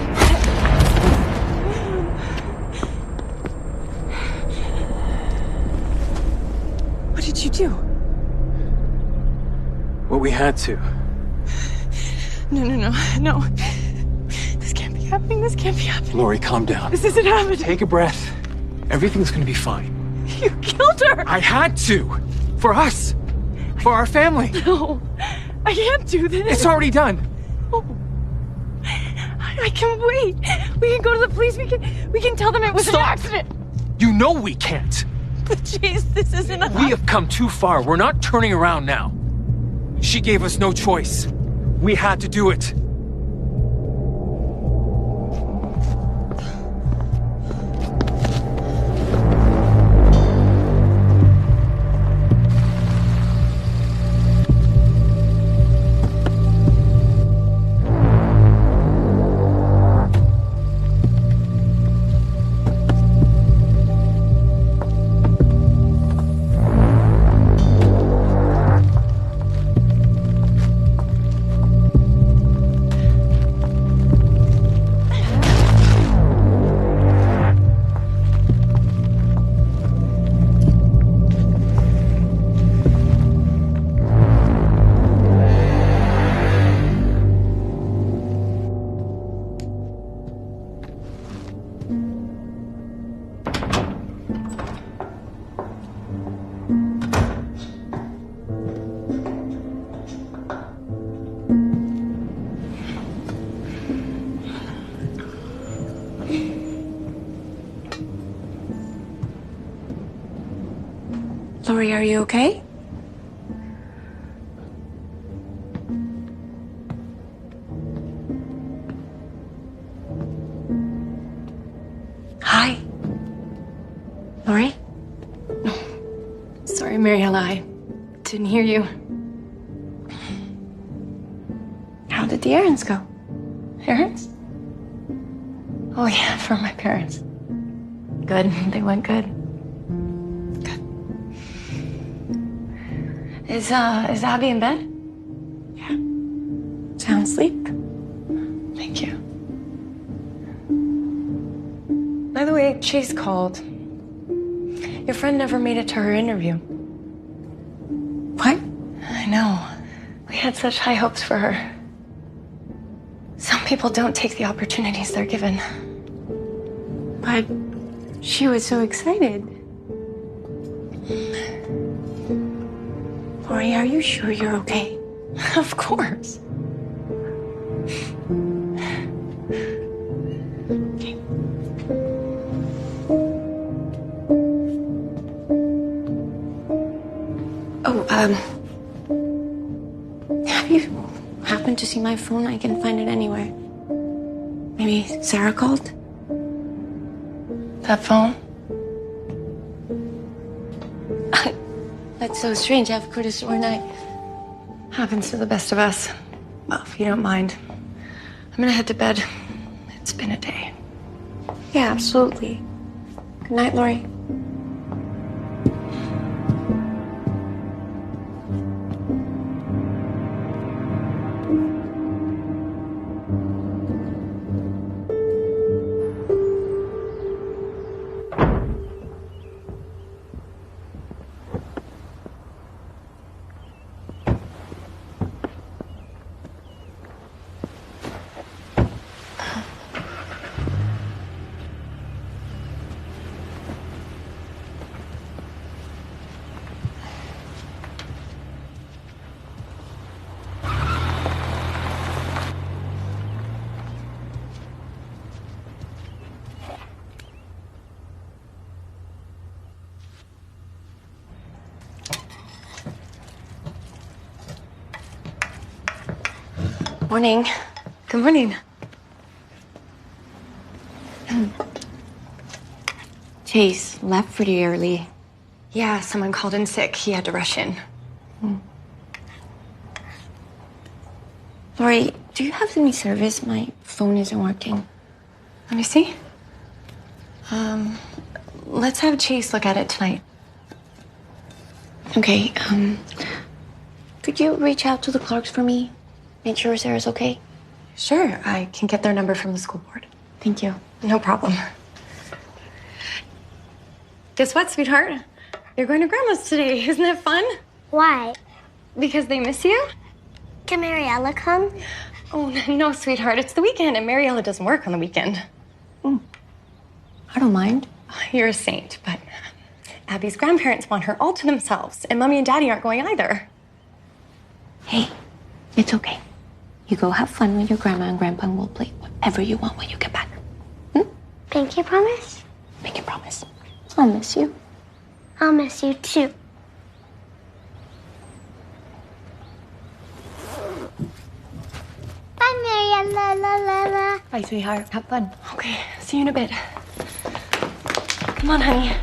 What did you do? What we had to. No. This can't be happening. This can't be happening. Lori, calm down. This isn't happening. Take a breath. Everything's gonna be fine. You killed her. I had to. For us. For our family. No. I can't do this. It's already done. No. I I can't wait. We can go to the police. We can tell them it was an accident. You know we can't. But Chase, this isn't enough. We have come too far. We're not turning around now. She gave us no choice. We had to do it. Lori, are you okay? Hi. Lori? Sorry, Mariella, I didn't hear you. How did the errands go? Errands? Oh yeah, for my parents. Good, they went good. Is Abby in bed? Yeah. Sound asleep? Thank you. By the way, Chase called. Your friend never made it to her interview. What? I know. We had such high hopes for her. Some people don't take the opportunities they're given. But she was so excited. Lori, are you sure you're okay? Of course. Okay. Oh, have you happened to see my phone? I can find it anywhere. Maybe Sarah called? That phone? That's so strange. I could have sworn happens to the best of us. Well, if you don't mind, I'm gonna head to bed. It's been a day. Yeah, absolutely. Good night, Lori. Morning. Good morning. Chase left pretty early. Yeah, someone called in sick. He had to rush in. Lori, do you have any service? My phone isn't working. Let me see. Let's have Chase look at it tonight. Okay, could you reach out to the Clarks for me? Make sure Sarah's okay? Sure, I can get their number from the school board. Thank you. No problem. Guess what, sweetheart? You're going to Grandma's today. Isn't it fun? Why? Because they miss you? Can Mariella come? Oh, no, sweetheart. It's the weekend, and Mariella doesn't work on the weekend. I don't mind. You're a saint, but Abby's grandparents want her all to themselves, and Mommy and Daddy aren't going either. Hey, it's okay. You go have fun with your grandma and grandpa, and we'll play whatever you want when you get back. Pinky promise? Make a promise. I'll miss you. I'll miss you too. Bye, Maria. La la la la. Bye, sweetheart. Have fun. Okay, see you in a bit. Come on, honey.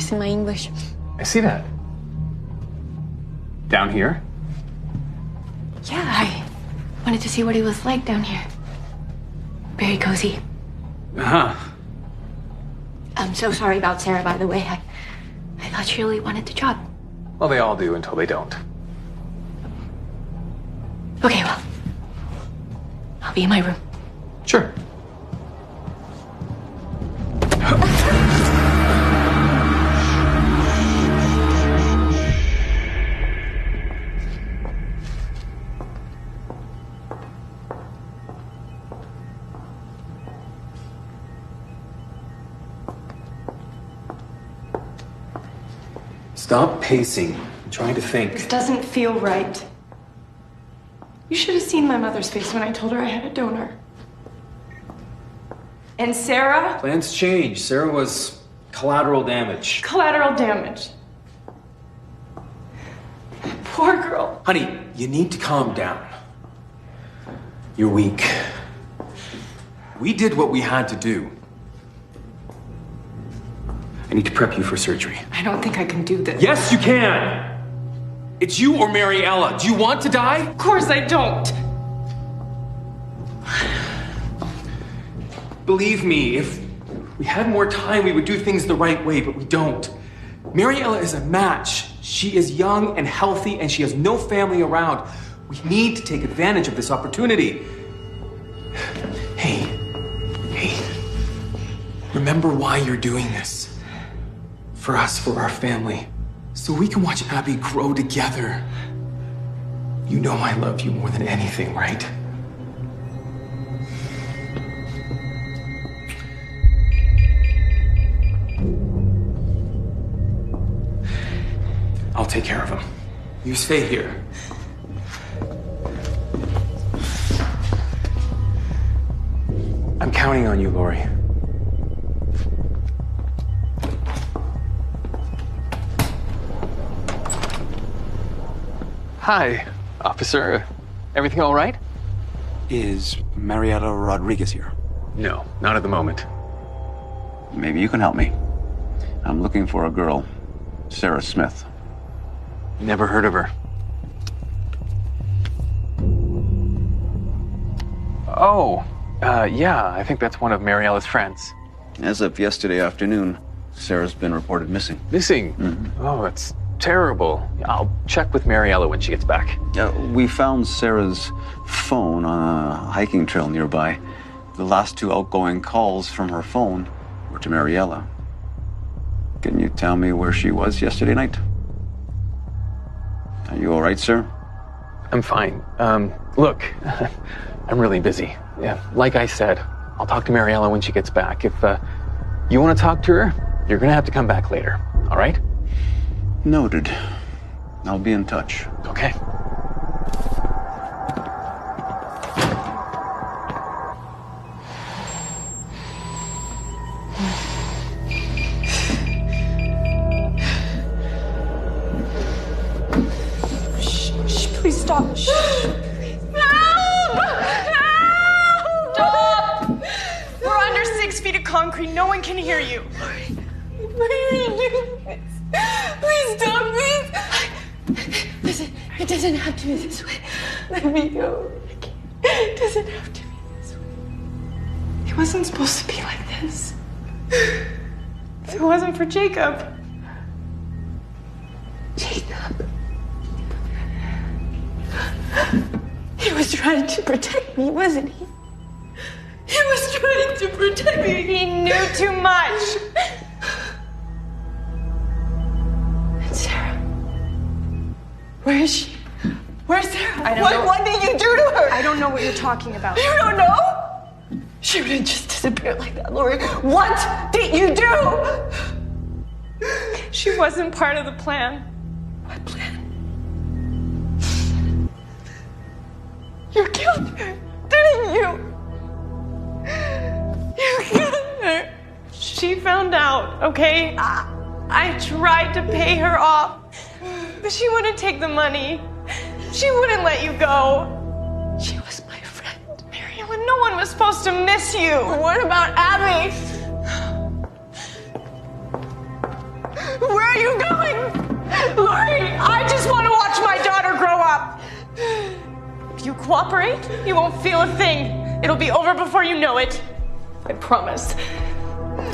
practicing my English. I see that. Down here? Yeah, I wanted to see what it was like down here. Very cozy. Uh-huh. I'm so sorry about Sarah, by the way. I thought she really wanted the job. Well, they all do until they don't. Okay, well, I'll be in my room. Sure. Stop pacing. I'm trying to think. This doesn't feel right. You should have seen my mother's face when I told her I had a donor. And Sarah? Plans changed. Sarah was collateral damage. Collateral damage. Poor girl. Honey, you need to calm down. You're weak. We did what we had to do. I need to prep you for surgery. I don't think I can do this. Yes, you can! It's you or Mariella. Do you want to die? Of course I don't. Believe me, if we had more time, we would do things the right way, but we don't. Mariella is a match. She is young and healthy, and she has no family around. We need to take advantage of this opportunity. Hey. Remember why you're doing this. For us, for our family. So we can watch Abby grow together. You know I love you more than anything, right? I'll take care of him. You stay here. I'm counting on you, Lori. Hi, officer. Everything all right? Is Mariella Rodriguez here? No, not at the moment. Maybe you can help me. I'm looking for a girl, Sarah Smith. Never heard of her. Oh, yeah, I think that's one of Mariella's friends. As of yesterday afternoon, Sarah's been reported missing. Missing? Mm-hmm. Oh, that's terrible. I'll check with Mariella when she gets back. We found Sarah's phone on a hiking trail nearby. The last 2 outgoing calls from her phone were to Mariella. Can you tell me where she was yesterday night? Are you all right, sir? I'm fine. Look, I'm really busy. Yeah, like I said, I'll talk to Mariella when she gets back. If you want to talk to her, you're gonna have to come back later, all right? Noted. I'll be in touch. Okay. Shh, please stop. Shh. Help! Help! Stop! We're under 6 feet of concrete. No one can hear you. Why are you doing this? Please stop, please. Listen, it doesn't have to be this way. Let me go. It doesn't have to be this way. It wasn't supposed to be like this. If it wasn't for Jacob. Jacob. He was trying to protect me, wasn't he? He was trying to protect me. He knew too much. And Sarah. Where is she? Where's Sarah? I don't know. What did you do to her? I don't know what you're talking about. You don't know? She wouldn't just disappear like that, Lori. What did you do? She wasn't part of the plan. What plan? You killed her, didn't you? You killed her. She found out, okay? I tried to pay her off, but she wouldn't take the money. She wouldn't let you go. She was my friend, Mariella. No one was supposed to miss you. What about Abby? are you going? Lori, I just want to watch my daughter grow up. If you cooperate, you won't feel a thing. It'll be over before you know it. I promise.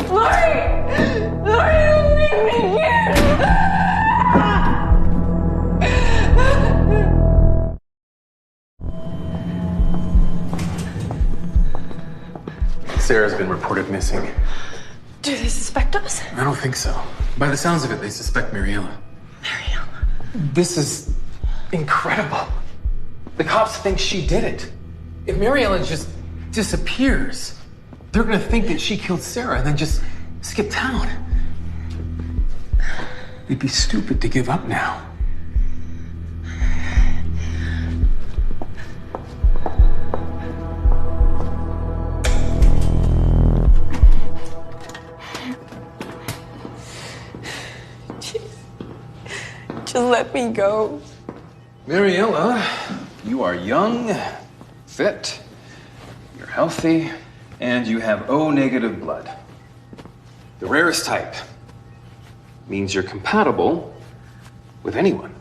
Lori! Lori, don't leave me here! Sarah's been reported missing. Do they suspect us? I don't think so. By the sounds of it, they suspect Mariella. Mariella? This is incredible. The cops think she did it. If Mariella just disappears, they're gonna think that she killed Sarah and then just skip town. We'd be stupid to give up now. Just let me go. Mariella, you are young, fit, you're healthy, and you have O-negative blood. The rarest type. Means you're compatible with anyone.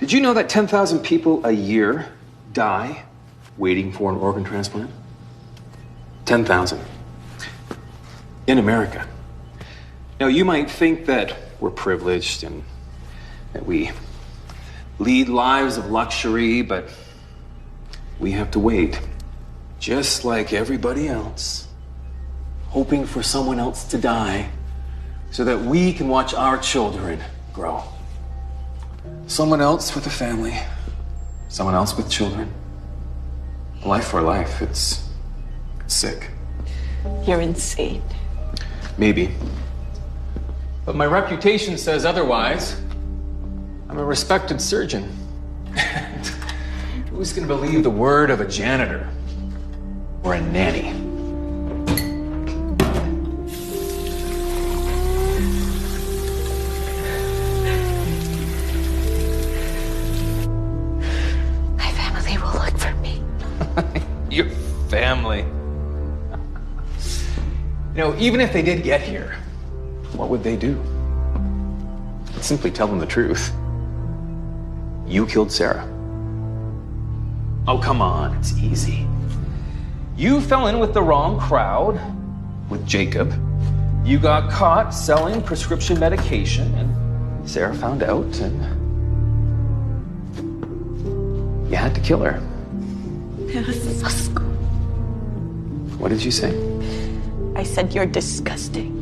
Did you know that 10,000 people a year die waiting for an organ transplant? 10,000. In America. Now, you might think that we're privileged and that we lead lives of luxury, but we have to wait, just like everybody else, hoping for someone else to die so that we can watch our children grow. Someone else with a family, someone else with children. Life for life, it's sick. You're insane. Maybe. But my reputation says otherwise. I'm a respected surgeon. Who's gonna believe the word of a janitor or a nanny? My family will look for me. Your family. You know, even if they did get here, what would they do? I'd simply tell them the truth. You killed Sarah. Oh, come on, it's easy. You fell in with the wrong crowd, with Jacob. You got caught selling prescription medication, and Sarah found out, and you had to kill her. It was so scary. What did you say? I said you're disgusting.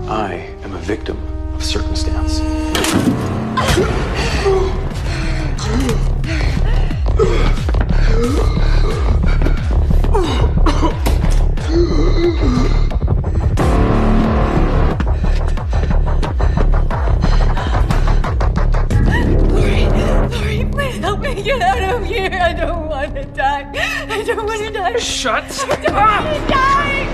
I am a victim of circumstance. Lori, please help me get out of here. I don't want to die. I don't want to die. Shut I don't want to die.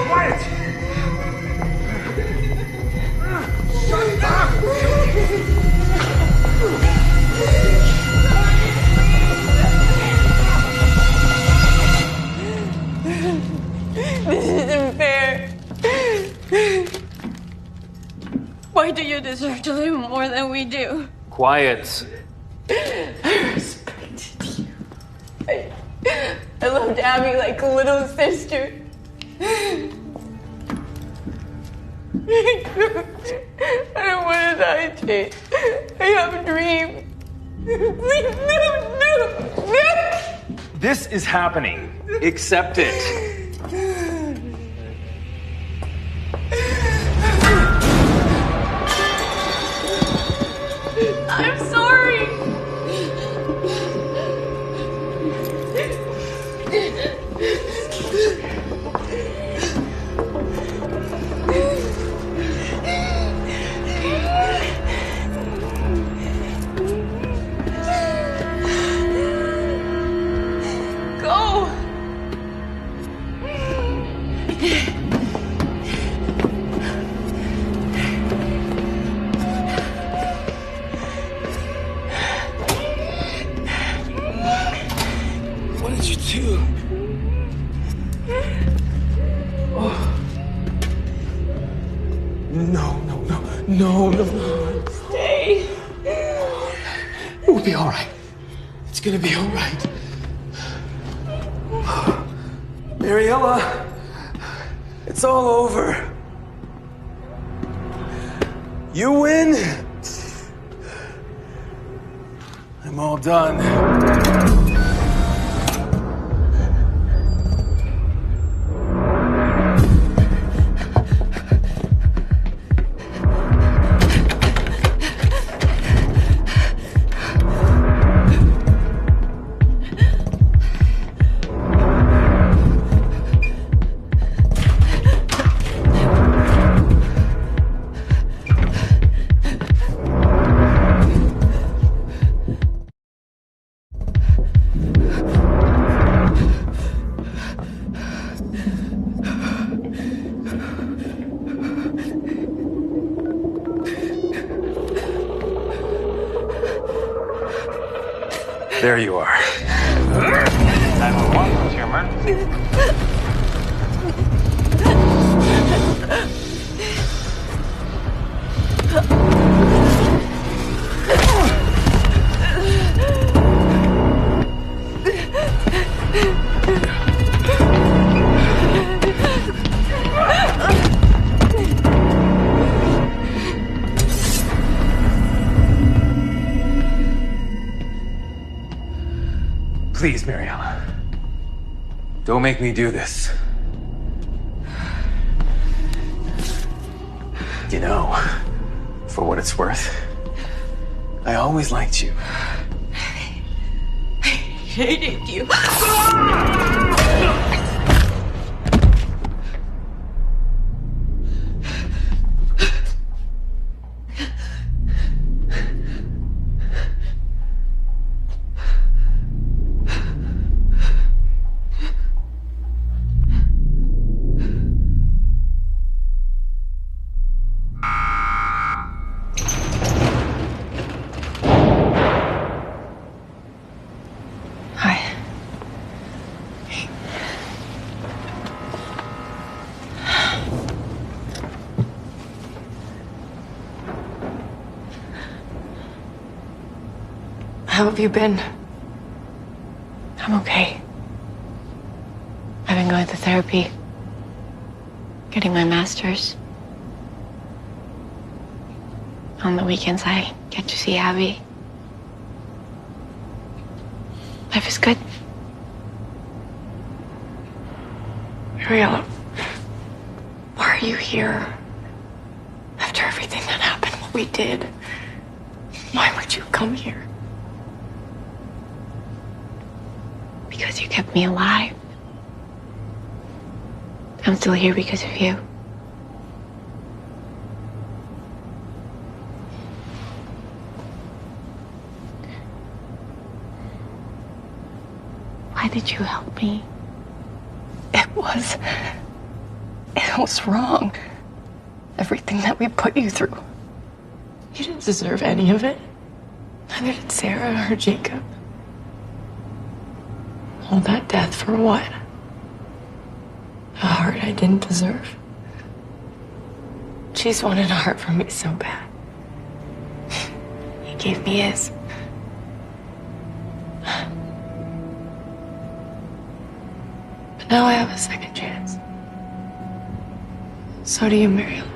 Quiet! Shut up! This isn't fair. Why do you deserve to live more than we do? Quiet. I respected you. I loved Abby like a little sister. I don't want to die, Jade. I have a dream. Please, no. This is happening. Accept it. I'm sorry. Go. No, no, no. Stay. We'll be all right. It's gonna be all right. Mariella, it's all over. You win. I'm all done. There you are. 911, what's your emergency? Please, Mariella. Don't make me do this. You know, for what it's worth, I always liked you. I hated you. How have you been? I'm okay. I've been going to therapy, getting my master's. On the weekends, I get to see Abby. Life is good. Mariella, why are you here? After everything that happened, what we did, why would you come here? Because you kept me alive. I'm still here because of you. Why did you help me? It was wrong. Everything that we put you through. You didn't deserve any of it. Neither did Sarah or Jacob. All that death for what? A heart I didn't deserve. Chase wanted a heart from me so bad. He gave me his. But now I have a second chance. So do you, Mariella.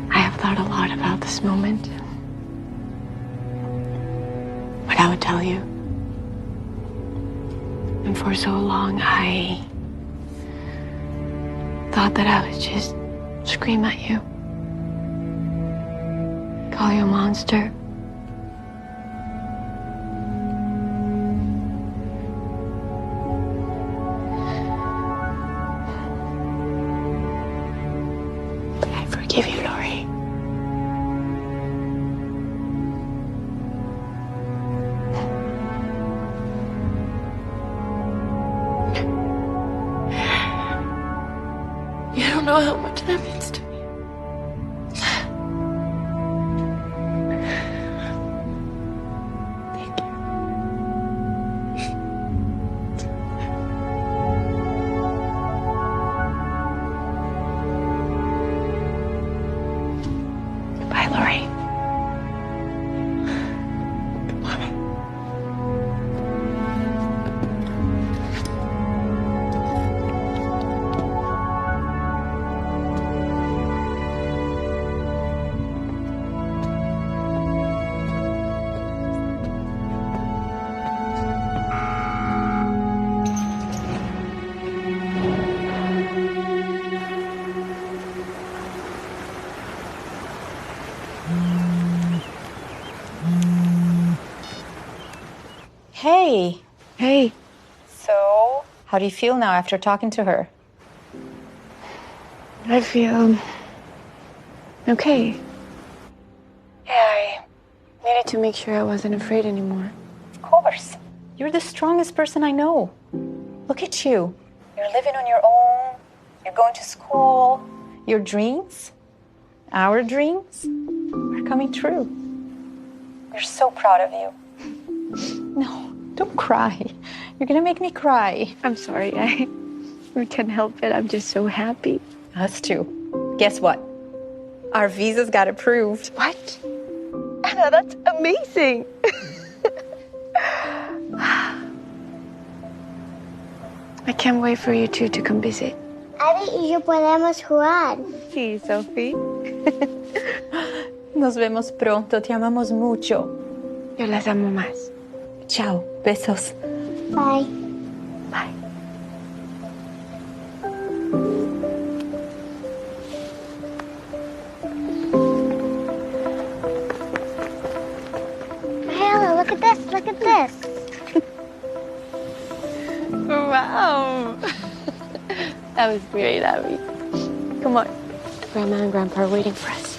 I have thought a lot about this moment. What I would tell you. And for so long, I thought that I would just scream at you. Call you a monster. I forgive you, Lori. You don't know how much that means to me. Thank you. Hey. Hey. So, how do you feel now after talking to her? I feel okay. Yeah, I needed to make sure I wasn't afraid anymore. Of course. You're the strongest person I know. Look at you. You're living on your own. You're going to school. Your dreams, our dreams, are coming true. We're so proud of you. No, don't cry. You're gonna make me cry. I'm sorry. I can't help it. I'm just so happy. Us too. Guess what? Our visas got approved. What? Anna, that's amazing. I can't wait for you two to come visit. Abby y yo podemos jugar. Sí, Sophie. Nos vemos pronto. Te amamos mucho. Yo las amo más. Chao. Besos. Bye. Bye. Hannah, look at this. Look at this. Wow. That was great, Abby. Come on. Grandma and Grandpa are waiting for us.